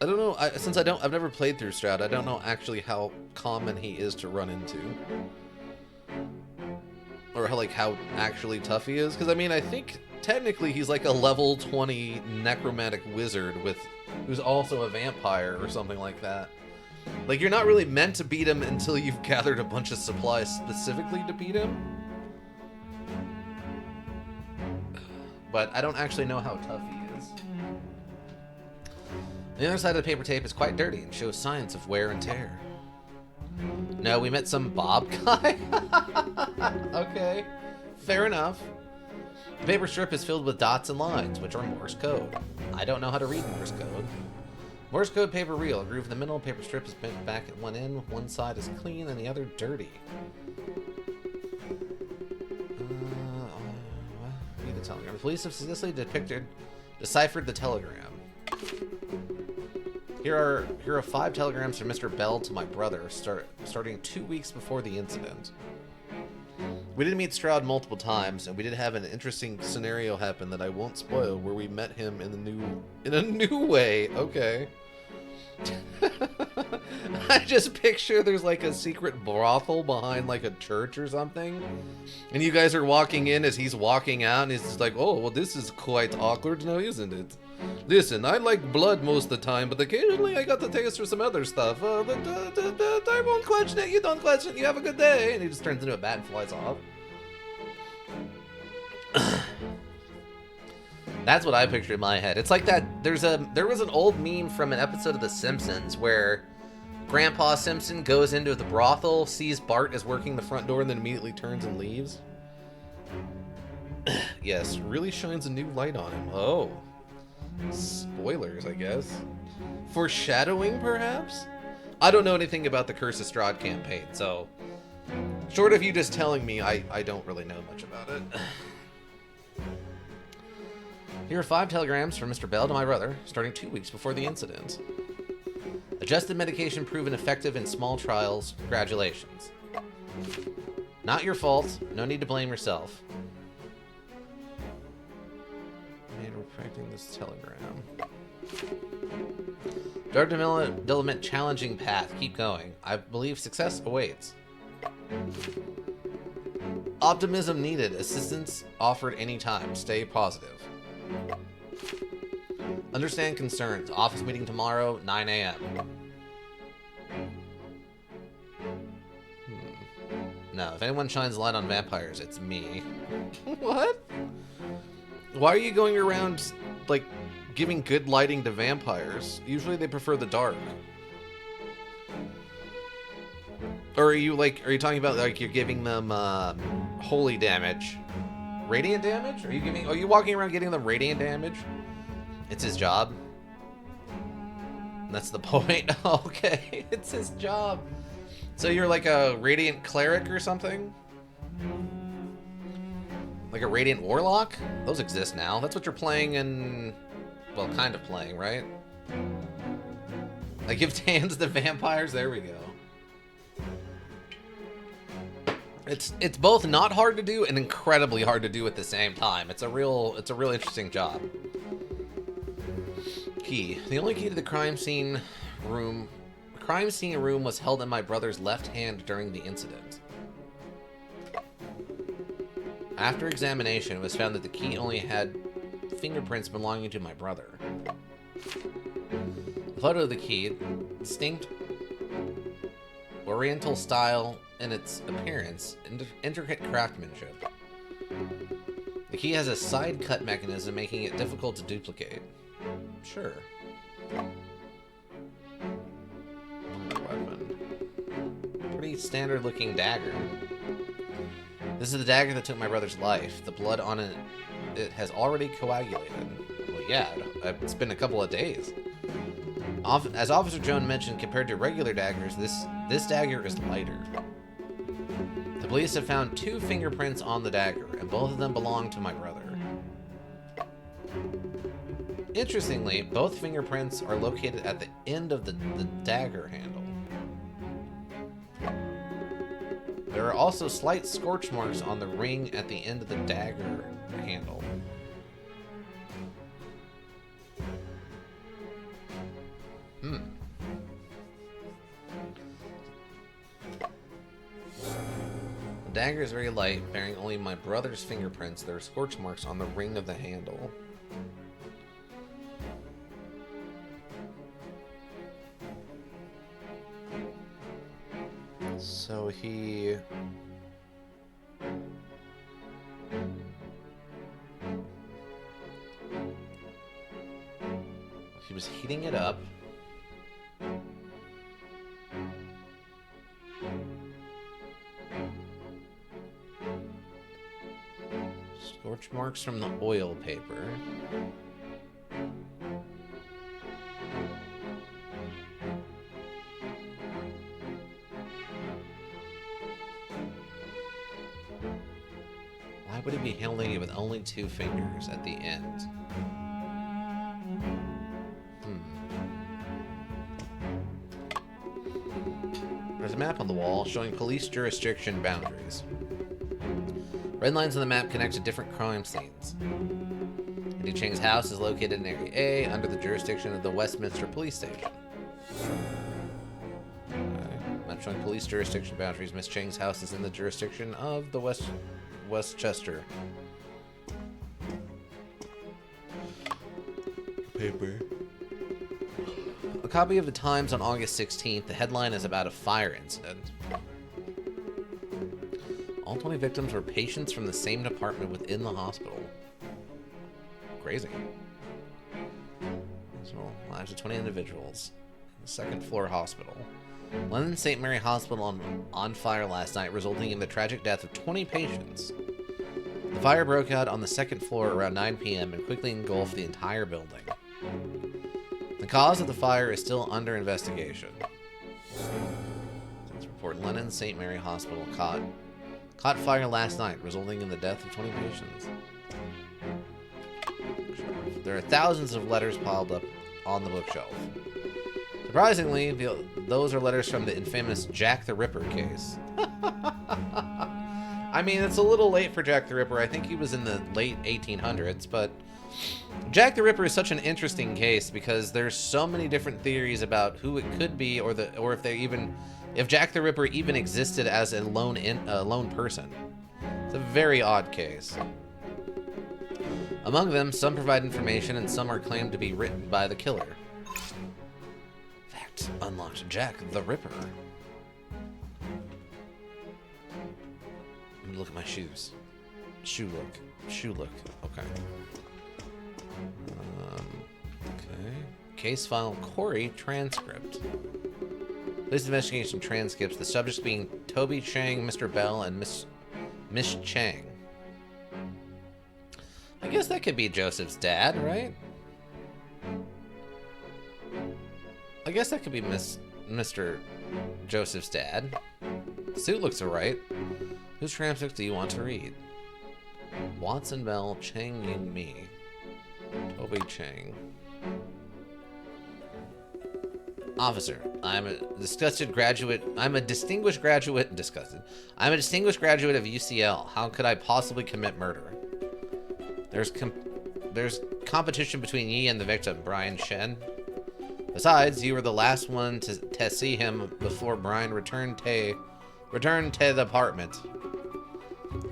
I don't know, I've never played through Strahd, I don't know actually how common he is to run into. Or how actually tough he is, because I mean, I think technically he's like a level 20 necromantic wizard who's also a vampire or something like that. Like, you're not really meant to beat him until you've gathered a bunch of supplies specifically to beat him. But I don't actually know how tough he is. The other side of the paper tape is quite dirty and shows signs of wear and tear. No, we met some Bob guy? Okay, fair enough. The paper strip is filled with dots and lines, which are Morse code. I don't know how to read Morse code. Morse code paper reel. A groove in the middle. Paper strip is bent back at one end. One side is clean and the other dirty. Read the telegram. The police have successfully deciphered the telegram. Here are 5 telegrams from Mr. Bell to my brother, starting 2 weeks before the incident. We did meet Strahd multiple times, and we did have an interesting scenario happen that I won't spoil, where we met him in a new way. Okay. I just picture there's like a secret brothel behind like a church or something, and you guys are walking in as he's walking out, and he's just like, "Oh, well, this is quite awkward now, isn't it? Listen, I like blood most of the time, but occasionally I got the taste for some other stuff. I won't question it. You don't question it. You have a good day." And he just turns into a bat and flies off. That's what I picture in my head. It's like that. There was an old meme from an episode of The Simpsons where Grandpa Simpson goes into the brothel, sees Bart is working the front door, and then immediately turns and leaves. Yes, really shines a new light on him. Oh. Spoilers, I guess. Foreshadowing, perhaps? I don't know anything about the Curse of Strahd campaign, so short of you just telling me, I don't really know much about it. Here are 5 telegrams from Mr. Bell to my brother, starting 2 weeks before the incident. Adjusted medication proven effective in small trials. Congratulations. Not your fault. No need to blame yourself. And we're correcting this telegram. Dark development challenging path. Keep going. I believe success awaits. Optimism needed. Assistance offered anytime. Stay positive. Understand concerns. Office meeting tomorrow, 9 a.m. No, if anyone shines light on vampires, it's me. What? Why are you going around, like, giving good lighting to vampires? Usually they prefer the dark. Or are you talking about, like, you're giving them, holy damage? Radiant damage? Are you walking around getting them radiant damage? It's his job. That's the point. Okay, it's his job. So you're like a radiant cleric or something? Like a radiant warlock? Those exist now. That's what you're playing in... Well, kind of playing, right? I give hands to vampires. There we go. It's both not hard to do and incredibly hard to do at the same time. It's a real interesting job. Key. The only key to the crime scene room was held in my brother's left hand during the incident. After examination, it was found that the key only had fingerprints belonging to my brother. The photo of the key, distinct Oriental style in its appearance, intricate craftsmanship. The key has a side cut mechanism, making it difficult to duplicate. Sure. Weapon. Pretty standard looking dagger. This is the dagger that took my brother's life. The blood on it has already coagulated. Well, yeah, it's been a couple of days. As Officer Jones mentioned, compared to regular daggers, this dagger is lighter. The police have found 2 fingerprints on the dagger, and both of them belong to my brother. Interestingly, both fingerprints are located at the end of the dagger handle. There are also slight scorch marks on the ring at the end of the dagger handle. The dagger is very light, bearing only my brother's fingerprints. There are scorch marks on the ring of the handle. So he was heating it up. Scorch marks from the oil paper. Why would he be handling it with only 2 fingers at the end? There's a map on the wall showing police jurisdiction boundaries. Red lines on the map connect to different crime scenes. Andy Chang's house is located in Area A, under the jurisdiction of the Westminster Police Station. Map showing police jurisdiction boundaries. Miss Chang's house is in the jurisdiction of the Westchester. Paper. A copy of the Times on August 16th. The headline is about a fire incident. All 20 victims were patients from the same department within the hospital. Crazy. So, lives of 20 individuals. The second floor hospital. London St. Mary Hospital on fire last night, resulting in the tragic death of 20 patients. The fire broke out on the second floor around 9 p.m. and quickly engulfed the entire building. The cause of the fire is still under investigation. This report: London St. Mary Hospital caught fire last night, resulting in the death of 20 patients. There are thousands of letters piled up on the bookshelf. Surprisingly, those are letters from the infamous Jack the Ripper case. I mean, it's a little late for Jack the Ripper. I think he was in the late 1800s, but Jack the Ripper is such an interesting case because there's so many different theories about who it could be, or if Jack the Ripper even existed as a lone person. It's a very odd case. Among them, some provide information and some are claimed to be written by the killer. Fact unlocked: Jack the Ripper. Let me look at my shoes. Shoe look. Okay. Okay. Case file: Corey transcript. Police investigation transcripts. The subjects being Toby Chang, Mr. Bell, and Miss Chang. I guess that could be Joseph's dad, right? I guess that could be Mr. Joseph's dad. Suit looks alright. Whose transcript do you want to read? Watson Bell, Chang Ying Mi. Toby Chang. Officer, I'm a distinguished graduate of UCL. How could I possibly commit murder? There's competition between ye and the victim, Brian Shen. Besides, you were the last one to see him before Brian returned to the apartment.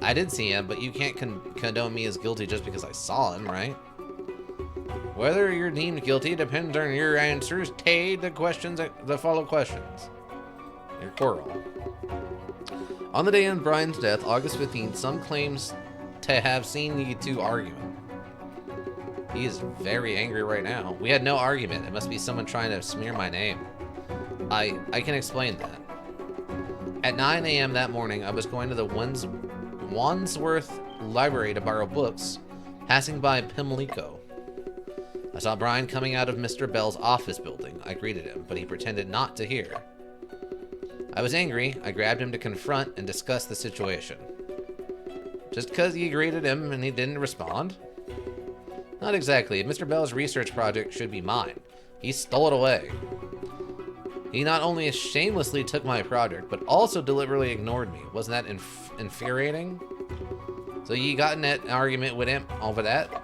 I did see him, but you can't condone me as guilty just because I saw him, right? Whether you're deemed guilty depends on your answers to the follow questions. Your quarrel. On the day of Brian's death, August 15th, some claims to have seen you two arguing. He is very angry right now. We had no argument. It must be someone trying to smear my name. I can explain that. At 9 a.m. that morning, I was going to the Wandsworth Library to borrow books, passing by Pimlico. I saw Brian coming out of Mr. Bell's office building. I greeted him, but he pretended not to hear. I was angry. I grabbed him to confront and discuss the situation. Just because you greeted him and he didn't respond? Not exactly. Mr. Bell's research project should be mine. He stole it away. He not only shamelessly took my project, but also deliberately ignored me. Wasn't that infuriating? So you got in an argument with him over that?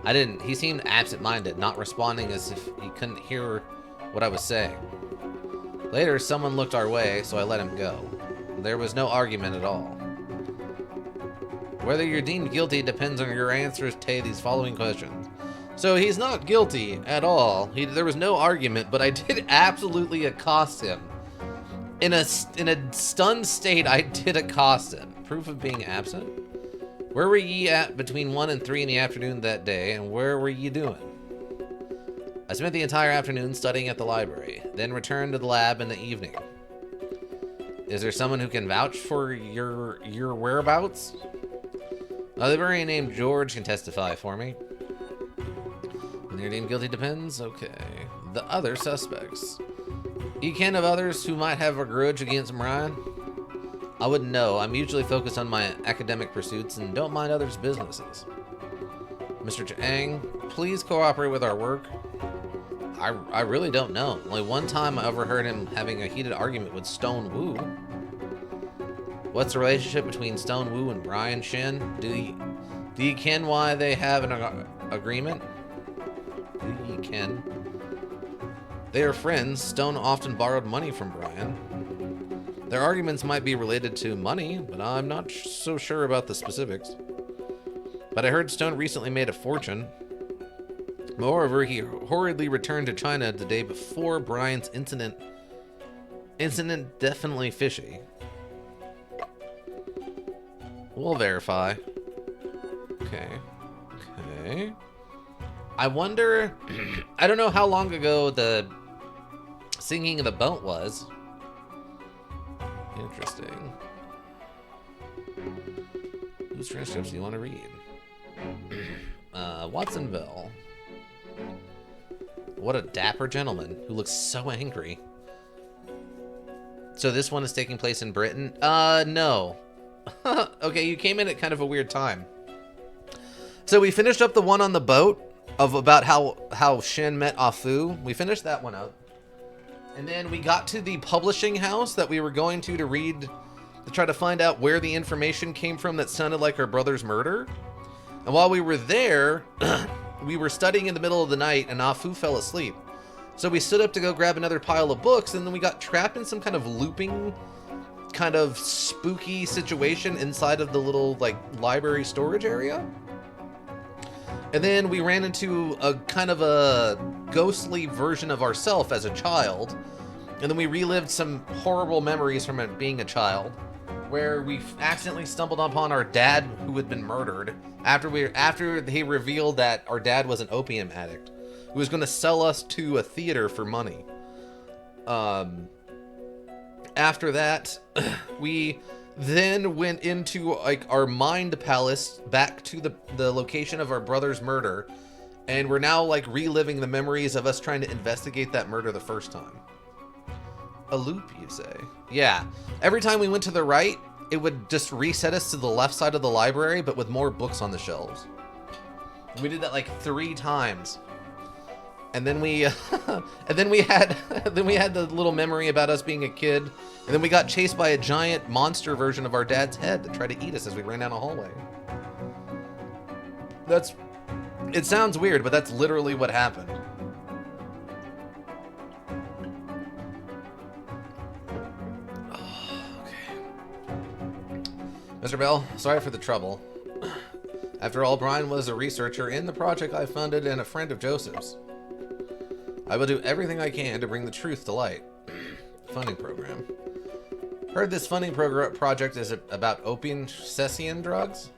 I didn't. He seemed absent-minded, not responding as if he couldn't hear what I was saying. Later, someone looked our way, so I let him go. There was no argument at all. Whether you're deemed guilty depends on your answers to these following questions. So he's not guilty at all. There was no argument, but I did absolutely accost him. In a stunned state, I did accost him. Proof of being absent? Where were ye at between 1 and 3 in the afternoon that day, and where were ye doing? I spent the entire afternoon studying at the library, then returned to the lab in the evening. Is there someone who can vouch for your whereabouts? A librarian named George can testify for me. When your name guilty depends? Okay. The other suspects. You ken of others who might have a grudge against Brian? I wouldn't know. I'm usually focused on my academic pursuits and don't mind others' businesses. Mr. Chang, please cooperate with our work. I really don't know. Only one time I overheard him having a heated argument with Stone Wu. What's the relationship between Stone Wu and Brian Shen? Do you ken why they have an agreement? Do you ken? They are friends. Stone often borrowed money from Brian. Their arguments might be related to money, but I'm not so sure about the specifics. But I heard Stone recently made a fortune. Moreover, he hurriedly returned to China the day before Brian's incident. Incident definitely fishy. We'll verify. Okay. I wonder... I don't know how long ago the sinking of the boat was. Interesting. Whose transcripts do you want to read? Watsonville. What a dapper gentleman who looks so angry. So this one is taking place in Britain? No. Okay, you came in at kind of a weird time. So we finished up the one on the boat of about how Shen met Afu. We finished that one up. And then we got to the publishing house that we were going to read, to try to find out where the information came from that sounded like our brother's murder. And while we were there, we were studying in the middle of the night and Afu fell asleep. So we stood up to go grab another pile of books, and then we got trapped in some kind of looping, kind of spooky situation inside of the little, like, library storage area. And then we ran into a kind of a ghostly version of ourselves as a child. And then we relived some horrible memories from it being a child, where we accidentally stumbled upon our dad who had been murdered after he revealed that our dad was an opium addict who was going to sell us to a theater for money. After that, we then went into like our mind palace back to the location of our brother's murder, and we're now like reliving the memories of us trying to investigate that murder the first time. A loop, you say? Yeah. Every time we went to the right, it would just reset us to the left side of the library, but with more books on the shelves. We did that like 3 times. And then we, and then we had the little memory about us being a kid, and then we got chased by a giant monster version of our dad's head that tried to eat us as we ran down a hallway. It sounds weird, but that's literally what happened. Mr. Bell, sorry for the trouble. After all, Brian was a researcher in the project I funded and a friend of Joseph's. I will do everything I can to bring the truth to light. Funding program. Heard this funding project is about opium cessation drugs?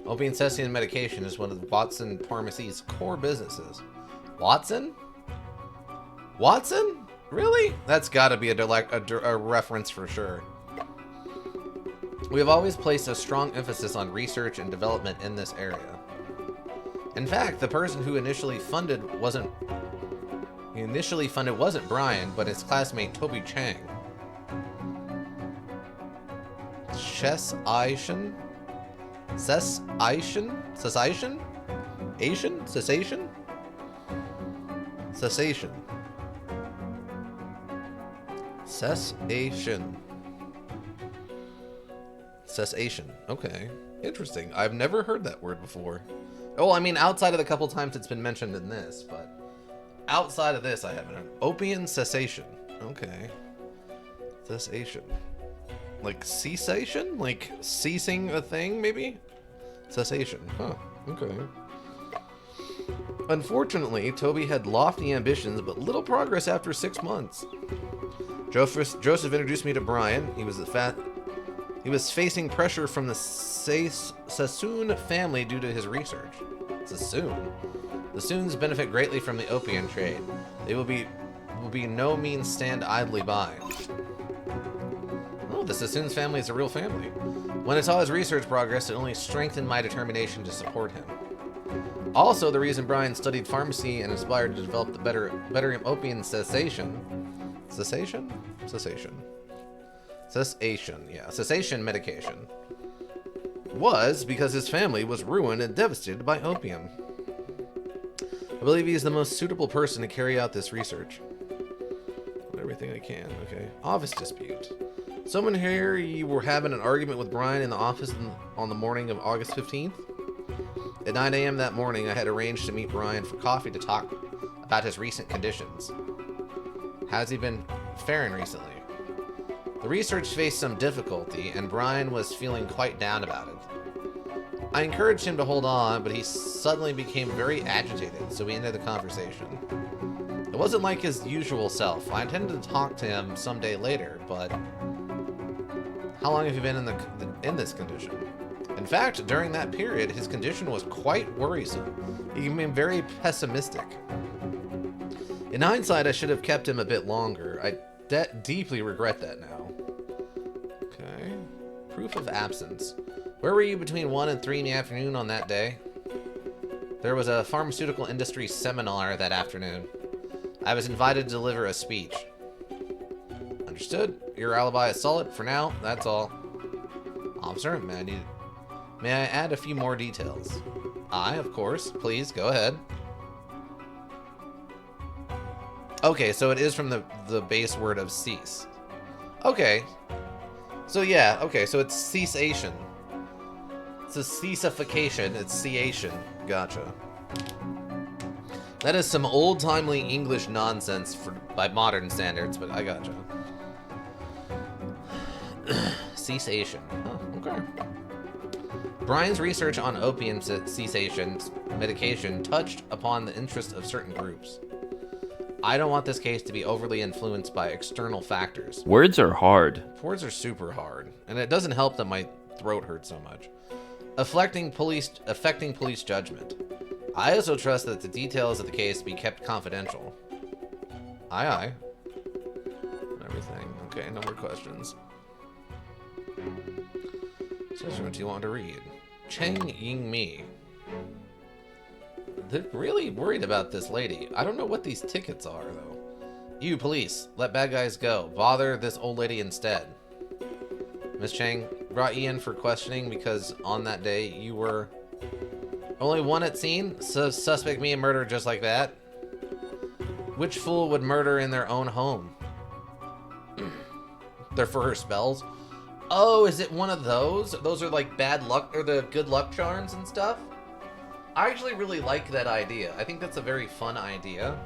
Opium cessation medication is one of Watson Pharmacy's core businesses. Watson? Watson? Really? That's got to be a reference for sure. We have always placed a strong emphasis on research and development in this area. In fact, the person who initially funded wasn't Brian, but his classmate Toby Chang. Cessation? Cessation? Cessation? Asian? Cessation? Cessation. Cessation. Cessation. Okay. Interesting. I've never heard that word before. Oh, I mean, outside of the couple times it's been mentioned in this, but outside of this, I haven't heard. Opium cessation. Okay. Cessation. Like cessation? Like ceasing a thing, maybe? Cessation. Huh. Okay. Unfortunately, Toby had lofty ambitions, but little progress after 6 months. Joseph introduced me to Brian. He was facing pressure from the Sassoon family due to his research. Sassoon? The Sassoons benefit greatly from the opium trade. They will be no means stand idly by. Oh, the Sassoons family is a real family. When I saw his research progress, it only strengthened my determination to support him. Also, the reason Brian studied pharmacy and inspired to develop the better opium cessation. Cessation? Cessation. Cessation, yeah. Cessation medication. Was because his family was ruined and devastated by opium. I believe he is the most suitable person to carry out this research. Do everything I can, okay. Office dispute. Someone here, you were having an argument with Brian in the office on the morning of August 15th? At 9 a.m. that morning, I had arranged to meet Brian for coffee to talk about his recent conditions. How's he been faring recently? The research faced some difficulty, and Brian was feeling quite down about it. I encouraged him to hold on, but he suddenly became very agitated, so we ended the conversation. It wasn't like his usual self. I intended to talk to him someday later, but how long have you been in this condition? In fact, during that period, his condition was quite worrisome. He became very pessimistic. In hindsight, I should have kept him a bit longer. I deeply regret that now. Okay. Proof of absence. Where were you between 1 and 3 in the afternoon on that day? There was a pharmaceutical industry seminar that afternoon. I was invited to deliver a speech. Understood. Your alibi is solid for now. That's all. Officer, may I add a few more details? Aye, of course. Please, go ahead. Okay, so it is from the base word of cease. Okay. So yeah, okay, so it's cessation. It's a ceasification, it's cessation. Gotcha. That is some old-timely English nonsense by modern standards, but I gotcha. Cessation. Oh, okay. Brian's research on opium cessation medication touched upon the interests of certain groups. I don't want this case to be overly influenced by external factors. Words are hard. Words are super hard, and it doesn't help that my throat hurts so much. Affecting police judgment. I also trust that the details of the case be kept confidential. Aye, aye. Everything. Okay, no more questions. So what do you want to read? Cheng Ying Mi. They're really worried about this lady. I don't know what these tickets are, though. You, police, let bad guys go. Bother this old lady instead. Miss Chang brought you in for questioning because on that day you were only one at scene? So suspect me in murder just like that? Which fool would murder in their own home? They're for her spells. Oh, is it one of those? Those are like bad luck, or the good luck charms and stuff? I actually really like that idea. I think that's a very fun idea.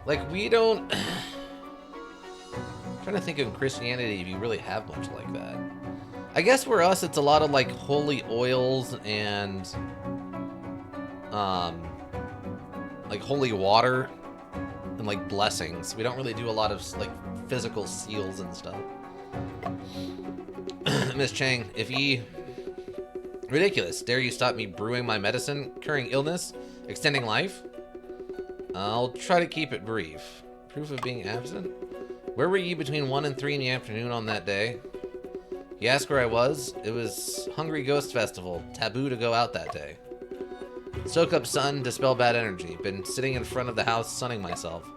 Like, we don't... I'm trying to think of Christianity if you really have much like that. I guess for us, it's a lot of, like, holy oils and... like, holy water and, like, blessings. We don't really do a lot of, like, physical seals and stuff. Miss Chang, if ye... Ridiculous. Dare you stop me brewing my medicine, curing illness, extending life? I'll try to keep it brief. Proof of being absent? Where were ye between 1 and 3 in the afternoon on that day? You asked where I was? It was Hungry Ghost Festival. Taboo to go out that day. Soak up sun, dispel bad energy. Been sitting in front of the house sunning myself.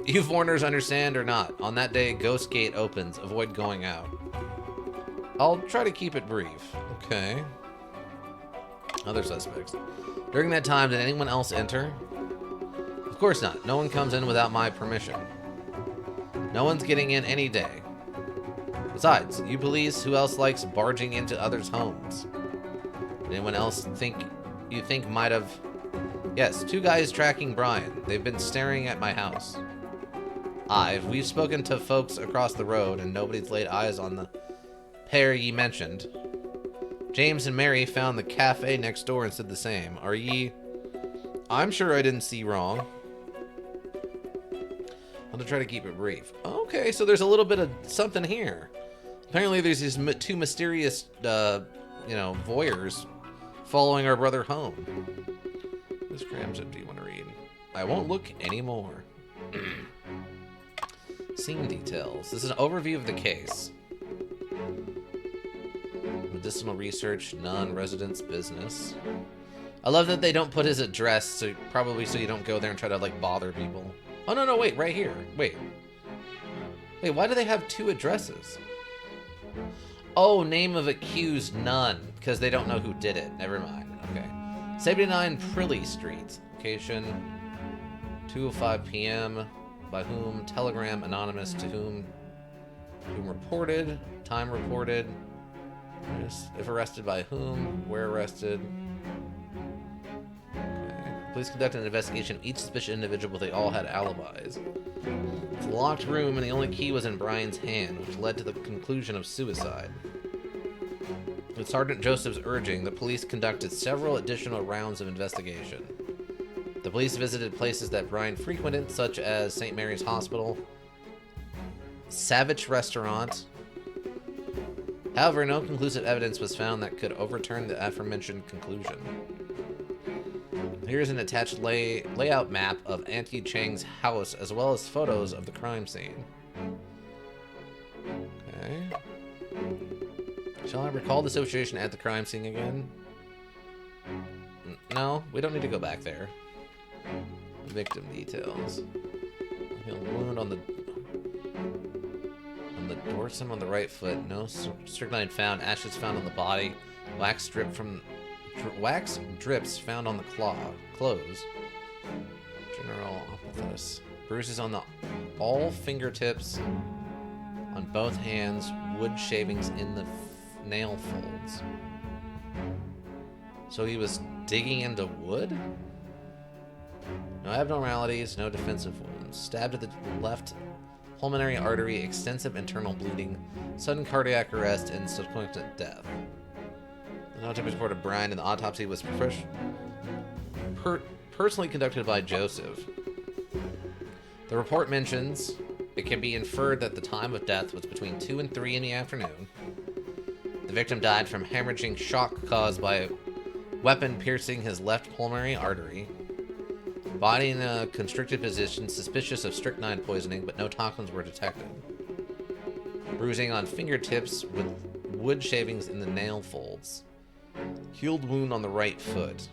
You foreigners understand or not? On that day, Ghost Gate opens. Avoid going out. I'll try to keep it brief. Okay. Other suspects. During that time, did anyone else enter? Of course not. No one comes in without my permission. No one's getting in any day. Besides, you police, who else likes barging into others' homes? Did anyone else you think might have... Yes, 2 guys tracking Brian. They've been staring at my house. We've spoken to folks across the road, and nobody's laid eyes on the pair ye mentioned. James and Mary found the cafe next door and said the same. Are ye... I'm sure I didn't see wrong. I'm gonna try to keep it brief. Okay, so there's a little bit of something here. Apparently there's these 2 mysterious, you know, voyeurs following our brother home. This cramship do you want to read? I won't look anymore. Scene details. This is an overview of the case. Medicinal research, non-residence business. I love that they don't put his address, so probably so you don't go there and try to, like, bother people. Oh, no, wait, right here. Wait, why do they have 2 addresses? Oh, name of accused, none. Because they don't know who did it. Never mind. Okay. 79 Prilly Street. Location, 2:05 p.m. By whom? Telegram anonymous to whom? Whom reported? Time reported? If arrested by whom? Where arrested? Police conducted an investigation of each suspicious individual, but they all had alibis. It's a locked room, and the only key was in Brian's hand, which led to the conclusion of suicide. With Sergeant Joseph's urging, the police conducted several additional rounds of investigation. The police visited places that Brian frequented, such as St. Mary's Hospital, Savage Restaurant. However, no conclusive evidence was found that could overturn the aforementioned conclusion. Here's an attached layout map of Auntie Chang's house, as well as photos of the crime scene. Okay. Shall I recall the situation at the crime scene again? No, we don't need to go back there. Victim details. He'll wound on the dorsum on the right foot. No strychnine found. Ashes found on the body. Wax drips found on the clothes. General office. Bruises on all fingertips, on both hands. Wood shavings in the nail folds. So he was digging into wood? No abnormalities, no defensive wounds. Stabbed at the left pulmonary artery, extensive internal bleeding, sudden cardiac arrest, and subsequent death. The autopsy report of Brian, and the autopsy was personally conducted by Joseph. The report mentions it can be inferred that the time of death was between 2 and 3 in the afternoon. The victim died from hemorrhaging shock caused by a weapon piercing his left pulmonary artery. Body in a constricted position, suspicious of strychnine poisoning, but no toxins were detected. Bruising on fingertips with wood shavings in the nail folds. Healed wound on the right foot.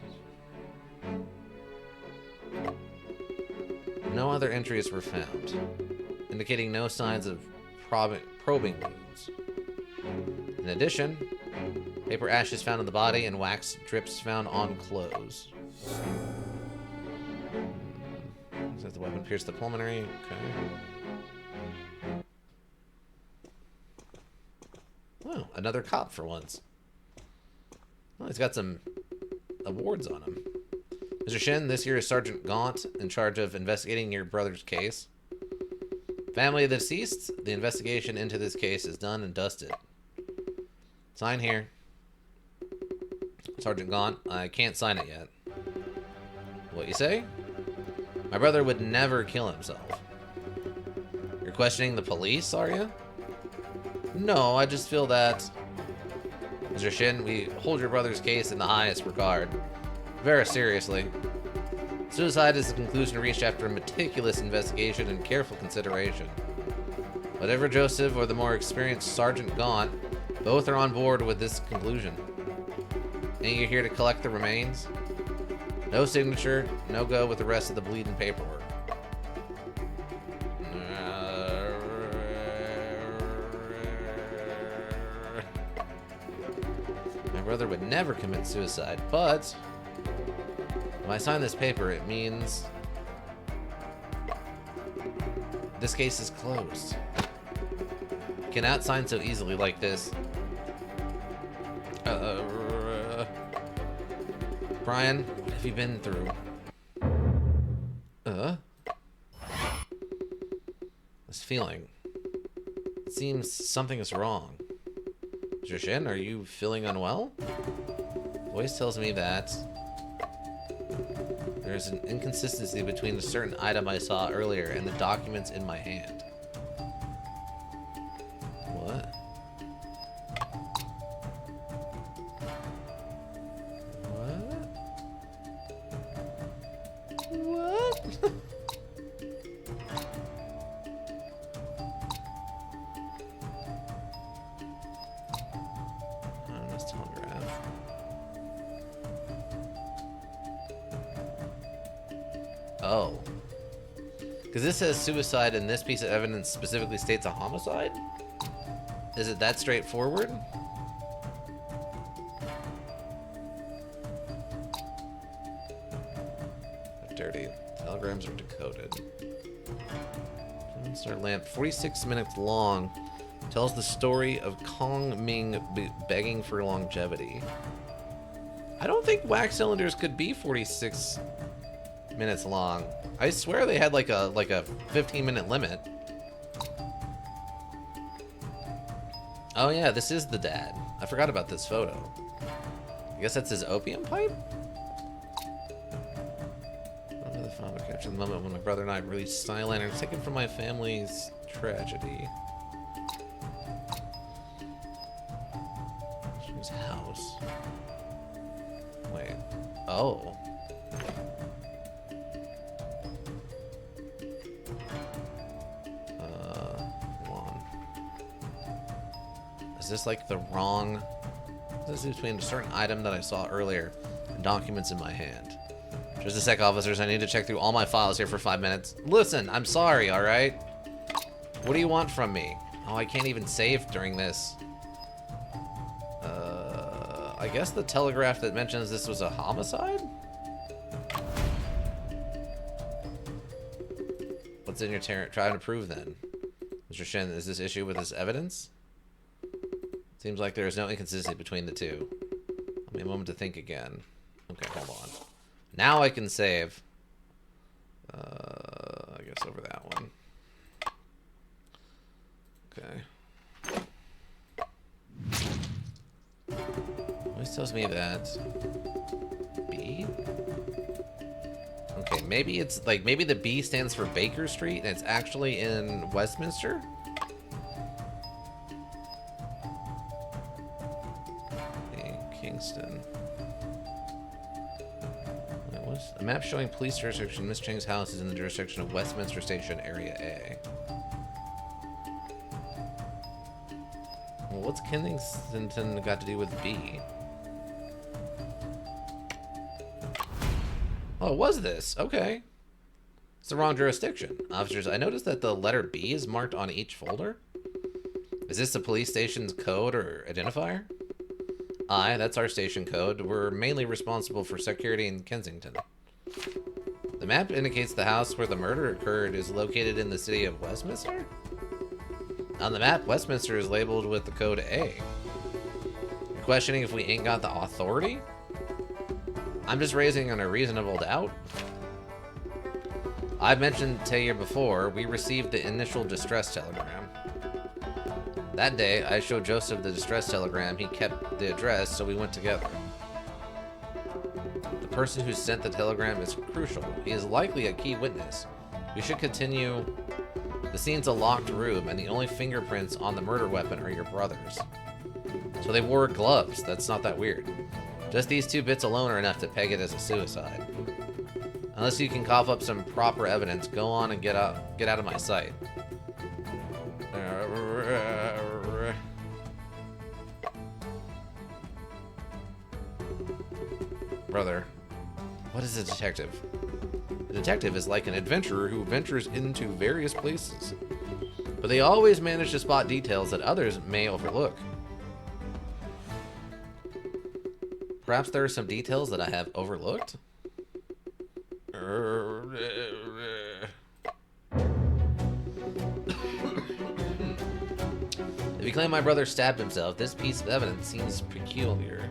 No other entries were found, indicating no signs of probing wounds. In addition, paper ashes found on the body and wax drips found on clothes. Is that the weapon pierced the pulmonary? Okay. Oh, another cop for once. Well, he's got some awards on him. Mr. Shin, this here is Sergeant Gaunt, in charge of investigating your brother's case. Family of the deceased, the investigation into this case is done and dusted. Sign here. Sergeant Gaunt, I can't sign it yet. What you say? My brother would never kill himself. You're questioning the police, are you? No, I just feel that... Mr. Shin, we hold your brother's case in the highest regard. Very seriously. Suicide is the conclusion reached after a meticulous investigation and careful consideration. Whatever Joseph or the more experienced Sergeant Gaunt, both are on board with this conclusion. Ain't you here to collect the remains? No signature, no go with the rest of the bleeding paperwork. My brother would never commit suicide, but when I sign this paper, it means this case is closed. You cannot sign so easily like this. Brian, what have you been through? This feeling. It seems something is wrong. Mr. Shin, are you feeling unwell? Voice tells me that there's an inconsistency between a certain item I saw earlier and the documents in my hand. What? What? Telegraph. Oh. Because this says suicide and this piece of evidence specifically states a homicide? Is it that straightforward? They're dirty. Telegrams are decoded. Start lamp. 46 minutes long. Tells the story of Kong Ming begging for longevity. I don't think wax cylinders could be 46 minutes long. I swear they had like a 15-minute limit. Oh yeah, this is the dad. I forgot about this photo. I guess that's his opium pipe? Remember the father captured the moment when my brother and I released Skylander taken from my family's tragedy. His house. Wait. Oh. Hold on. Is this like the wrong... This is between a certain item that I saw earlier and documents in my hand. Just a sec, officers. I need to check through all my files here for 5 minutes. Listen, I'm sorry, alright? What do you want from me? Oh, I can't even save during this. I guess the telegraph that mentions this was a homicide? What's in your trying to prove then? Mr. Shin, is this issue with this evidence? Seems like there is no inconsistency between the two. Give me a moment to think again. Okay, hold on. Now I can save. I guess over that one. Okay. This tells me that B. Okay, maybe it's like maybe the B stands for Baker Street and it's actually in Westminster. Okay, Kingston. Wait, what's a map showing police jurisdiction? Miss Chang's house is in the jurisdiction of Westminster Station, Area A. Well, what's Kensington got to do with B? Oh, it was this? Okay. It's the wrong jurisdiction. Officers, I noticed that the letter B is marked on each folder. Is this the police station's code or identifier? Aye, that's our station code. We're mainly responsible for security in Kensington. The map indicates the house where the murder occurred is located in the city of Westminster? On the map, Westminster is labeled with the code A. You're questioning if we ain't got the authority? I'm just raising a reasonable doubt. I've mentioned to you before, we received the initial distress telegram. That day, I showed Joseph the distress telegram. He kept the address, so we went together. The person who sent the telegram is crucial. He is likely a key witness. We should continue. The scene's a locked room, and the only fingerprints on the murder weapon are your brother's. So they wore gloves. That's not that weird. Just these two bits alone are enough to peg it as a suicide. Unless you can cough up some proper evidence, go on and get out of my sight. Brother, what is a detective? A detective is like an adventurer who ventures into various places, but they always manage to spot details that others may overlook. Perhaps there are some details that I have overlooked? If you claim my brother stabbed himself, this piece of evidence seems peculiar.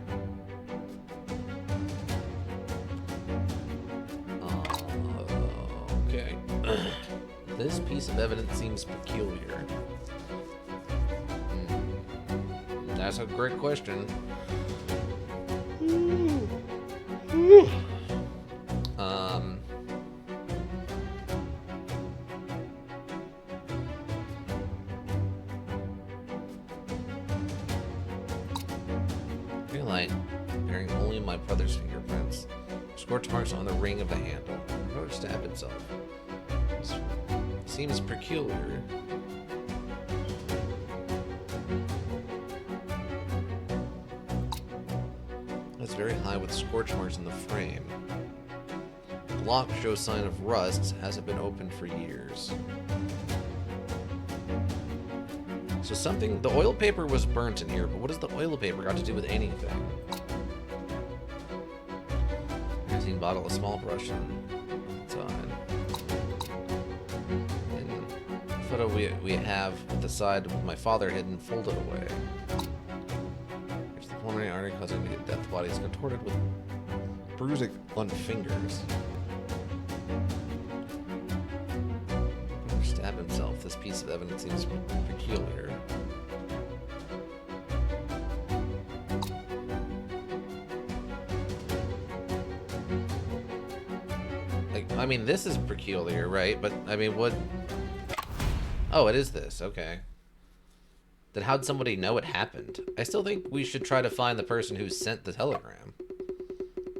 Okay. This piece of evidence seems peculiar. That's a great question. Green light, bearing only my brother's fingerprints. Scorch marks on the ring of the handle. My brother stabbed himself. Seems peculiar. It's very high with scorch marks in the frame. The lock shows sign of rust, hasn't been opened for years. So something, the oil paper was burnt in here, but what has the oil paper got to do with anything? Magazine bottle, a small brush, and sign. And the photo we have with the side with my father hidden, folded away. Here's the pulmonary artery causing immediate death. The body is contorted with bruising on fingers. Stab himself. This piece of evidence seems peculiar. Like, I mean, this is peculiar, right? But, I mean, what... Oh, it is this. Okay. Then how'd somebody know it happened? I still think we should try to find the person who sent the telegram.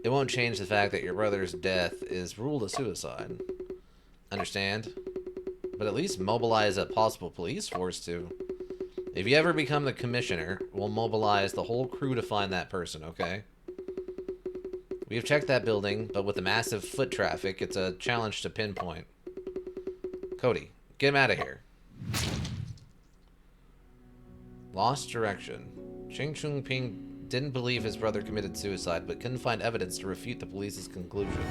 It won't change the fact that your brother's death is ruled a suicide. Understand? But at least mobilize a possible police force to... If you ever become the commissioner, we'll mobilize the whole crew to find that person, okay? We have checked that building, but with the massive foot traffic, it's a challenge to pinpoint. Cody, get him out of here. Lost direction. Ching Chung Ping didn't believe his brother committed suicide, but couldn't find evidence to refute the police's conclusion.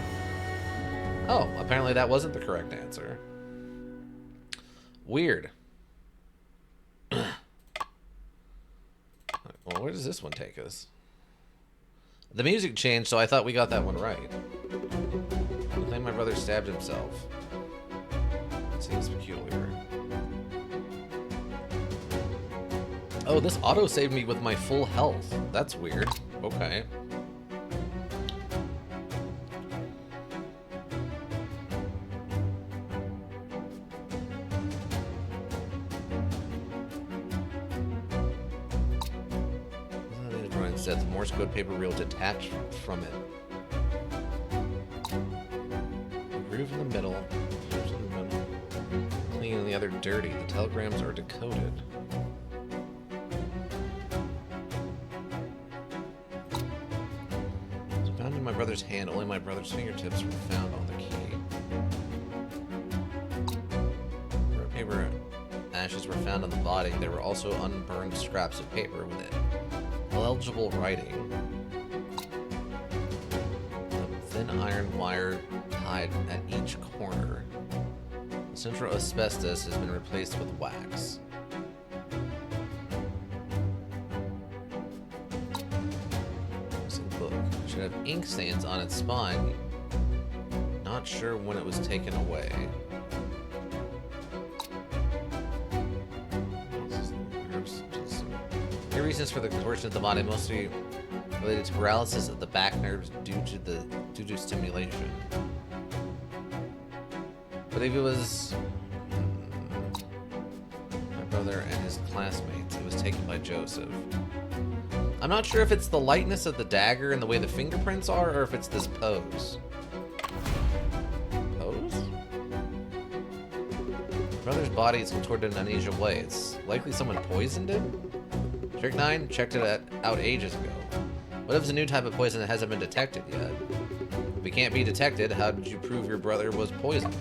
Oh, apparently that wasn't the correct answer. Weird. Well, where does this one take us? The music changed, so I thought we got that one right. I think my brother stabbed himself. It seems peculiar. Oh, this auto saved me with my full health. That's weird. Okay. Says Morse code paper reel detached from it. Groove in the middle. Clean and the other dirty. The telegrams are decoded. It was found in my brother's hand. Only my brother's fingertips were found on the key. Paper ashes were found on the body. There were also unburned scraps of paper with it. Illegible writing. A thin iron wire hide at each corner. The central asbestos has been replaced with wax. This book should have ink stains on its spine. Not sure when it was taken away. The reasons for the contortion of the body mostly related to paralysis of the back nerves due to stimulation. But if it was my brother and his classmates, it was taken by Joseph. I'm not sure if it's the lightness of the dagger and the way the fingerprints are, or if it's this pose. Pose? My brother's body is contorted in an unusual way. It's likely someone poisoned him? Trick 9 checked it out ages ago. What if it's a new type of poison that hasn't been detected yet? If it can't be detected, how did you prove your brother was poisoned?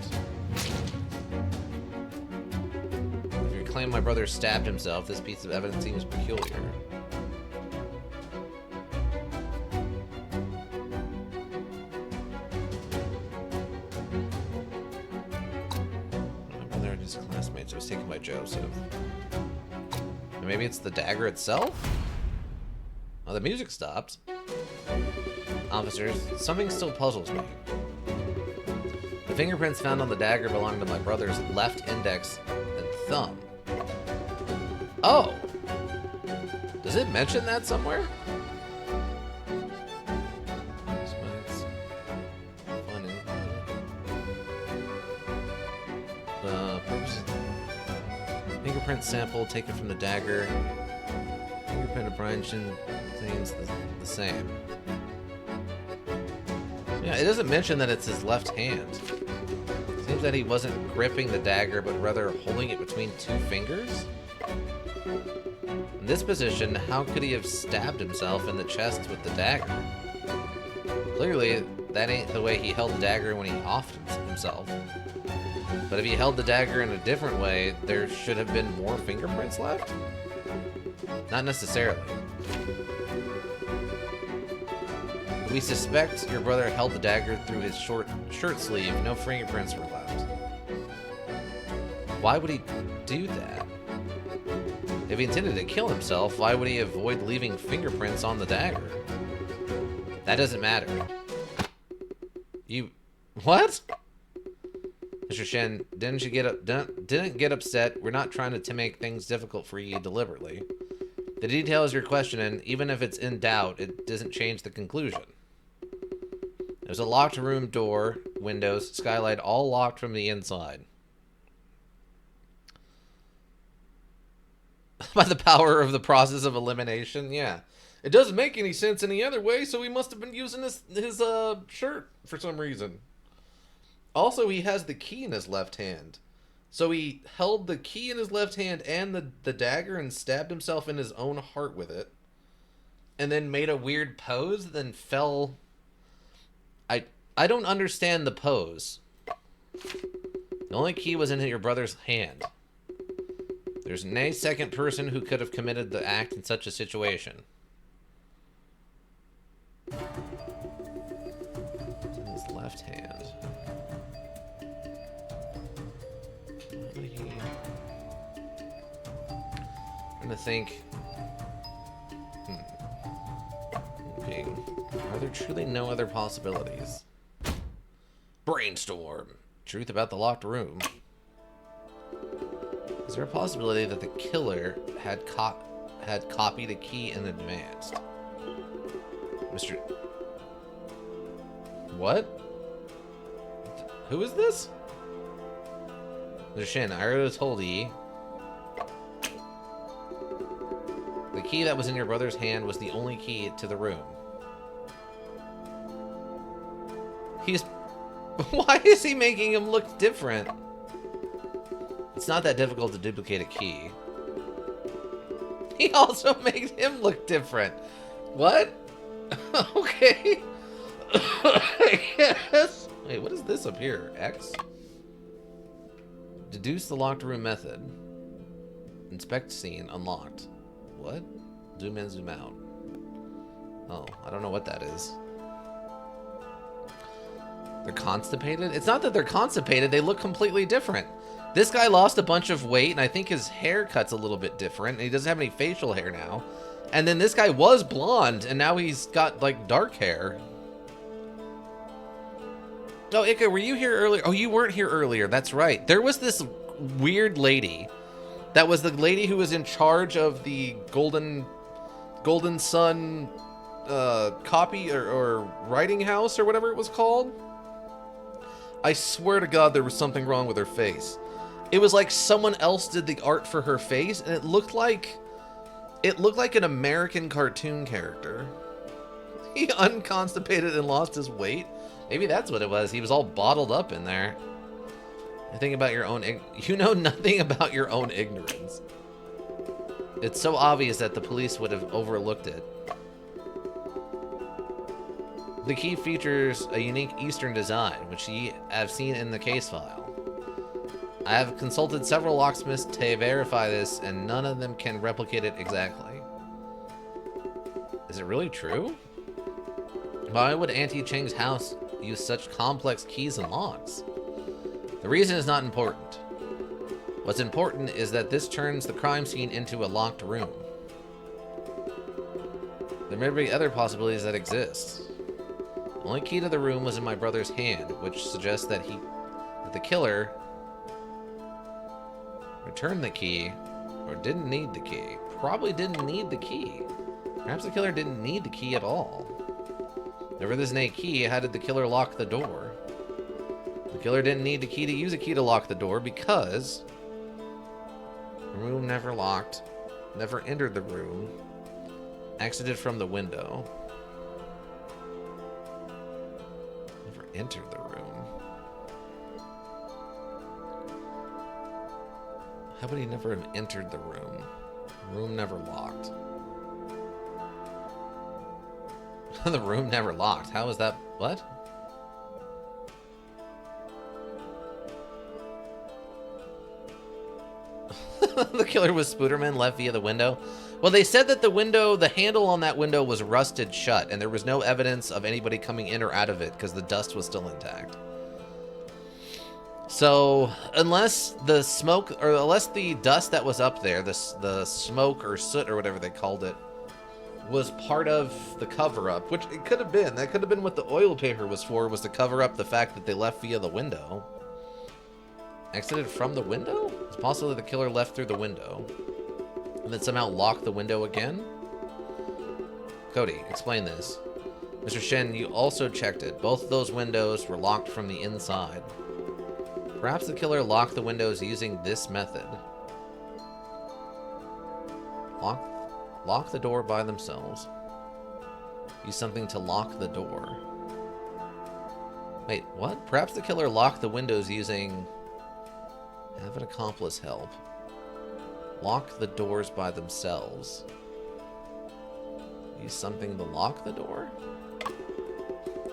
If you claim my brother stabbed himself, this piece of evidence seems peculiar. My brother and his classmates was taken by Joseph. Maybe it's the dagger itself? Oh, the music stopped. Officers, something still puzzles me. The fingerprints found on the dagger belong to my brother's left index and thumb. Oh! Does it mention that somewhere? Fingerprint sample taken from the dagger. Fingerprint of Brian Shin things the same. Yeah, it doesn't mention that it's his left hand. Seems that he wasn't gripping the dagger, but rather holding it between two fingers. In this position, how could he have stabbed himself in the chest with the dagger? Clearly, that ain't the way he held the dagger when he offed himself. But if he held the dagger in a different way, there should have been more fingerprints left? Not necessarily. We suspect your brother held the dagger through his short shirt sleeve. No fingerprints were left. Why would he do that? If he intended to kill himself, why would he avoid leaving fingerprints on the dagger? That doesn't matter. You... What? Mr. Shen, didn't get upset. We're not trying to make things difficult for you deliberately. The details you're questioning, even if it's in doubt, it doesn't change the conclusion. There's a locked room door, windows, skylight, all locked from the inside. By the power of the process of elimination, yeah. It doesn't make any sense any other way, so he must have been using his shirt for some reason. Also, he has the key in his left hand. So he held the key in his left hand and the dagger and stabbed himself in his own heart with it. And then made a weird pose, then fell... I don't understand the pose. The only key was in your brother's hand. There's no second person who could have committed the act in such a situation. It's in his left hand. I'm trying to think. Okay. Are there truly no other possibilities? Brainstorm. Truth about the locked room. Is there a possibility that the killer had copied a key in advance? Mr. What? Who is this? Mr. Shin, I already told you. The key that was in your brother's hand was the only key to the room. Why is he making him look different? It's not that difficult to duplicate a key. He also made him look different. What? Okay. I guess. Wait, what is this up here? X? Deduce the locked room method. Inspect scene unlocked. What? Zoom in, zoom out. Oh, I don't know what that is. They're constipated? It's not that they're constipated, they look completely different. This guy lost a bunch of weight, and I think his haircut's a little bit different, and he doesn't have any facial hair now. And then this guy was blonde, and now he's got, like, dark hair. Oh, Ika, were you here earlier? Oh, you weren't here earlier, that's right. There was this weird lady. That was the lady who was in charge of the Golden Sun copy or writing house or whatever it was called. I swear to God there was something wrong with her face. It was like someone else did the art for her face, and it looked like an American cartoon character. He unconstipated and lost his weight. Maybe that's what it was. He was all bottled up in there. You think about your own you know nothing about your own ignorance. It's so obvious that the police would have overlooked it. The key features a unique Eastern design, which you have seen in the case file. I have consulted several locksmiths to verify this, and none of them can replicate it exactly. Is it really true? Why would Auntie Cheng's house use such complex keys and locks? The reason is not important. What's important is that this turns the crime scene into a locked room. There may be other possibilities that exist. The only key to the room was in my brother's hand, which suggests that the killer returned the key, or didn't need the key. Probably didn't need the key. Perhaps the killer didn't need the key at all. If there's no key, how did the killer lock the door? The killer didn't need the key to use a key to lock the door because the room never locked, never entered the room, exited from the window. Never entered the room. How would he never have entered the room? The room never locked. The room never locked. How is that? What? The killer was Spooderman, left via the window. Well, they said that the handle on that window was rusted shut, and there was no evidence of anybody coming in or out of it because the dust was still intact. So, unless the smoke, or unless the dust that was up there, the smoke or soot or whatever they called it, was part of the cover-up, which it could have been. That could have been what the oil paper was for, was to cover up the fact that they left via the window. Exited from the window? It's possible that the killer left through the window and then somehow locked the window again? Cody, explain this. Mr. Shen, you also checked it. Both of those windows were locked from the inside. Perhaps the killer locked the windows using this method. Lock the door by themselves. Use something to lock the door. Wait, what? Perhaps the killer locked the windows using... Have an accomplice help. Lock the doors by themselves. Use something to lock the door?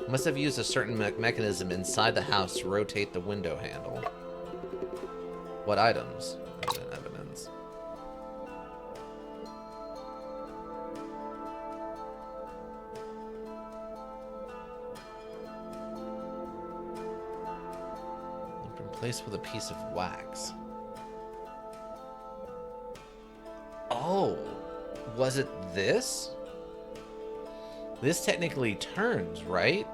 Must have used a certain mechanism inside the house to rotate the window handle. What items? Present evidence. Replaced with a piece of wax. Oh, was it this? This technically turns, right?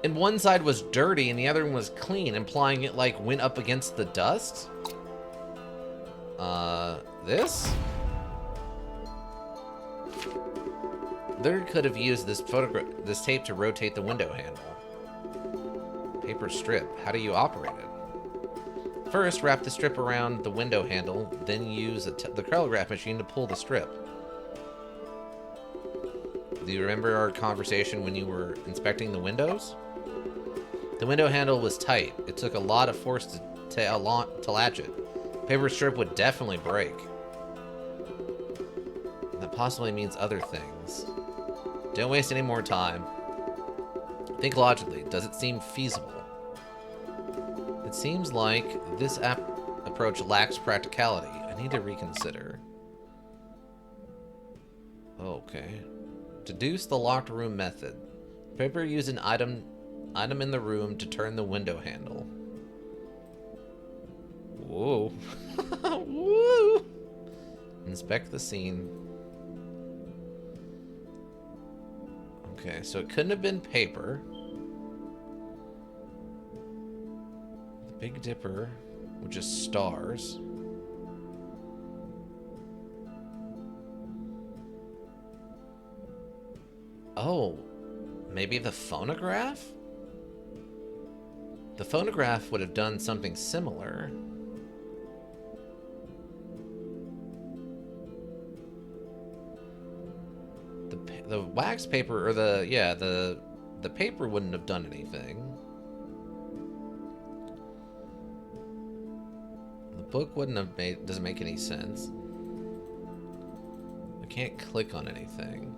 And one side was dirty and the other one was clean, implying it like went up against the dust? This? They could have used this tape to rotate the window handle. Paper strip. How do you operate it? First, wrap the strip around the window handle, then use the telegraph machine to pull the strip. Do you remember our conversation when you were inspecting the windows? The window handle was tight. It took a lot of force to latch it. Paper strip would definitely break. That possibly means other things. Don't waste any more time. Think logically. Does it seem feasible? It seems like this approach lacks practicality. I need to reconsider. Okay. Deduce the locked room method. Paper use an item in the room to turn the window handle. Whoa. Woo! Inspect the scene. Okay, so it couldn't have been paper. The Big Dipper, which is stars. Oh, maybe the phonograph? The phonograph would have done something similar. The wax paper, or the paper wouldn't have done anything. The book wouldn't have made, doesn't make any sense. I can't click on anything.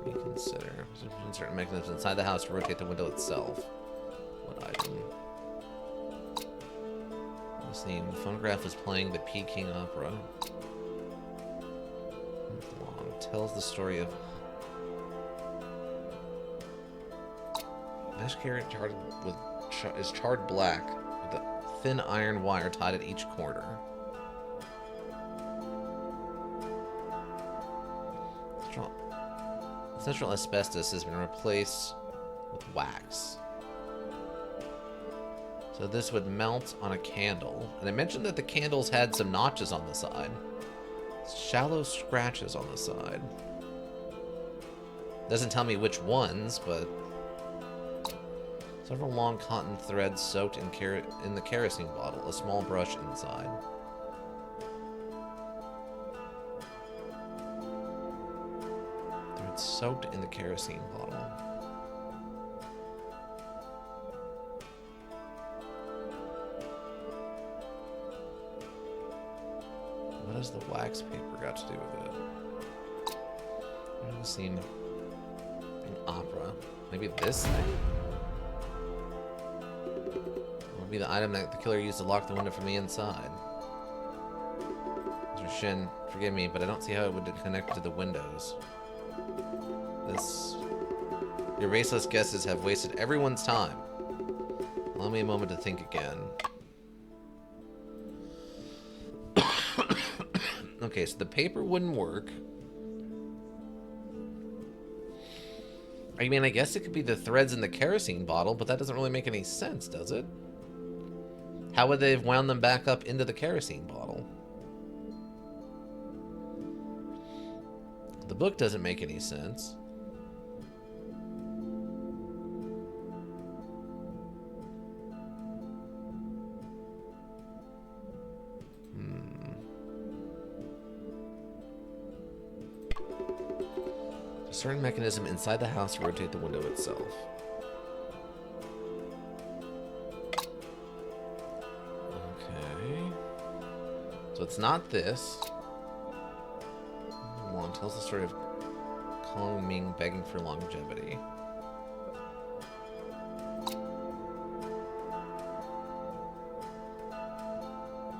Reconsider. Certain mechanisms inside the house to rotate the window itself. What item? Let's see. The phonograph was playing the Peking opera. Long. Tells the story of mesh carrot charred with is charred black with a thin iron wire tied at each corner. Central asbestos has been replaced with wax. So this would melt on a candle. And I mentioned that the candles had some notches on the side. Shallow scratches on the side. Doesn't tell me which ones, but several long cotton threads soaked in the kerosene bottle. A small brush inside. Soaked in the kerosene bottle. What has the wax paper got to do with it? I've never seen an opera. Maybe this thing? What would be the item that the killer used to lock the window from the inside? Mr. Shin, forgive me, but I don't see how it would connect to the windows. Your baseless guesses have wasted everyone's time. Allow me a moment to think again. Okay, so the paper wouldn't work. I mean, I guess it could be the threads in the kerosene bottle, but that doesn't really make any sense, does it? How would they have wound them back up into the kerosene bottle? The book doesn't make any sense. A certain mechanism inside the house to rotate the window itself. Okay. So it's not this. Long tells the story of Kong Ming begging for longevity.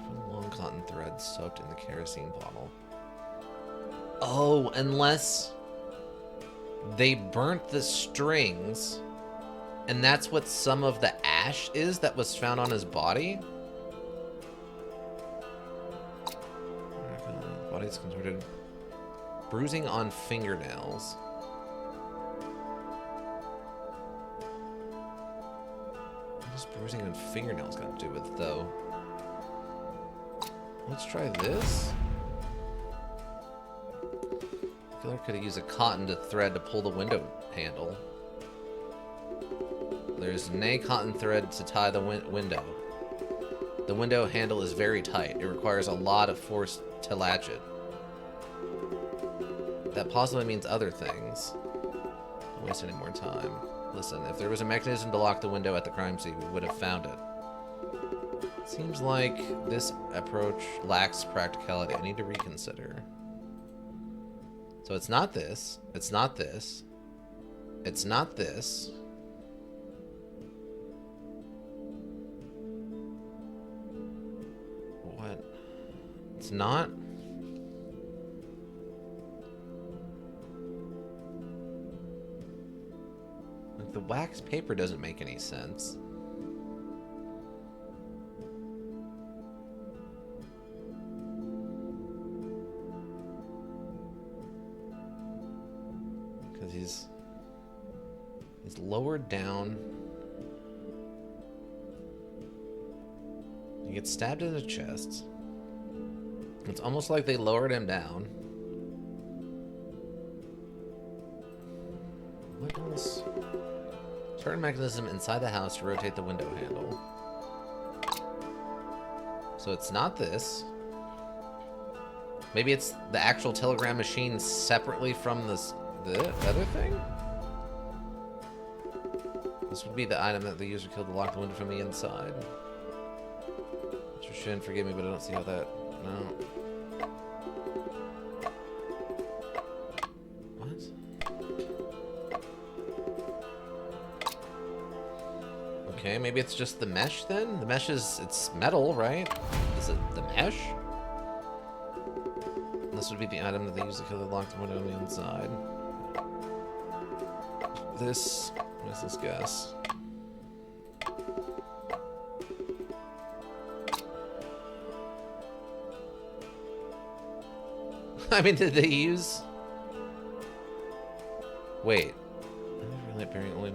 From long cotton threads soaked in the kerosene bottle. Oh, unless they burnt the strings, and that's what some of the ash is that was found on his body. Body's contorted. Bruising on fingernails. What does bruising on fingernails got to do with it, though? Let's try this. The killer could have used a cotton thread to pull the window handle. There's nay cotton thread to tie the window. The window handle is very tight. It requires a lot of force to latch it. That possibly means other things. Don't waste any more time. Listen, if there was a mechanism to lock the window at the crime scene, we would have found it. Seems like this approach lacks practicality. I need to reconsider. So it's not this. It's not this. It's not this. What? It's not. The wax paper doesn't make any sense. Because he's lowered down. He gets stabbed in the chest. It's almost like they lowered him down. What else? Certain mechanism inside the house to rotate the window handle. So it's not this. Maybe it's the actual telegram machine separately from the other thing? This would be the item that the user killed to lock the window from the inside. Mr. Shin, forgive me, but I don't see how that... No. What? Okay, maybe it's just the mesh then? The mesh it's metal, right? Is it the mesh? This would be the item that they use to kill the locked window on the inside. This... What is this guess? I mean, did they use... Wait. Really apparently...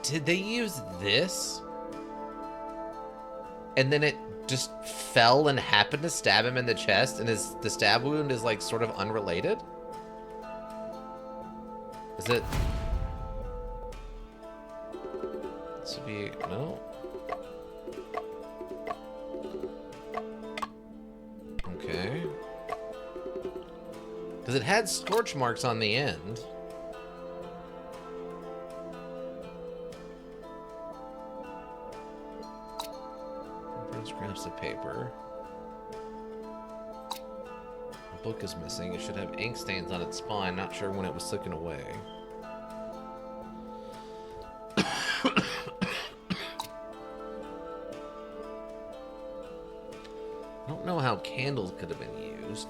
Did they use this? And then it just fell and happened to stab him in the chest, and the stab wound is like sort of unrelated? Is it... This would be... No? Okay. Because it had scorch marks on the end. Scraps of paper. The book is missing. It should have ink stains on its spine. Not sure when it was taken away. I don't know how candles could have been used.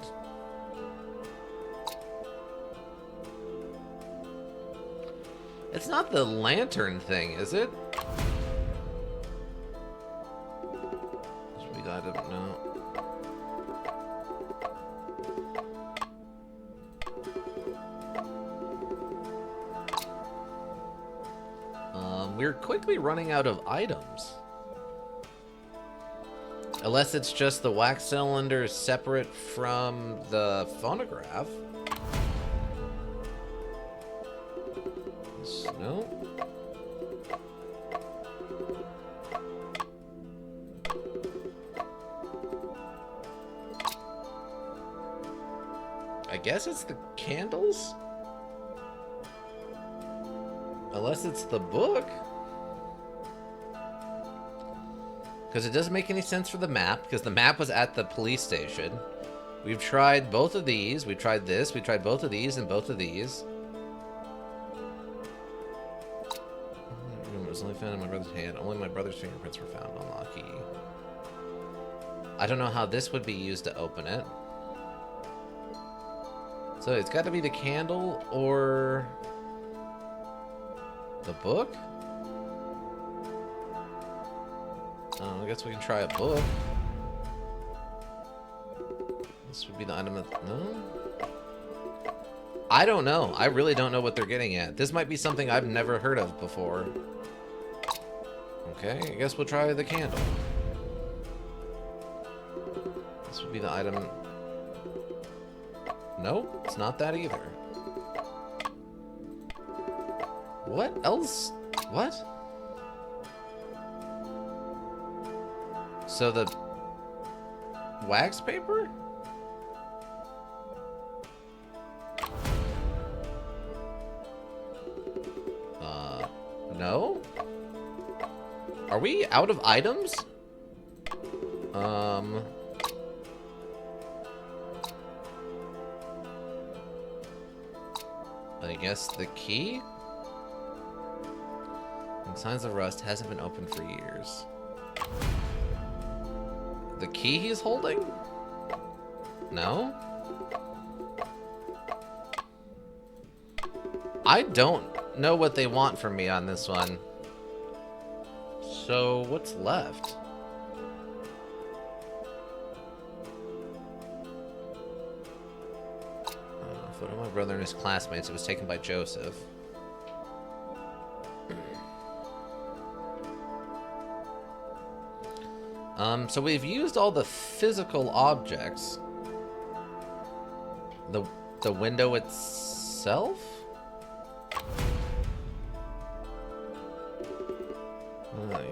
It's not the lantern thing, is it? I don't know. We're quickly running out of items. Unless it's just the wax cylinder separate from the phonograph. No. I guess it's the candles? Unless it's the book? Because it doesn't make any sense for the map, because the map was at the police station. We've tried both of these. We tried this. We tried both of these and both of these. It was only found in my brother's hand. Only my brother's fingerprints were found on the key. I don't know how this would be used to open it. So it's got to be the candle or the book? I guess we can try a book. This would be the item of... No? I don't know. I really don't know what they're getting at. This might be something I've never heard of before. Okay, I guess we'll try the candle. This would be the item... Nope, it's not that either. What else? What? So the wax paper? No? Are we out of items? I guess the key? And signs of rust hasn't been opened for years. The key he's holding? No? I don't know what they want from me on this one. So, what's left? Photo of my brother and his classmates. It was taken by Joseph. So we've used all the physical objects. The window itself?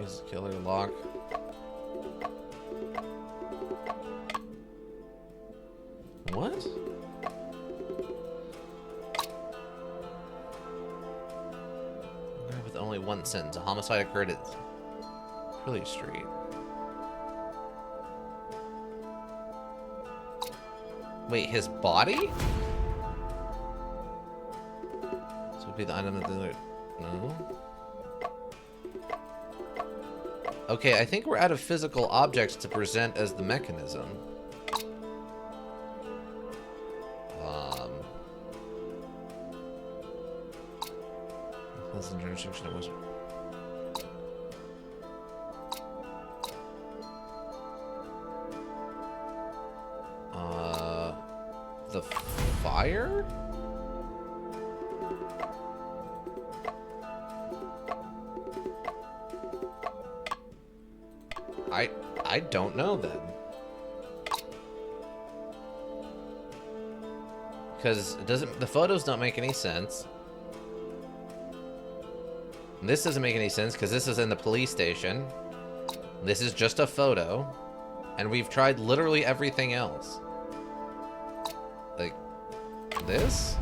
Use the killer lock. What? With only one sentence. A homicide occurred at Curly Street. Wait, his body? This would be the item that the... No? Okay, I think we're out of physical objects to present as the mechanism. That's the jurisdiction it was. The fire? I don't know then. Because it doesn't, the photos don't make any sense. This doesn't make any sense because this is in the police station. This is just a photo. And we've tried literally everything else. Like, this?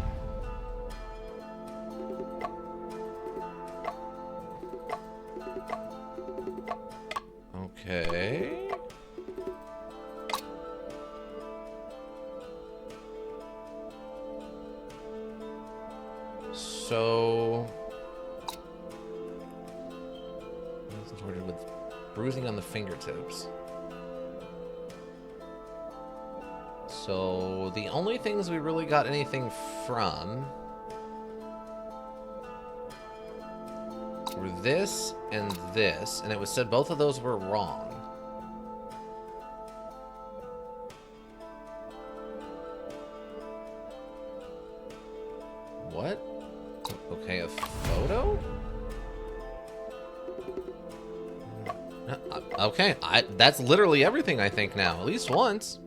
Okay. So... with bruising on the fingertips. So, the only things we really got anything from were this, and it was said both of those were wrong. What? Okay, a photo? Okay, that's literally everything I think now, at least once.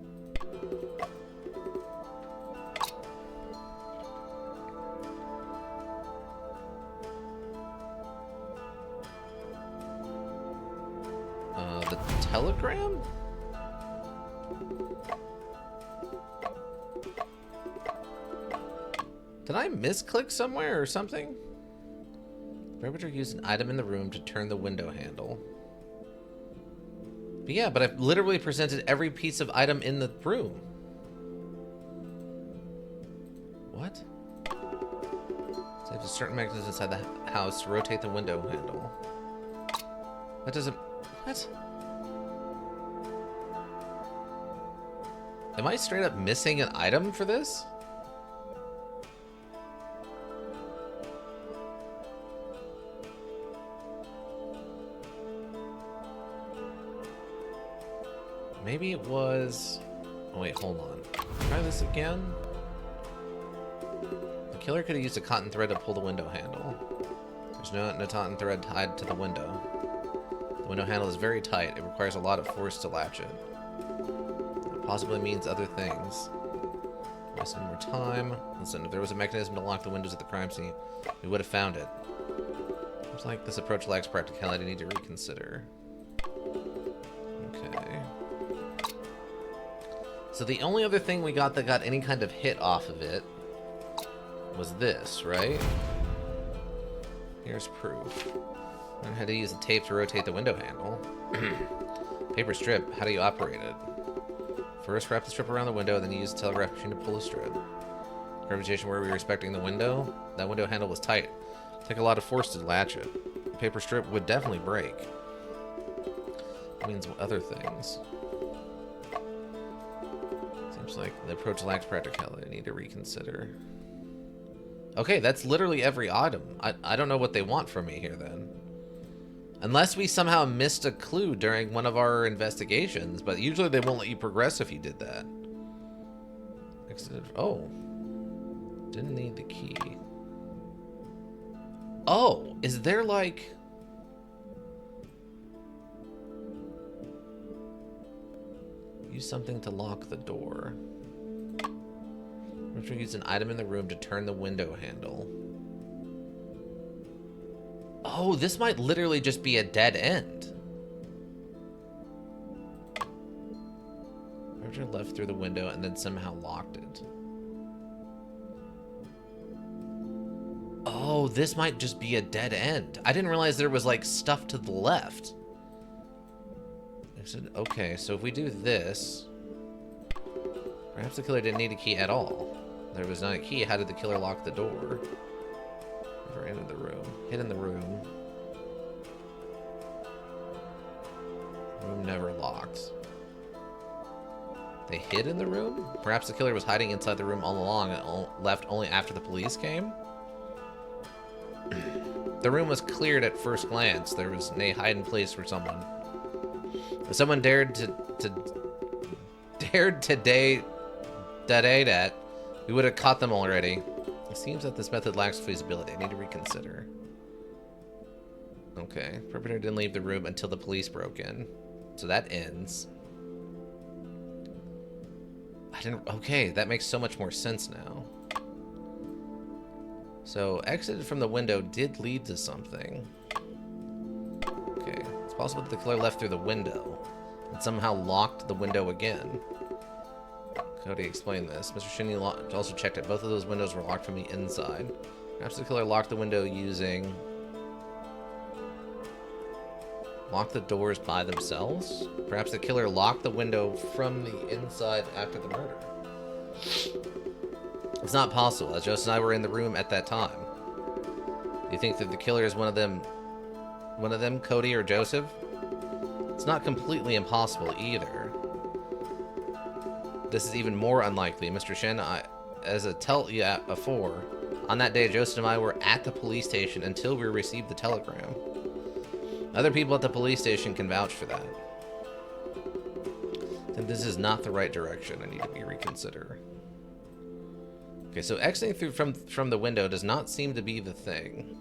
The telegram? Did I misclick somewhere or something? The perpetrator used an item in the room to turn the window handle. But yeah, but I've literally presented every piece of item in the room. What? So I have a certain mechanism inside the house to rotate the window handle. That doesn't... What? Am I straight up missing an item for this? Maybe it was... Oh wait, hold on. Try this again. The killer could have used a cotton thread to pull the window handle. There's no cotton thread tied to the window. The window handle is very tight. It requires a lot of force to latch it. It possibly means other things. Wasting more time. Listen, if there was a mechanism to lock the windows at the crime scene, we would have found it. Seems like this approach lacks practicality. I need to reconsider. Okay. So the only other thing we got that got any kind of hit off of it was this, right? Here's proof. I had to use a tape to rotate the window handle. Paper strip, how do you operate it? First, wrap the strip around the window, then use the telegraph machine to pull the strip. Gravitation where we were expecting the window, that window handle was tight. It took a lot of force to latch it. The paper strip would definitely break. That means other things. Seems like the approach lacks practicality. I need to reconsider. Okay, that's literally every item. I don't know what they want from me here, then. Unless we somehow missed a clue during one of our investigations, but usually they won't let you progress if you did that. Oh. Didn't need the key. Oh, is there like... Use something to lock the door. I'm sure use an item in the room to turn the window handle. Oh, this might literally just be a dead end. Roger left through the window and then somehow locked it. Oh, this might just be a dead end. I didn't realize there was like stuff to the left. I said, okay, so if we do this, perhaps the killer didn't need a key at all. There was not a key. How did the killer lock the door? Never entered the room. Hid in the room. Room never locked. They hid in the room? Perhaps the killer was hiding inside the room all along and left only after the police came? The room was cleared at first glance. There was no hiding place for someone. If someone dared to day that, we would have caught them already. It seems that this method lacks feasibility. I need to reconsider. Okay. Perpetrator didn't leave the room until the police broke in. So that ends. Okay, that makes so much more sense now. So, exited from the window did lead to something. Okay, it's possible that the killer left through the window and somehow locked the window again. Cody explained this. Mr. Shinny also checked that both of those windows were locked from the inside. Perhaps the killer locked the window using... Lock the doors by themselves? Perhaps the killer locked the window from the inside after the murder. It's not possible, as Joseph and I were in the room at that time. Do you think that the killer is one of them, Cody or Joseph? It's not completely impossible either. This is even more unlikely. Mr. Shen, as I tell you before, on that day, Joseph and I were at the police station until we received the telegram. Other people at the police station can vouch for that. Then this is not the right direction. I need to reconsider. Okay, so exiting from the window does not seem to be the thing.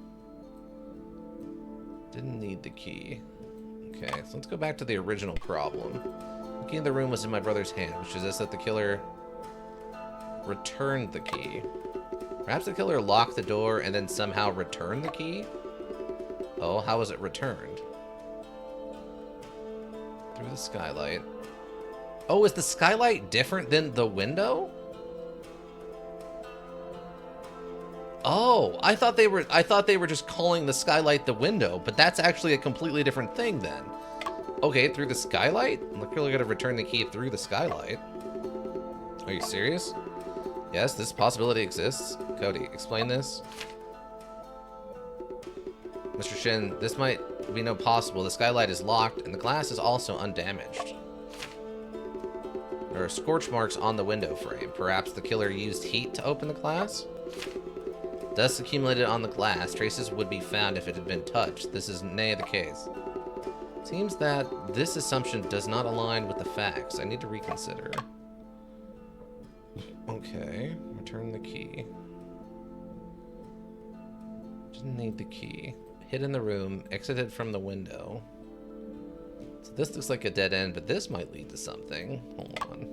Didn't need the key. Okay, so let's go back to the original problem. The key in the room was in my brother's hand, which suggests that the killer returned the key. Perhaps the killer locked the door and then somehow returned the key? Oh, how was it returned? Through the skylight. Oh, is the skylight different than the window? Oh, I thought they were just calling the skylight the window, but that's actually a completely different thing then. Okay, through the skylight? I'm clearly gonna return the key through the skylight. Are you serious? Yes, this possibility exists. Cody, explain this. Mr. Shin, this might be no possible. The skylight is locked, and the glass is also undamaged. There are scorch marks on the window frame. Perhaps the killer used heat to open the glass? Dust accumulated on the glass. Traces would be found if it had been touched. This is nay the case. Seems that this assumption does not align with the facts. I need to reconsider. Okay, return the key. Didn't need the key. Hid in the room, exited from the window. So this looks like a dead end, but this might lead to something. Hold on.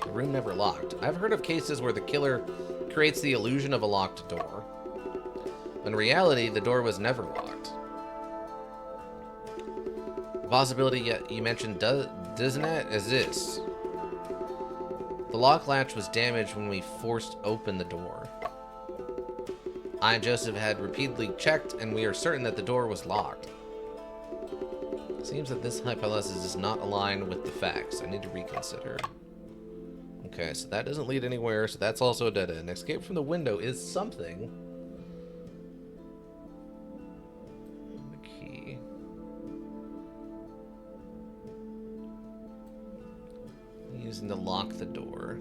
The room never locked. I've heard of cases where the killer creates the illusion of a locked door. In reality, the door was never locked. The possibility you mentioned doesn't it exist? The lock latch was damaged when we forced open the door. I and Joseph had repeatedly checked, and we are certain that the door was locked. It seems that this hypothesis does not align with the facts. I need to reconsider. Okay, so that doesn't lead anywhere, so that's also a dead end. Escape from the window is something. The key. using to lock the door.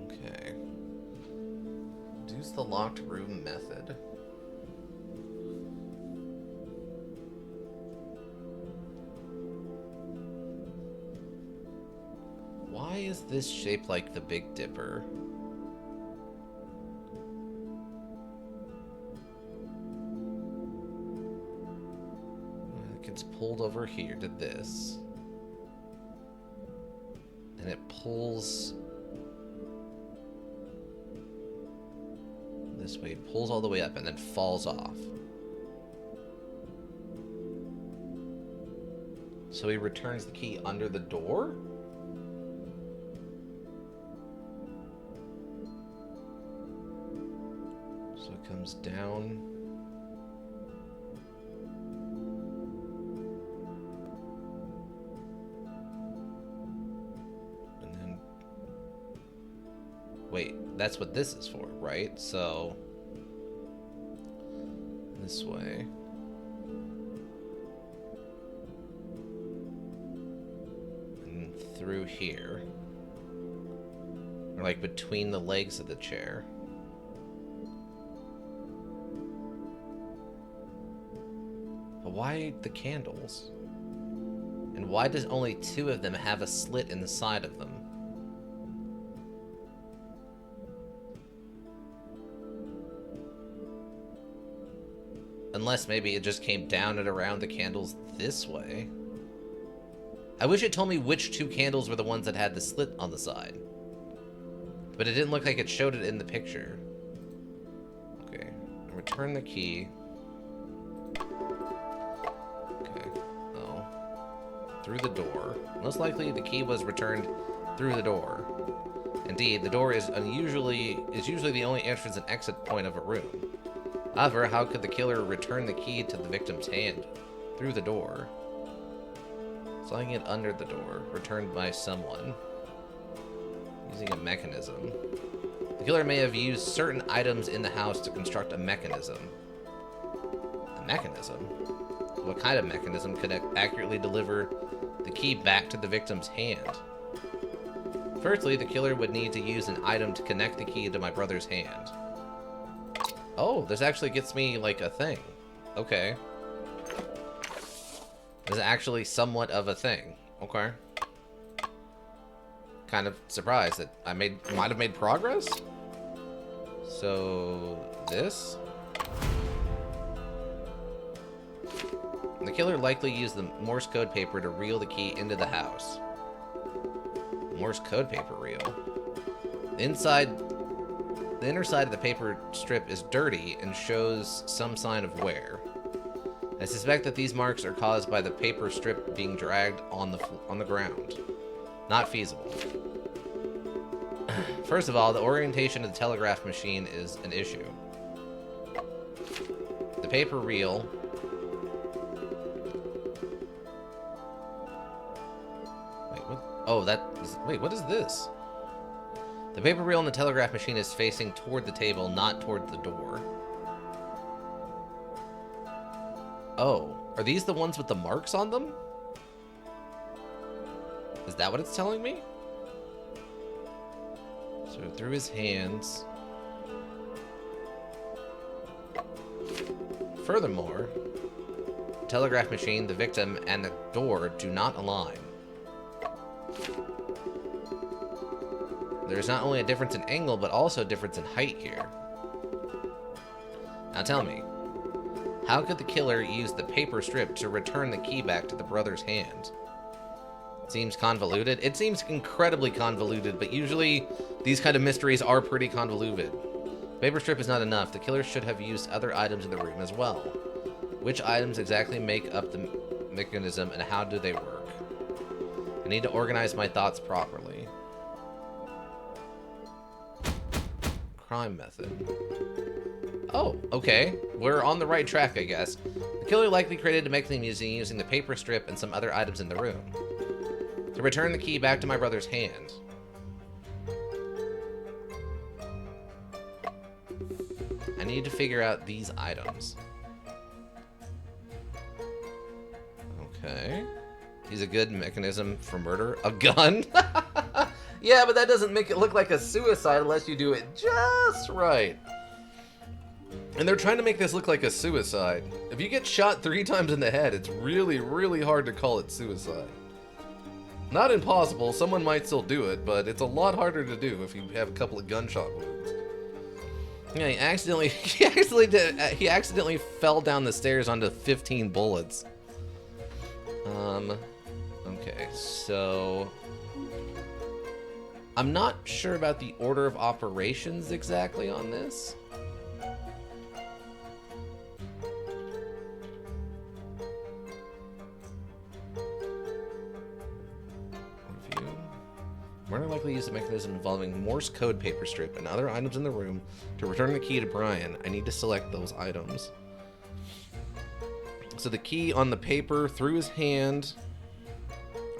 Okay. Use the locked room method. Why is this shaped like the Big Dipper? It gets pulled over here to this. And it pulls this way. It pulls all the way up and then falls off. So he returns the key under the door? So it comes down. And then... Wait, that's what this is for, right? So... This way. And through here. Or like between the legs of the chair. But why the candles? And why does only 2 of them have a slit in the side of them? Unless maybe it just came down and around the candles this way. I wish it told me which 2 candles were the ones that had the slit on the side. But it didn't look like it showed it in the picture. Okay, return the key. Okay, oh. Through the door. Most likely the key was returned through the door. Indeed, the door is usually the only entrance and exit point of a room. However, how could the killer return the key to the victim's hand? Through the door. Sliding it under the door. Returned by someone. Using a mechanism. The killer may have used certain items in the house to construct a mechanism. A mechanism? What kind of mechanism could accurately deliver the key back to the victim's hand? Firstly, the killer would need to use an item to connect the key to my brother's hand. Oh, this actually gets me, like, a thing. Okay. This is actually somewhat of a thing. Okay. Kind of surprised that I might have made progress? So, this? The killer likely used the Morse code paper to reel the key into the house. Morse code paper reel? The inner side of the paper strip is dirty and shows some sign of wear. I suspect that these marks are caused by the paper strip being dragged on the ground. Not feasible. First of all, the orientation of the telegraph machine is an issue. The paper reel... Wait, what? Oh, wait, what is this? The paper reel in the telegraph machine is facing toward the table, not toward the door. Oh, are these the ones with the marks on them? Is that what it's telling me? So through his hands. Furthermore, the telegraph machine, the victim, and the door do not align. There's not only a difference in angle, but also a difference in height here. Now tell me, how could the killer use the paper strip to return the key back to the brother's hand? It seems convoluted. It seems incredibly convoluted, but usually these kind of mysteries are pretty convoluted. Paper strip is not enough. The killer should have used other items in the room as well. Which items exactly make up the mechanism, and how do they work? I need to organize my thoughts properly. Crime method. Oh, okay. We're on the right track, I guess. The killer likely created a mechanism using the paper strip and some other items in the room. To return the key back to my brother's hand. need to figure out these items. Okay. He's a good mechanism for murder. A gun? Yeah, but that doesn't make it look like a suicide unless you do it just right. And they're trying to make this look like a suicide. If you get shot 3 times in the head, it's really, really hard to call it suicide. Not impossible, someone might still do it, but it's a lot harder to do if you have a couple of gunshot wounds. Yeah, he accidentally fell down the stairs onto 15 bullets. Okay, so I'm not sure about the order of operations exactly on this. Review. Murder likely used a mechanism involving Morse code paper strip and other items in the room to return the key to Brian. I need to select those items. So the key on the paper, through his hand,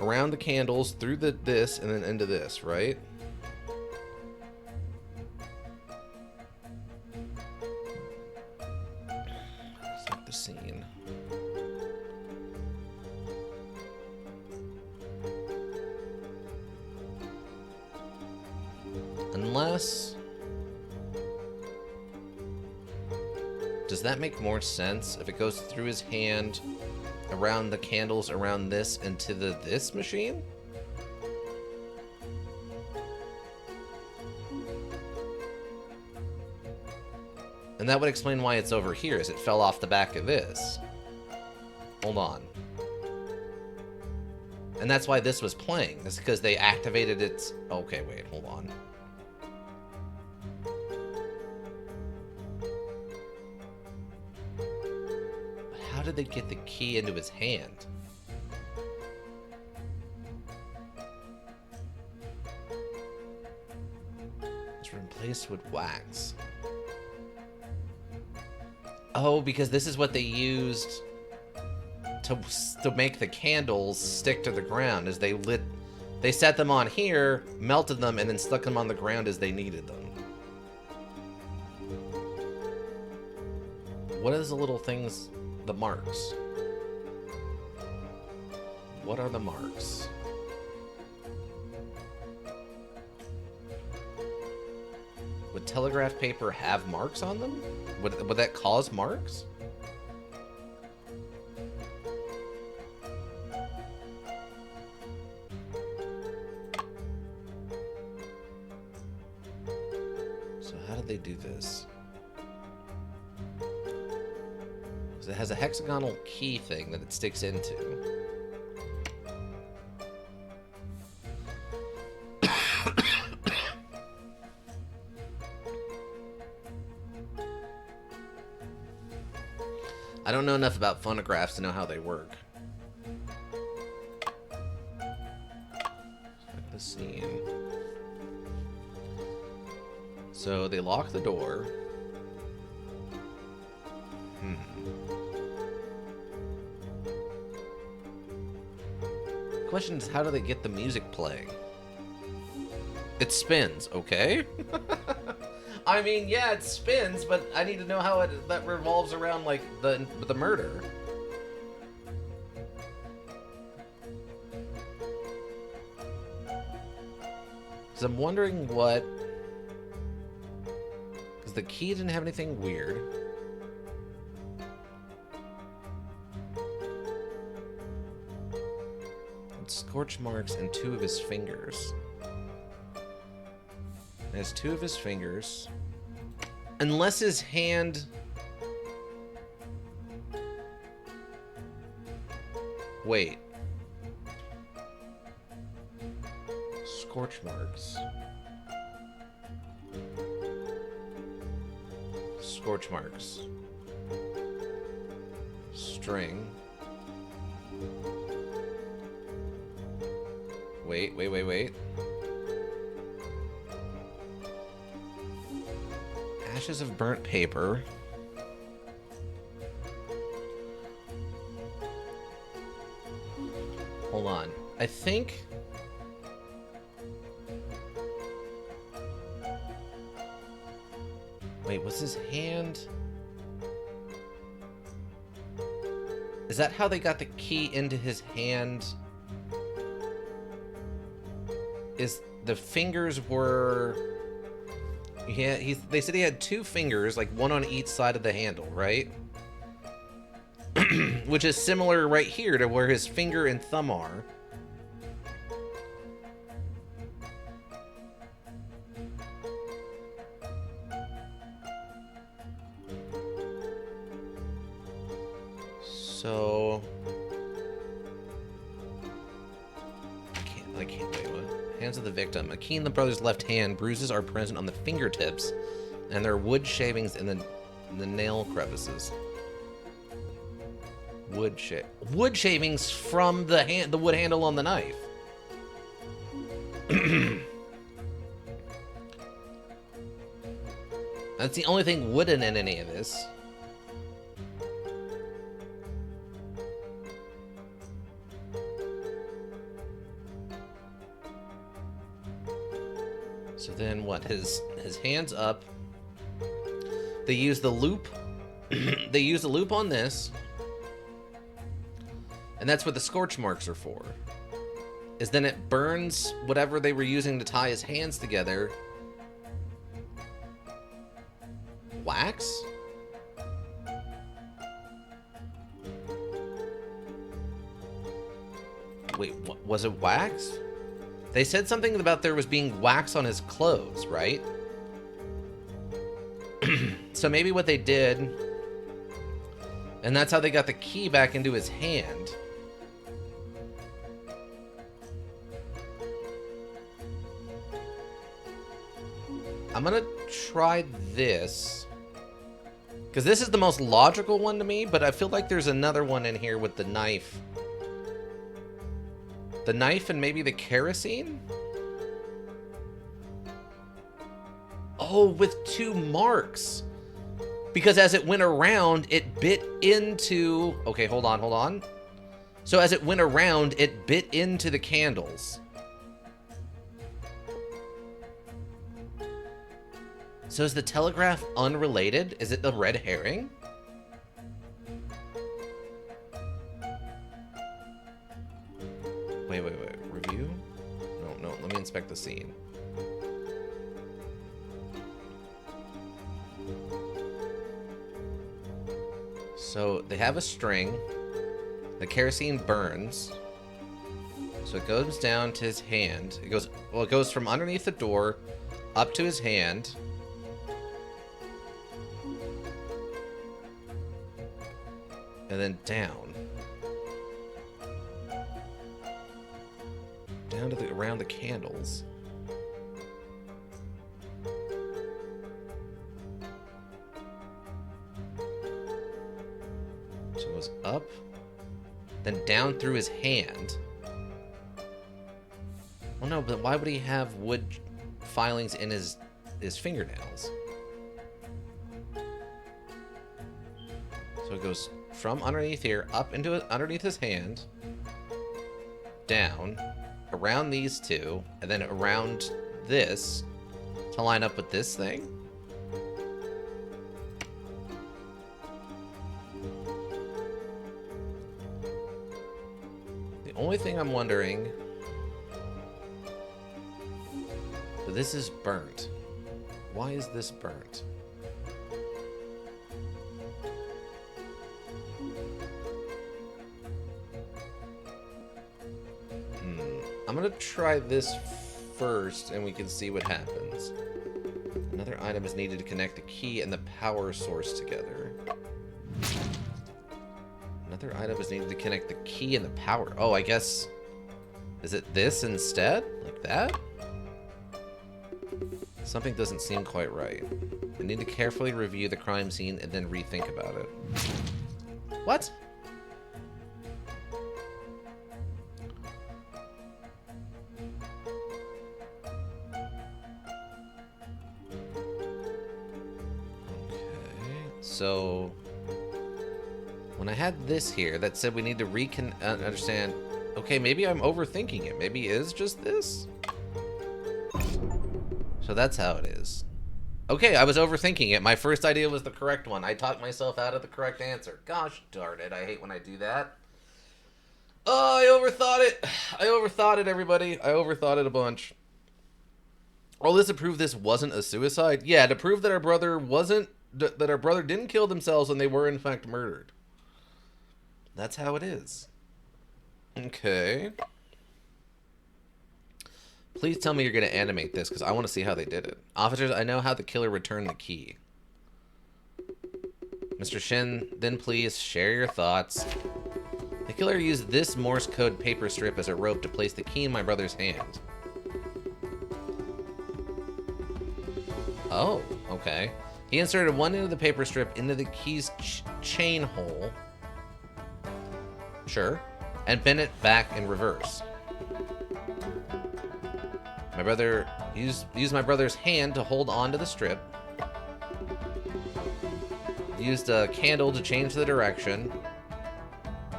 around the candles, through this, and then into this, right? Select the scene. Unless... Does that make more sense if it goes through his hand, around the candles, around this, into this machine? And that would explain why it's over here, as it fell off the back of this. Hold on. And that's why this was playing. It's because they activated its... Okay, wait, hold on. How did they get the key into his hand? It's replaced with wax. Oh, because this is what they used to make the candles stick to the ground. As they set them on here, melted them, and then stuck them on the ground as they needed them. What is the little things? The marks. What are the marks? Would telegraph paper have marks on them? Would that cause marks? So how did they do this? It has a hexagonal key thing that it sticks into. I don't know enough about phonographs to know how they work. Check the scene. So they lock the door. Question is, how do they get the music playing? It spins, okay? I mean, yeah, it spins, but I need to know how that revolves around, like, the murder. Because I'm wondering what... Because the key didn't have anything weird. Scorch marks and 2 of his fingers. It has 2 of his fingers. Unless his hand... Wait. Scorch marks. Scorch marks. String. Wait. Ashes of burnt paper. Hold on. I think... Wait, was his hand... Is that how they got the key into his hand? Is the fingers were... Yeah, they said he had 2 fingers, like one on each side of the handle, right? Which is similar right here to where his finger and thumb are. So... I can't wait, what? Hands of the victim. A key in the brother's left hand. Bruises are present on the fingertips, and there are wood shavings in the nail crevices. Wood shavings from the wood handle on the knife. That's the only thing wooden in any of this. So then what? His hands up. They use the loop. They use the loop on this. And that's what the scorch marks are for. Is then it burns whatever they were using to tie his hands together. Wax? Wait, what, was it wax? They said something about there was being wax on his clothes, right? So maybe what they did, and that's how they got the key back into his hand. I'm gonna try this, because this is the most logical one to me, but I feel like there's another one in here with the knife. The knife and maybe the kerosene? Oh, with 2 marks. Because as it went around, it bit into... Okay, hold on. So as it went around, it bit into the candles. So is the telegraph unrelated? Is it the red herring? Wait. Review? No. Let me inspect the scene. So they have a string. The kerosene burns. So it goes down to his hand. It goes from underneath the door up to his hand. And then down. Down to around the candles. So it goes up, then down through his hand. Well, no, but why would he have wood filings in his fingernails? So it goes from underneath here, up into underneath his hand, down, around these 2, and then around this to line up with this thing. The only thing I'm wondering... So this is burnt. Why is this burnt? I'm gonna try this first, and we can see what happens. Another item is needed to connect the key and the power source together. Another item is needed to connect the key and the power. Oh, I guess... Is it this instead? Like that? Something doesn't seem quite right. I need to carefully review the crime scene and then rethink about it. What? So, when I had this here that said we need to understand, okay, maybe I'm overthinking it. Maybe it is just this? So that's how it is. Okay, I was overthinking it. My first idea was the correct one. I talked myself out of the correct answer. Gosh darn it. I hate when I do that. Oh, I overthought it. I overthought it, everybody. I overthought it a bunch. All this to prove this wasn't a suicide? Yeah, to prove that our brother wasn't... that our brother didn't kill themselves and they were, in fact, murdered. That's how it is. Okay. Please tell me you're going to animate this, because I want to see how they did it. Officers, I know how the killer returned the key. Mr. Shin, then please share your thoughts. The killer used this Morse code paper strip as a rope to place the key in my brother's hand. Oh, okay. He inserted one end of the paper strip into the key's chain hole. Sure. And bent it back in reverse. My brother used my brother's hand to hold onto the strip. Used a candle to change the direction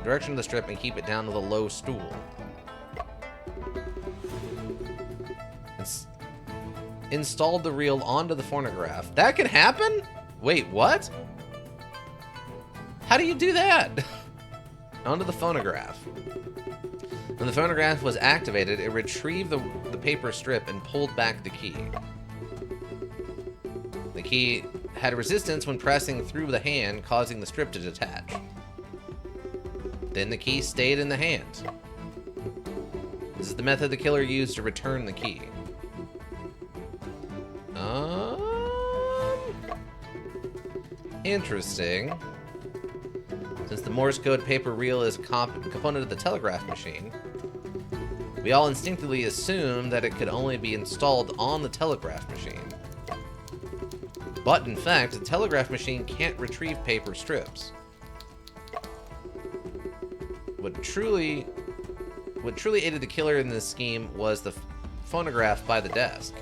of the strip and keep it down to the low stool. Installed the reel onto the phonograph. That can happen? Wait, what? How do you do that? Onto the phonograph. When the phonograph was activated, it retrieved the paper strip and pulled back the key. The key had resistance when pressing through the hand, causing the strip to detach. Then the key stayed in the hand. This is the method the killer used to return the key. Interesting. Since the Morse code paper reel is a component of the telegraph machine, we all instinctively assume that it could only be installed on the telegraph machine. But in fact, the telegraph machine can't retrieve paper strips. What truly aided the killer in this scheme was the phonograph by the desk.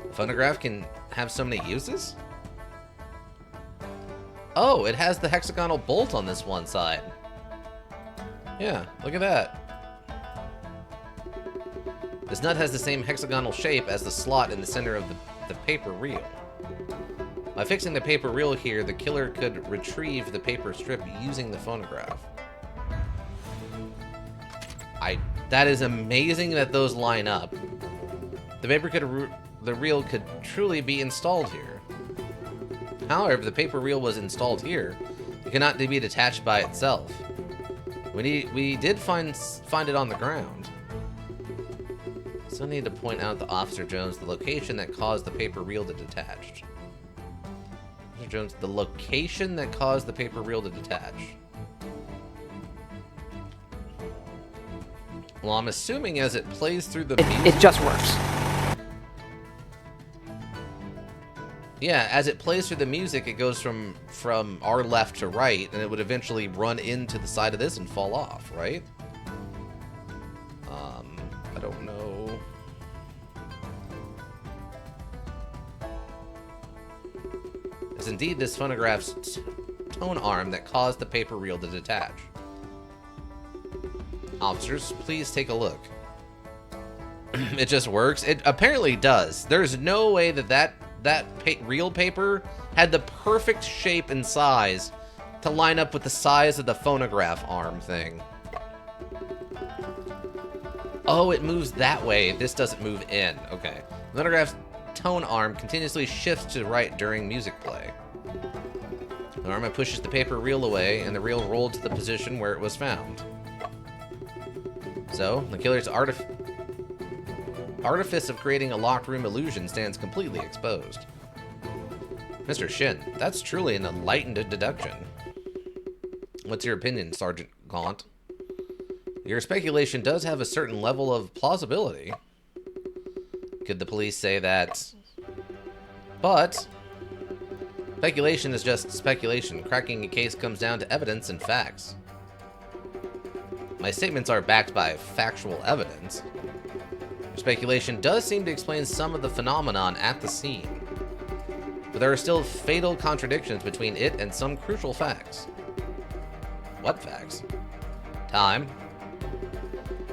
The phonograph can have so many uses? Oh, it has the hexagonal bolt on this one side. Yeah, look at that. This nut has the same hexagonal shape as the slot in the center of the paper reel. By fixing the paper reel here, the killer could retrieve the paper strip using the phonograph. That is amazing that those line up. The reel could truly be installed here. However, if the paper reel was installed here, it cannot be detached by itself. We did find it on the ground. So I need to point out to Officer Jones the location that caused the paper reel to detach. Officer Jones, the location that caused the paper reel to detach. Well, I'm assuming as it plays through the music. It just works. Yeah, as it plays through the music, it goes from our left to right, and it would eventually run into the side of this and fall off, right? I don't know. It's indeed this phonograph's tone arm that caused the paper reel to detach. Officers, please take a look. It just works? It apparently does. There's no way that reel paper had the perfect shape and size to line up with the size of the phonograph arm thing. Oh, it moves that way. This doesn't move in. Okay. The phonograph's tone arm continuously shifts to the right during music play. The arm pushes the paper reel away, and the reel rolled to the position where it was found. So, the killer's artifice of creating a locked room illusion stands completely exposed. Mr. Shin, that's truly an enlightened deduction. What's your opinion, Sergeant Gaunt? Your speculation does have a certain level of plausibility. Could the police say that? But speculation is just speculation. Cracking a case comes down to evidence and facts. My statements are backed by factual evidence. Speculation does seem to explain some of the phenomenon at the scene, but there are still fatal contradictions between it and some crucial facts. What facts? Time.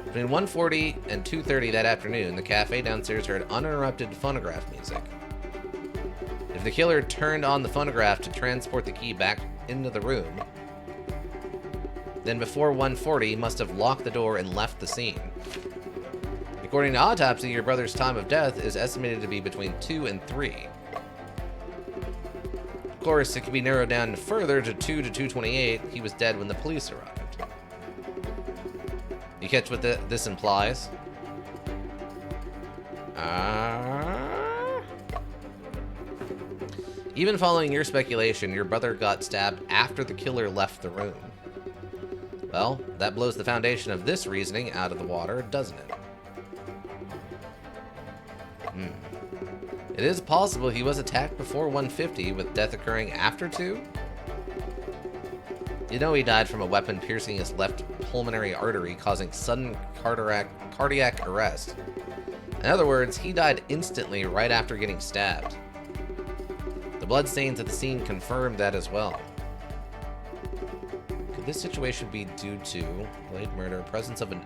Between 1:40 and 2:30 that afternoon, the cafe downstairs heard uninterrupted phonograph music. If the killer turned on the phonograph to transport the key back into the room, then before 1:40 he must have locked the door and left the scene. According to autopsy, your brother's time of death is estimated to be between 2 and 3. Of course, it can be narrowed down further to 2 to 2:28. He was dead when the police arrived. You catch what this implies? Even following your speculation, your brother got stabbed after the killer left the room. Well, that blows the foundation of this reasoning out of the water, doesn't it? It is possible he was attacked before 1:50, with death occurring after 2? You know he died from a weapon piercing his left pulmonary artery, causing sudden cardiac arrest. In other words, he died instantly right after getting stabbed. The bloodstains at the scene confirmed that as well. Could this situation be due to delayed murder, presence of an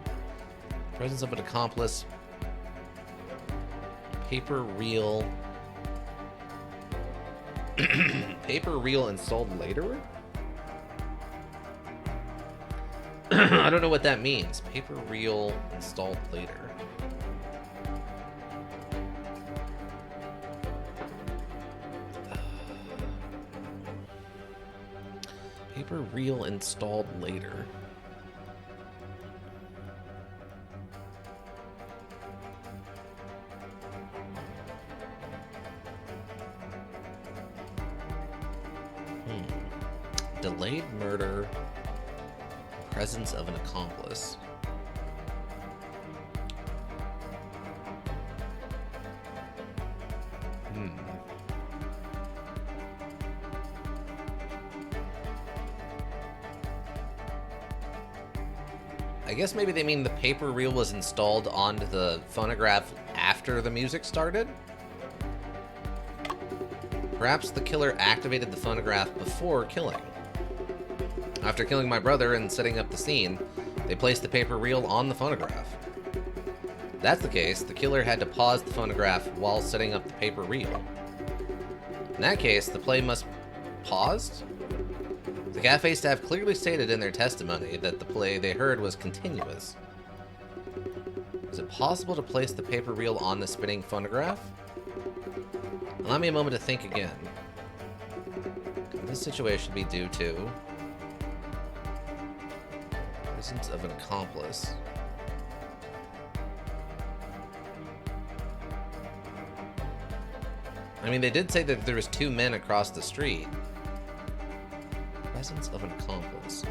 accomplice, paper reel installed later? I don't know what that means. Paper reel installed later. Paper reel installed later. Delayed murder, presence of an accomplice. I guess maybe they mean the paper reel was installed onto the phonograph after the music started? Perhaps the killer activated the phonograph before killing. After killing my brother and setting up the scene, they placed the paper reel on the phonograph. If that's the case, the killer had to pause the phonograph while setting up the paper reel. In that case, the play must paused? The cafe staff clearly stated in their testimony that the play they heard was continuous. Is it possible to place the paper reel on the spinning phonograph? Allow me a moment to think again. Could this situation be due to presence of an accomplice? I mean, they did say that there was 2 men across the street. Presence of an accomplice.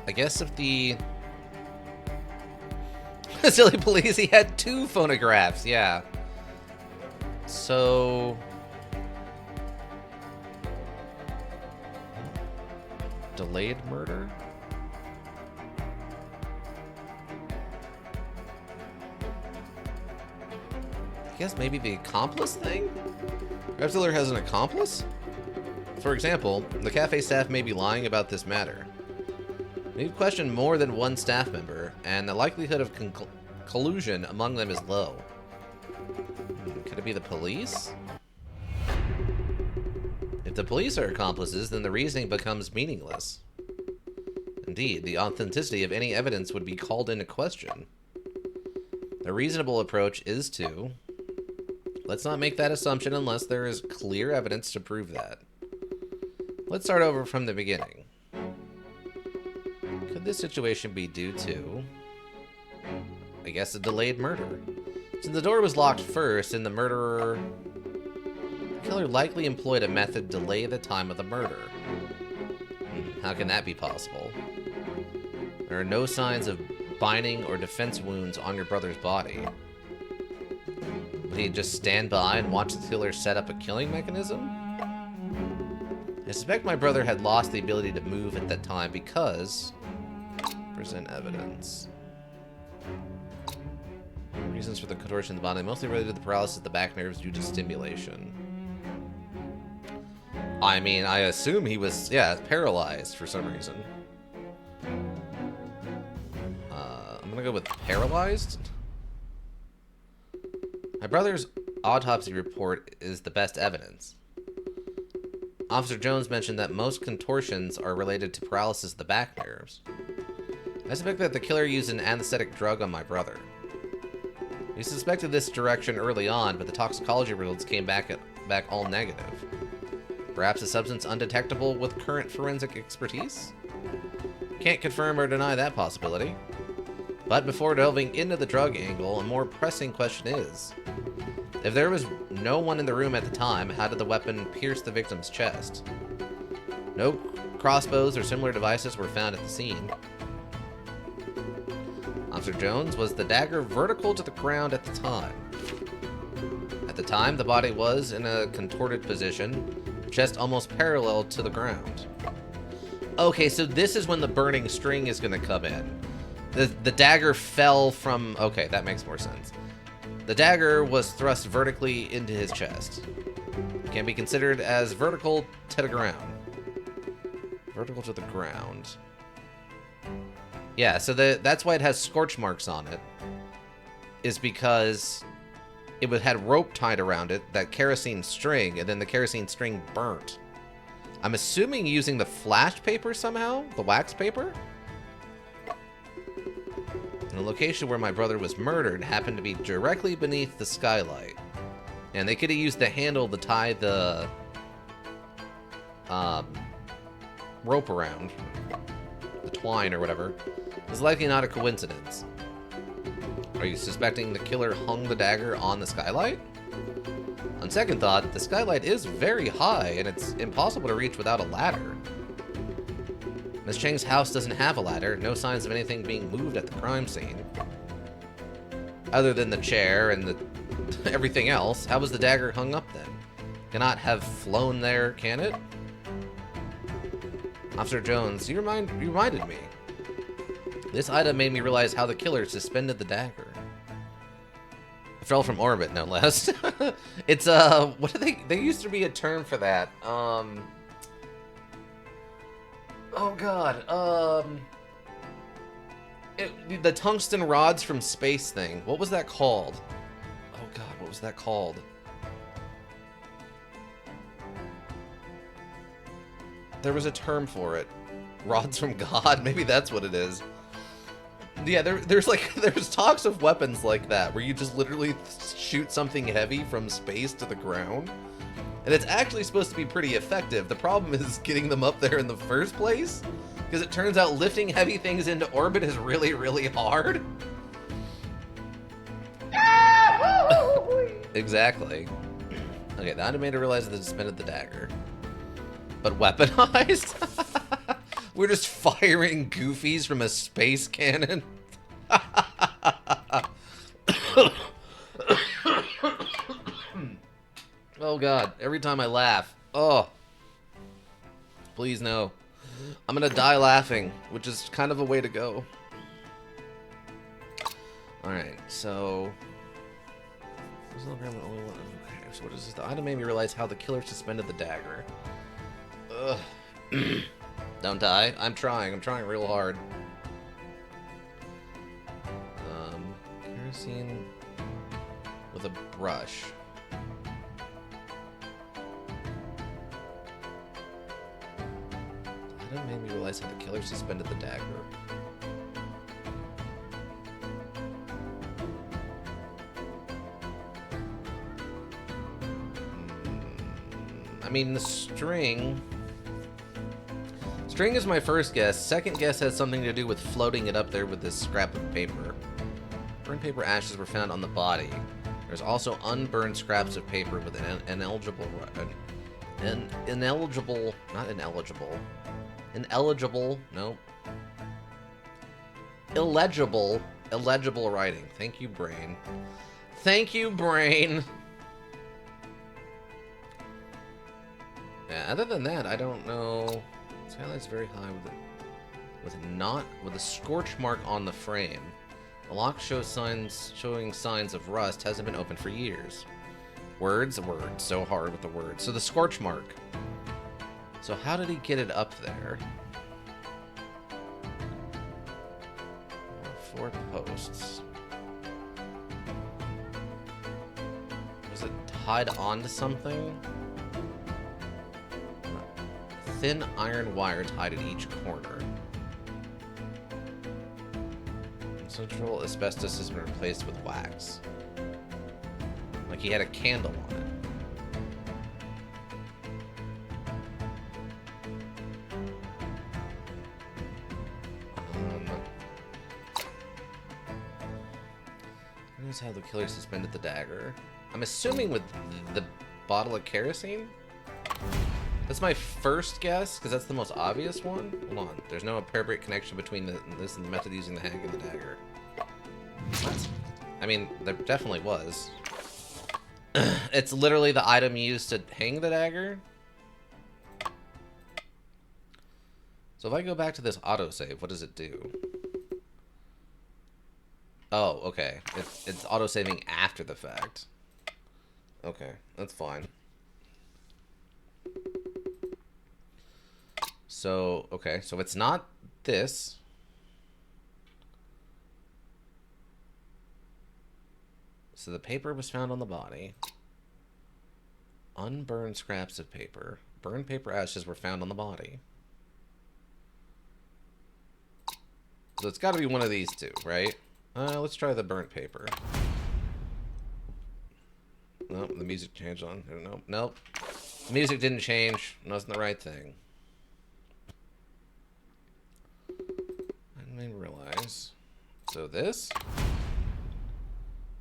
I guess if the silly police, he had 2 phonographs, yeah. So delayed murder? I guess maybe the accomplice thing? Reptiler has an accomplice? For example, the cafe staff may be lying about this matter. We've questioned more than one staff member, and the likelihood of collusion among them is low. Could it be the police? If the police are accomplices, then the reasoning becomes meaningless. Indeed, the authenticity of any evidence would be called into question. A reasonable approach is to... let's not make that assumption unless there is clear evidence to prove that. Let's start over from the beginning. Could this situation be due to, I guess, a delayed murder? Since the door was locked first and the killer likely employed a method to delay the time of the murder. How can that be possible? There are no signs of binding or defense wounds on your brother's body. Would he just stand by and watch the killer set up a killing mechanism? I suspect my brother had lost the ability to move at that time because... present evidence. Reasons for the contortion of the body mostly related to the paralysis of the back nerves due to stimulation. I mean, I assume he was, paralyzed for some reason. I'm gonna go with paralyzed. My brother's autopsy report is the best evidence. Officer Jones mentioned that most contortions are related to paralysis of the back nerves. I suspect that the killer used an anesthetic drug on my brother. We suspected this direction early on, but the toxicology results came back all negative. Perhaps a substance undetectable with current forensic expertise? Can't confirm or deny that possibility. But before delving into the drug angle, a more pressing question is, if there was no one in the room at the time, how did the weapon pierce the victim's chest? No crossbows or similar devices were found at the scene. Officer Jones, was the dagger vertical to the ground at the time? At the time, the body was in a contorted position, chest almost parallel to the ground. Okay, so this is when the burning string is going to come in. The dagger fell from... Okay, that makes more sense. The dagger was thrust vertically into his chest. Can be considered as vertical to the ground. Vertical to the ground. Yeah, so that's why it has scorch marks on it. Is because it had rope tied around it, that kerosene string, and then the kerosene string burnt. I'm assuming using the flash paper somehow? The wax paper? And the location where my brother was murdered happened to be directly beneath the skylight. And they could have used the handle to tie the rope around. The twine or whatever. It's likely not a coincidence. Are you suspecting the killer hung the dagger on the skylight? On second thought, the skylight is very high, and it's impossible to reach without a ladder. Miss Chang's house doesn't have a ladder, no signs of anything being moved at the crime scene. Other than the chair and everything else, how was the dagger hung up then? Cannot have flown there, can it? Officer Jones, you reminded me. This item made me realize how the killer suspended the dagger. It fell from orbit, no less. It's, what do they used to be a term for that. Oh god, the tungsten rods from space thing. What was that called? Oh god, what was that called? There was a term for it. Rods from God? Maybe that's what it is. Yeah, there's talks of weapons like that, where you just literally shoot something heavy from space to the ground. And it's actually supposed to be pretty effective. The problem is getting them up there in the first place, because it turns out lifting heavy things into orbit is really, really hard. Exactly. Okay, the animator realized that it suspended the dagger. But weaponized? We're just firing goofies from a space cannon. Oh god, every time I laugh. Oh. Please no. I'm gonna die laughing, which is kind of a way to go. Alright, so... So what is this? The item made me realize how the killer suspended the dagger. Ugh. Don't die. I'm trying real hard. Kerosene with a brush. That made me realize how the killer suspended the dagger. I mean, the string... String is my first guess. Second guess has something to do with floating it up there with this scrap of paper. Burned paper ashes were found on the body. There's also unburned scraps of paper with an ineligible, illegible writing. Thank you, brain. Thank you, brain. Yeah, other than that, I don't know. Skylight's very high with a scorch mark on the frame. The lock showing signs of rust. Hasn't been opened for years. Words, so hard with the words. So the scorch mark. So how did he get it up there? 4 posts. Was Is it tied onto something? Thin iron wire tied at each corner. Central asbestos has been replaced with wax. Like he had a candle on it. Here's how the killer suspended the dagger. I'm assuming with the bottle of kerosene? That's my first guess, because that's the most obvious one. Hold on. There's no appropriate connection between this and the method using the hang and the dagger. What? I mean, there definitely was. It's literally the item used to hang the dagger. So if I go back to this autosave, what does it do? Oh, okay. It's autosaving after the fact. Okay, that's fine. So, okay, so it's not this. So the paper was found on the body. Unburned scraps of paper. Burned paper ashes were found on the body. So it's got to be one of these two, right? Let's try the burnt paper. Nope, the music changed on. Nope, nope. The music didn't change. It wasn't the right thing. I didn't even realize. So this?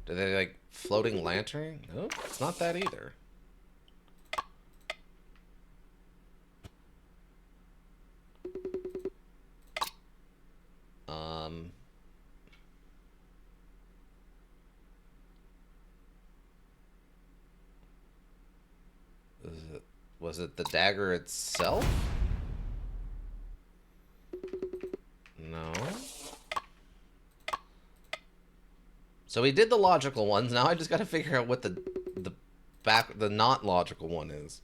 Did they like floating lantern? Nope, it's not that either. Was it the dagger itself? No. So we did the logical ones. Now I just got to figure out what the not logical one is.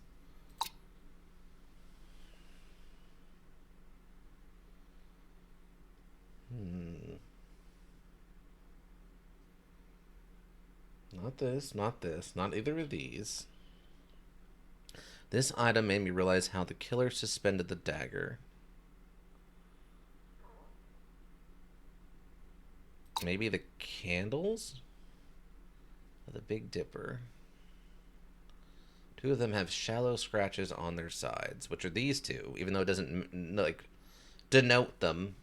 Not this, not this, not either of these. This item made me realize how the killer suspended the dagger. Maybe the candles? Or the Big Dipper. Two of them have shallow scratches on their sides, which are these two, even though it doesn't, like, denote them.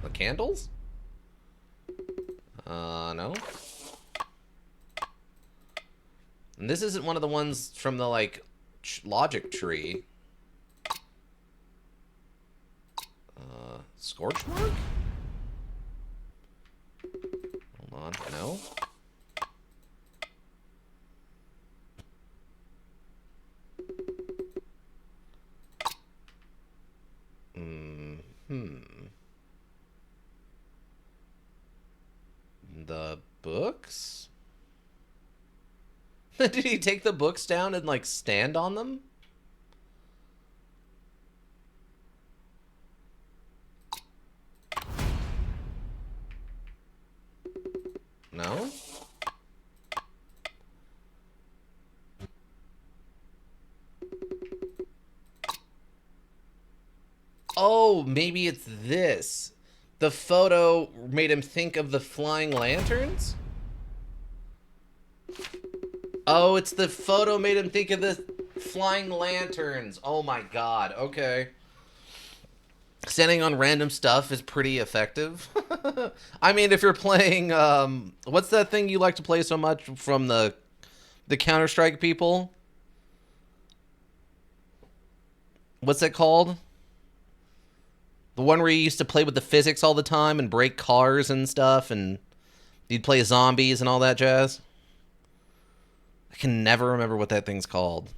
The candles? No. And this isn't one of the ones from the, like, logic tree. Scorch mark? Hold on, no. The books? Did he take the books down and, like, stand on them? No? Oh, maybe it's this. The photo made him think of the flying lanterns? Oh, it's the photo made him think of the flying lanterns. Oh my god, okay. Standing on random stuff is pretty effective. I mean, if you're playing, what's that thing you like to play so much from the Counter-Strike people? What's that called? The one where you used to play with the physics all the time and break cars and stuff, and you'd play zombies and all that jazz. I can never remember what that thing's called.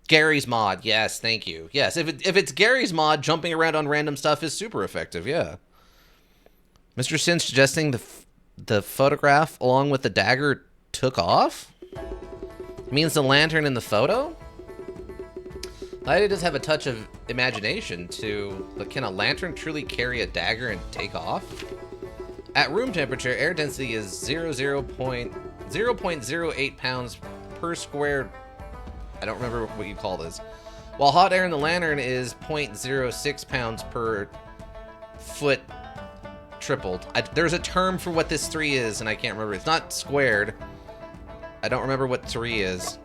Gary's Mod. Yes, thank you. Yes, if it's Gary's Mod, jumping around on random stuff is super effective, yeah. Mr. Sin suggesting the photograph along with the dagger took off? Means the lantern in the photo? I just have a touch of imagination to... But can a lantern truly carry a dagger and take off? At room temperature, air density is 0.0 0.08 pounds per square. I don't remember what you call this. While hot air in the lantern is 0.06 pounds per foot tripled. There's a term for what this 3 is, and I can't remember. It's not squared. I don't remember what 3 is.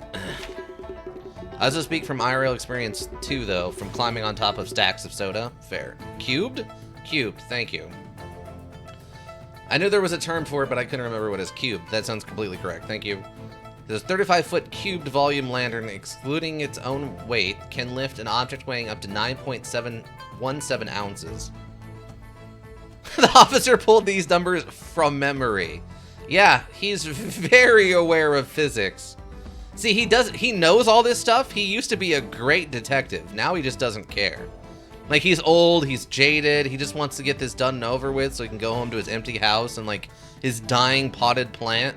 I also speak from IRL experience too, though, from climbing on top of stacks of soda. Fair. Cubed? Cubed, thank you. I knew there was a term for it, but I couldn't remember what is cubed. That sounds completely correct. Thank you. This 35-foot cubed volume lantern, excluding its own weight, can lift an object weighing up to 9.717 ounces. The officer pulled these numbers from memory. Yeah, he's very aware of physics. See, he knows all this stuff. He used to be a great detective. Now he just doesn't care. Like, he's old, he's jaded, he just wants to get this done and over with so he can go home to his empty house and, like, his dying potted plant.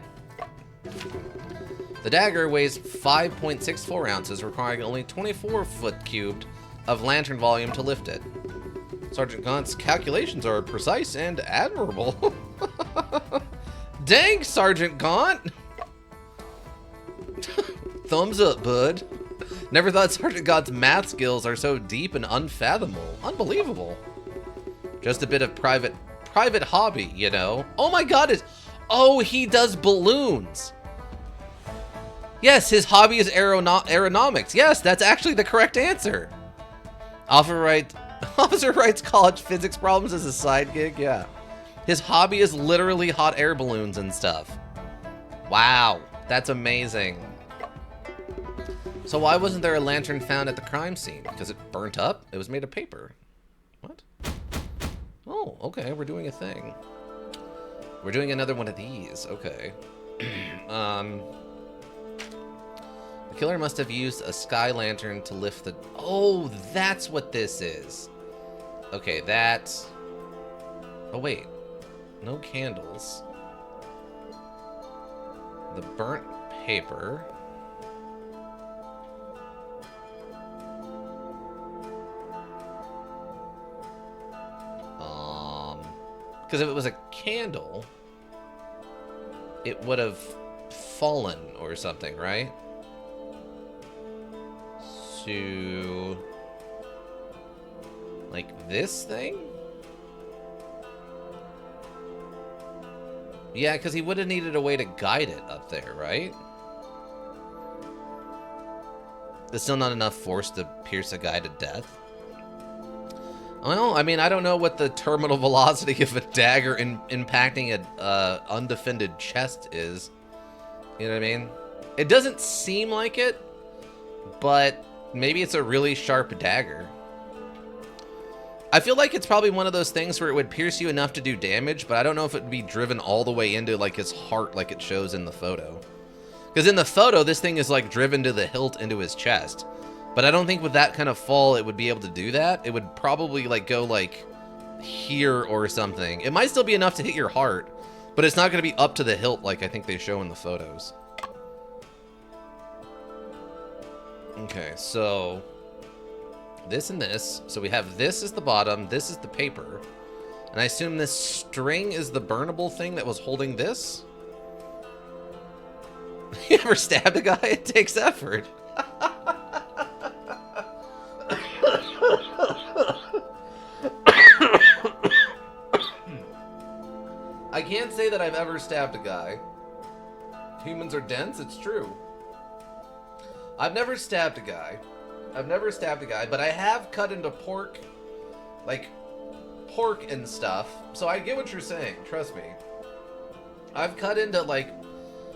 The dagger weighs 5.64 ounces, requiring only 24 foot cubed of lantern volume to lift it. Sergeant Gaunt's calculations are precise and admirable. Dang, Sergeant Gaunt! Thumbs up, bud. Never thought Sergeant Gaunt's math skills are so deep and unfathomable. Unbelievable. Just a bit of private hobby, you know. Oh my god, oh, he does balloons. Yes, his hobby is aeronautics. Yes, that's actually the correct answer. Officer writes college physics problems as a side gig, yeah. His hobby is literally hot air balloons and stuff. Wow, that's amazing. So why wasn't there a lantern found at the crime scene? Because it burnt up? It was made of paper. What? Oh, okay, we're doing a thing. We're doing another one of these, okay. The killer must have used a sky lantern to lift the... Oh, that's what this is. Okay, that's... Oh, wait. No candles. The burnt paper... Because if it was a candle, it would have fallen or something, right? To... like this thing? Yeah, because he would have needed a way to guide it up there, right? There's still not enough force to pierce a guy to death. Well, I mean, I don't know what the terminal velocity of a dagger impacting an undefended chest is. You know what I mean? It doesn't seem like it, but maybe it's a really sharp dagger. I feel like it's probably one of those things where it would pierce you enough to do damage, but I don't know if it would be driven all the way into, like, his heart like it shows in the photo. Because in the photo, this thing is, like, driven to the hilt into his chest. But I don't think with that kind of fall, it would be able to do that. It would probably, like, go, like, here or something. It might still be enough to hit your heart, but it's not going to be up to the hilt like I think they show in the photos. Okay, so... this and this. So we have this as the bottom, this is the paper. And I assume this string is the burnable thing that was holding this? You ever stabbed a guy? It takes effort. I can't say that I've ever stabbed a guy. Humans are dense, it's true. I've never stabbed a guy. But I have cut into pork, like pork and stuff. So I get what you're saying, trust me. I've cut into like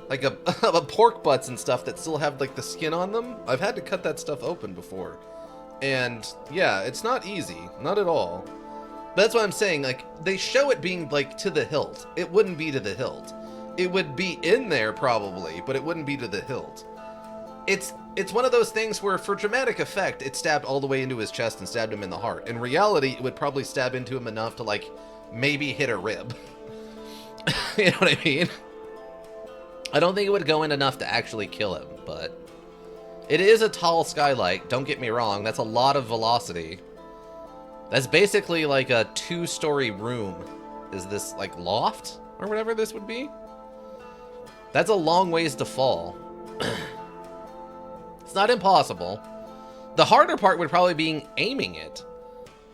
a pork butts and stuff that still have like the skin on them. I've had to cut that stuff open before. And yeah, it's not easy, not at all. But that's what I'm saying, like they show it being like to the hilt. It wouldn't be to the hilt. It would be in there probably, but it wouldn't be to the hilt. It's one of those things where, for dramatic effect, it stabbed all the way into his chest and stabbed him in the heart. In reality, it would probably stab into him enough to, like, maybe hit a rib. You know what I mean? I don't think it would go in enough to actually kill him, but... it is a tall skylight, don't get me wrong. That's a lot of velocity. That's basically like a 2-story room. Is this, like, loft? Or whatever this would be? That's a long ways to fall. It's not impossible. The harder part would probably be aiming it.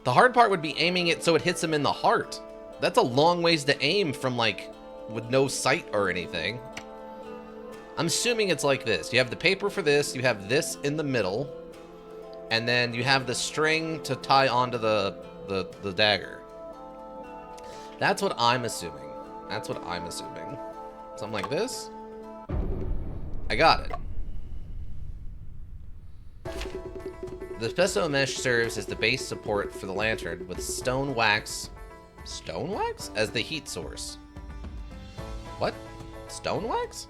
The hard part would be aiming it so it hits him in the heart. That's a long ways to aim from, like, with no sight or anything. I'm assuming it's like this. You have the paper for this, you have this in the middle, and then you have the string to tie onto the dagger. That's what I'm assuming. That's what I'm assuming. Something like this. I got it. The pesto mesh serves as the base support for the lantern with stone wax as the heat source. What? Stone wax?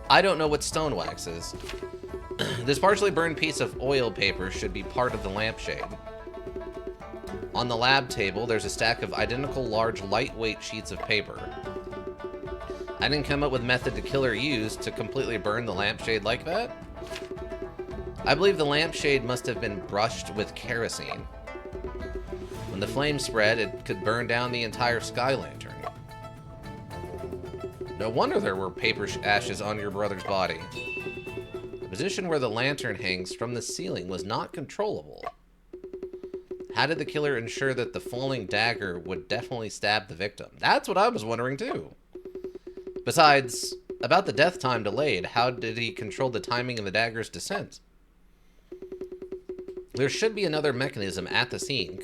I don't know what stone wax is. This partially burned piece of oil paper should be part of the lampshade. On the lab table, there's a stack of identical large lightweight sheets of paper. I didn't come up with a method the killer used to completely burn the lampshade like that. I believe the lampshade must have been brushed with kerosene. When the flame spread, it could burn down the entire sky lantern. No wonder there were paper ashes on your brother's body. The position where the lantern hangs from the ceiling was not controllable. How did the killer ensure that the falling dagger would definitely stab the victim? That's what I was wondering too. Besides, about the death time delayed, how did he control the timing of the dagger's descent? There should be another mechanism at the scene,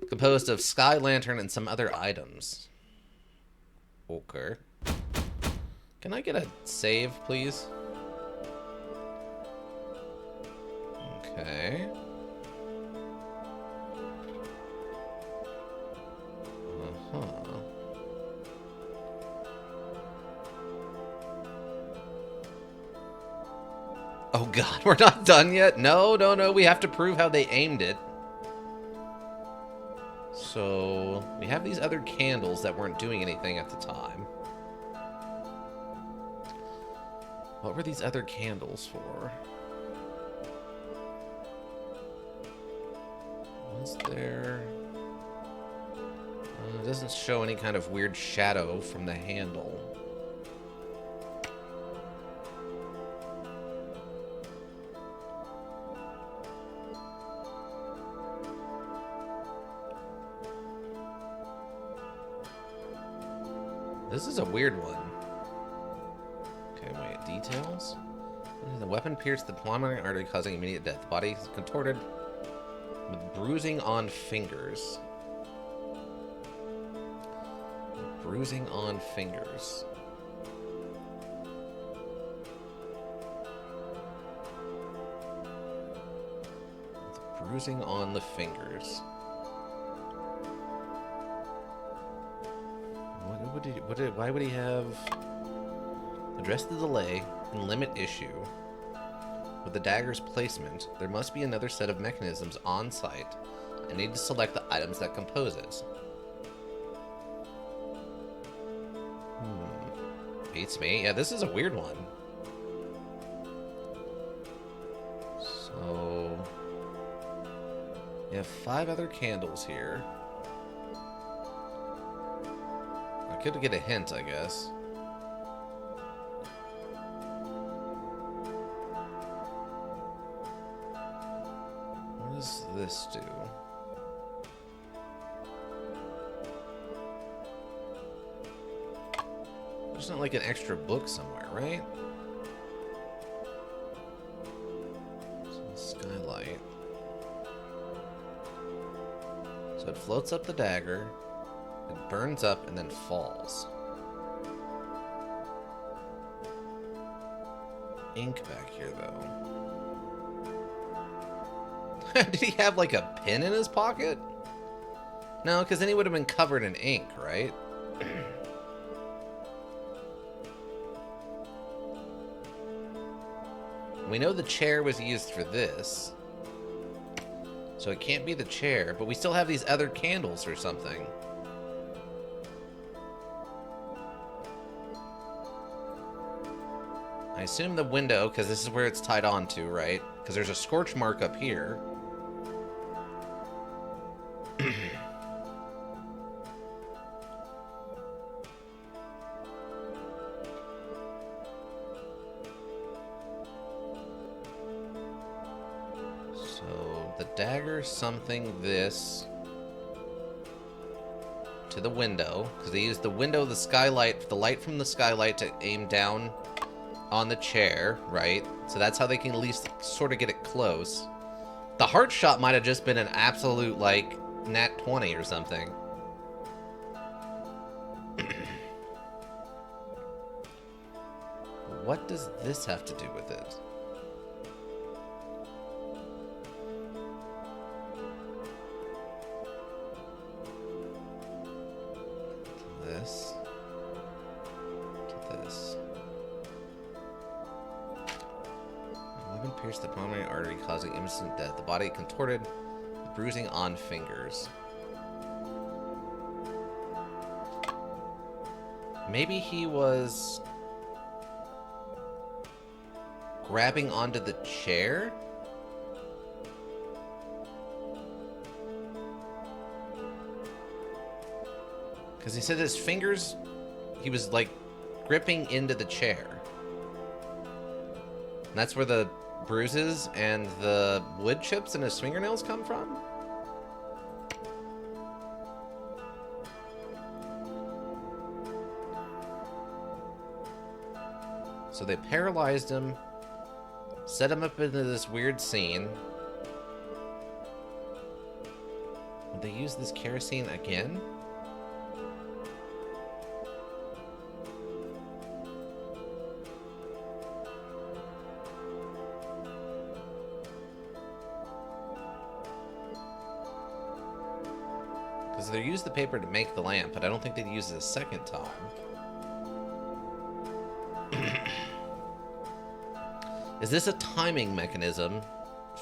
composed of sky lantern and some other items. Okay. Can I get a save, please? Okay. Uh-huh. Oh god, we're not done yet? No, we have to prove how they aimed it. So, we have these other candles that weren't doing anything at the time. What were these other candles for? Was there... it doesn't show any kind of weird shadow from the handle. This is a weird one. Okay, wait. Details? The weapon pierced the pulmonary artery, causing immediate death. The body is contorted with bruising on fingers. Bruising on fingers. With bruising on the fingers. Why would he have... Address the delay and limit issue. With the dagger's placement, there must be another set of mechanisms on site. I need to select the items that compose it. Beats me. Yeah, this is a weird one. So... we have 5 other candles here. I could get a hint, I guess. What does this do? There's not like an extra book somewhere, right? Skylight. So it floats up the dagger. It burns up and then falls. Ink back here, though. Did he have, like, a pen in his pocket? No, because then he would have been covered in ink, right? We know the chair was used for this. So it can't be the chair, but we still have these other candles or something. I assume the window, because this is where it's tied on to, right? Because there's a scorch mark up here. the dagger something this to the window, because they used the window, the skylight, the light from the skylight to aim down on the chair, right? So that's how they can at least sort of get it close. The heart shot might have just been an absolute, like, nat 20 or something. What does this have to do with it? This to this. A weapon pierced the pulmonary artery, causing instant death. The body contorted, with bruising on fingers. Maybe he was grabbing onto the chair? Because he said his fingers, he was like gripping into the chair. And that's where the bruises and the wood chips in his fingernails come from? So they paralyzed him, set him up into this weird scene. Would they use this kerosene again? Because they used the paper to make the lamp, but I don't think they'd use it a second time. Is this a timing mechanism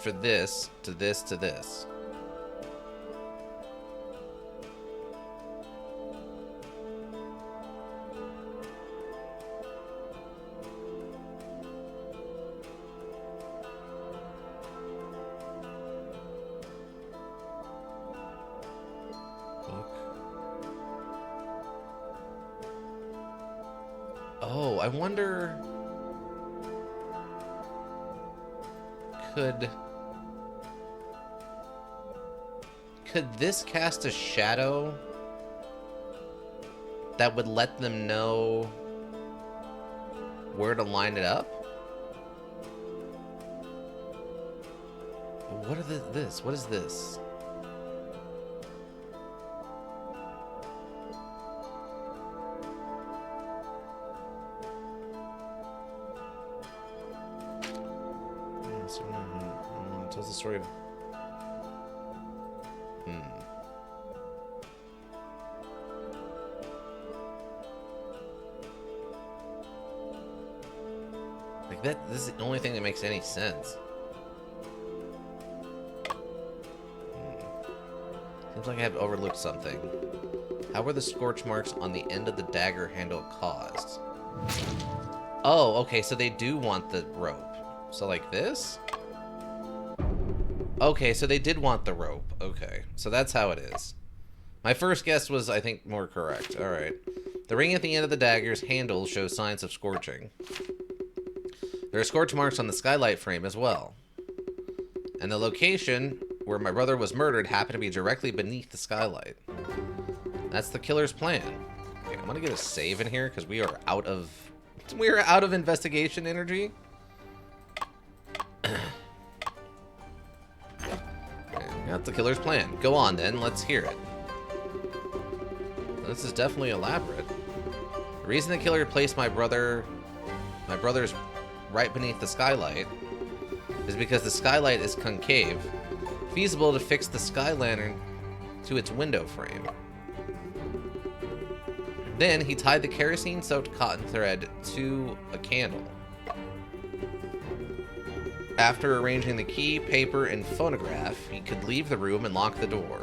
for this to this to this? Oh, I wonder... Could this cast a shadow that would let them know where to line it up? What are this? What is this? It tells the story of... Like that, this is the only thing that makes any sense. Seems like I have overlooked something. How were the scorch marks on the end of the dagger handle caused? Oh, okay, so they do want the rope. So like this? Okay, so they did want the rope. Okay, so that's how it is. My first guess was, I think, more correct. Alright. The ring at the end of the dagger's handle shows signs of scorching. There are scorch marks on the skylight frame as well. And the location where my brother was murdered happened to be directly beneath the skylight. That's the killer's plan. Okay, I'm gonna get a save in here because we are out of investigation energy. That's the killer's plan. Go on then, let's hear it. This is definitely elaborate. The reason the killer placed my brother's right beneath the skylight is because the skylight is concave, feasible to fix the sky lantern to its window frame. Then he tied the kerosene-soaked cotton thread to a candle. After arranging the key, paper, and phonograph, he could leave the room and lock the door.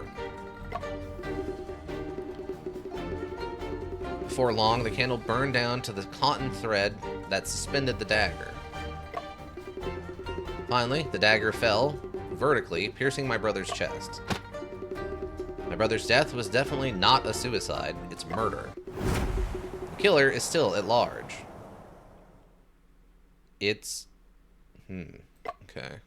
Before long, the candle burned down to the cotton thread that suspended the dagger. Finally, the dagger fell vertically, piercing my brother's chest. My brother's death was definitely not a suicide, it's murder. The killer is still at large. It's... Okay.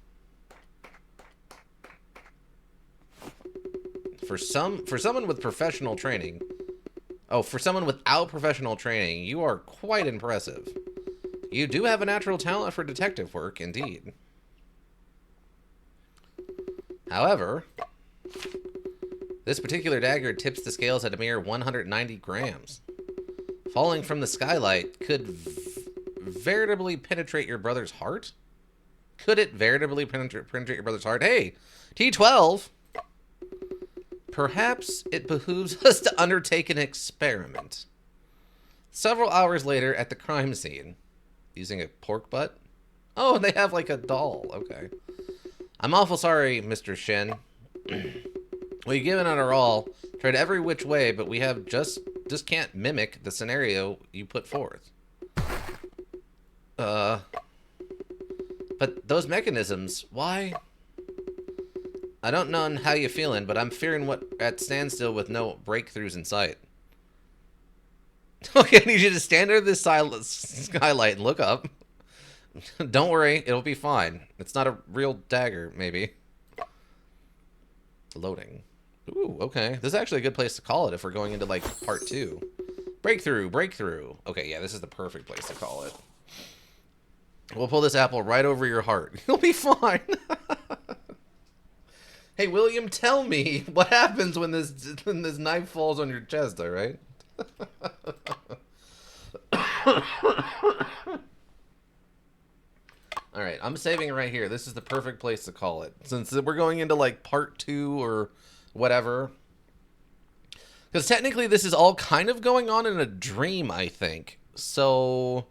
For someone with professional training... Oh, for someone without professional training, you are quite impressive. You do have a natural talent for detective work, indeed. However, this particular dagger tips the scales at a mere 190 grams. Falling from the skylight could veritably penetrate your brother's heart? Could it veritably penetrate your brother's heart? Hey, T12! Perhaps it behooves us to undertake an experiment. Several hours later at the crime scene. Using a pork butt? Oh, they have like a doll. Okay. I'm awful sorry, Mr. Shen. We've given it our all, tried every which way, but we have just can't mimic the scenario you put forth. But those mechanisms, why? I don't know how you feeling, but I'm fearing what at standstill with no breakthroughs in sight. Okay, I need you to stand under this skylight and look up. Don't worry, it'll be fine. It's not a real dagger, maybe. Loading. Ooh, okay. This is actually a good place to call it if we're going into, like, part 2. Breakthrough, breakthrough. Okay, yeah, this is the perfect place to call it. We'll pull this apple right over your heart. You'll be fine. Hey, William, tell me what happens when this knife falls on your chest, all right? All right, I'm saving it right here. This is the perfect place to call it. Since we're going into, like, part 2 or whatever. Because technically this is all kind of going on in a dream, I think. So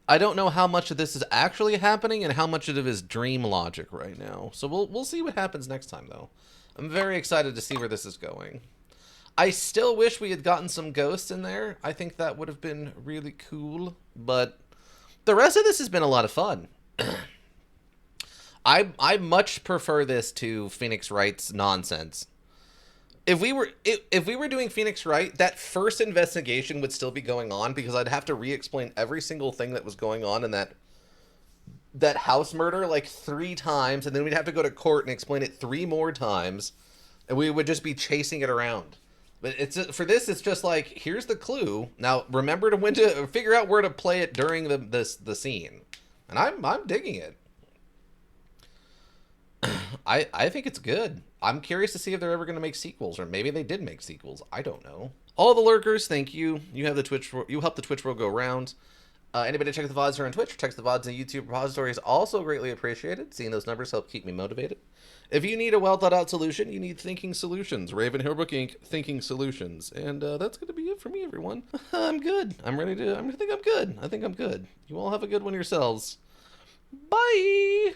I don't know how much of this is actually happening and how much of it is dream logic right now. So we'll see what happens next time, though. I'm very excited to see where this is going. I still wish we had gotten some ghosts in there. I think that would have been really cool. But the rest of this has been a lot of fun. I much prefer this to Phoenix Wright's nonsense. If we were doing Phoenix Wright, that first investigation would still be going on because I'd have to re-explain every single thing that was going on in that house murder like 3 times, and then we'd have to go to court and explain it 3 more times, and we would just be chasing it around. But for this, it's just like, here's the clue. Now remember to figure out where to play it during the scene, and I'm digging it. I think it's good. I'm curious to see if they're ever going to make sequels, or maybe they did make sequels. I don't know. All the lurkers, thank you. You help the Twitch world go round. Anybody check the VODs here on Twitch, check the VODs in the YouTube repository is also greatly appreciated. Seeing those numbers help keep me motivated. If you need a well thought out solution, you need Thinking Solutions. Raven Hillbrook Inc. Thinking Solutions. And that's going to be it for me, everyone. I'm good. I think I'm good. You all have a good one yourselves. Bye!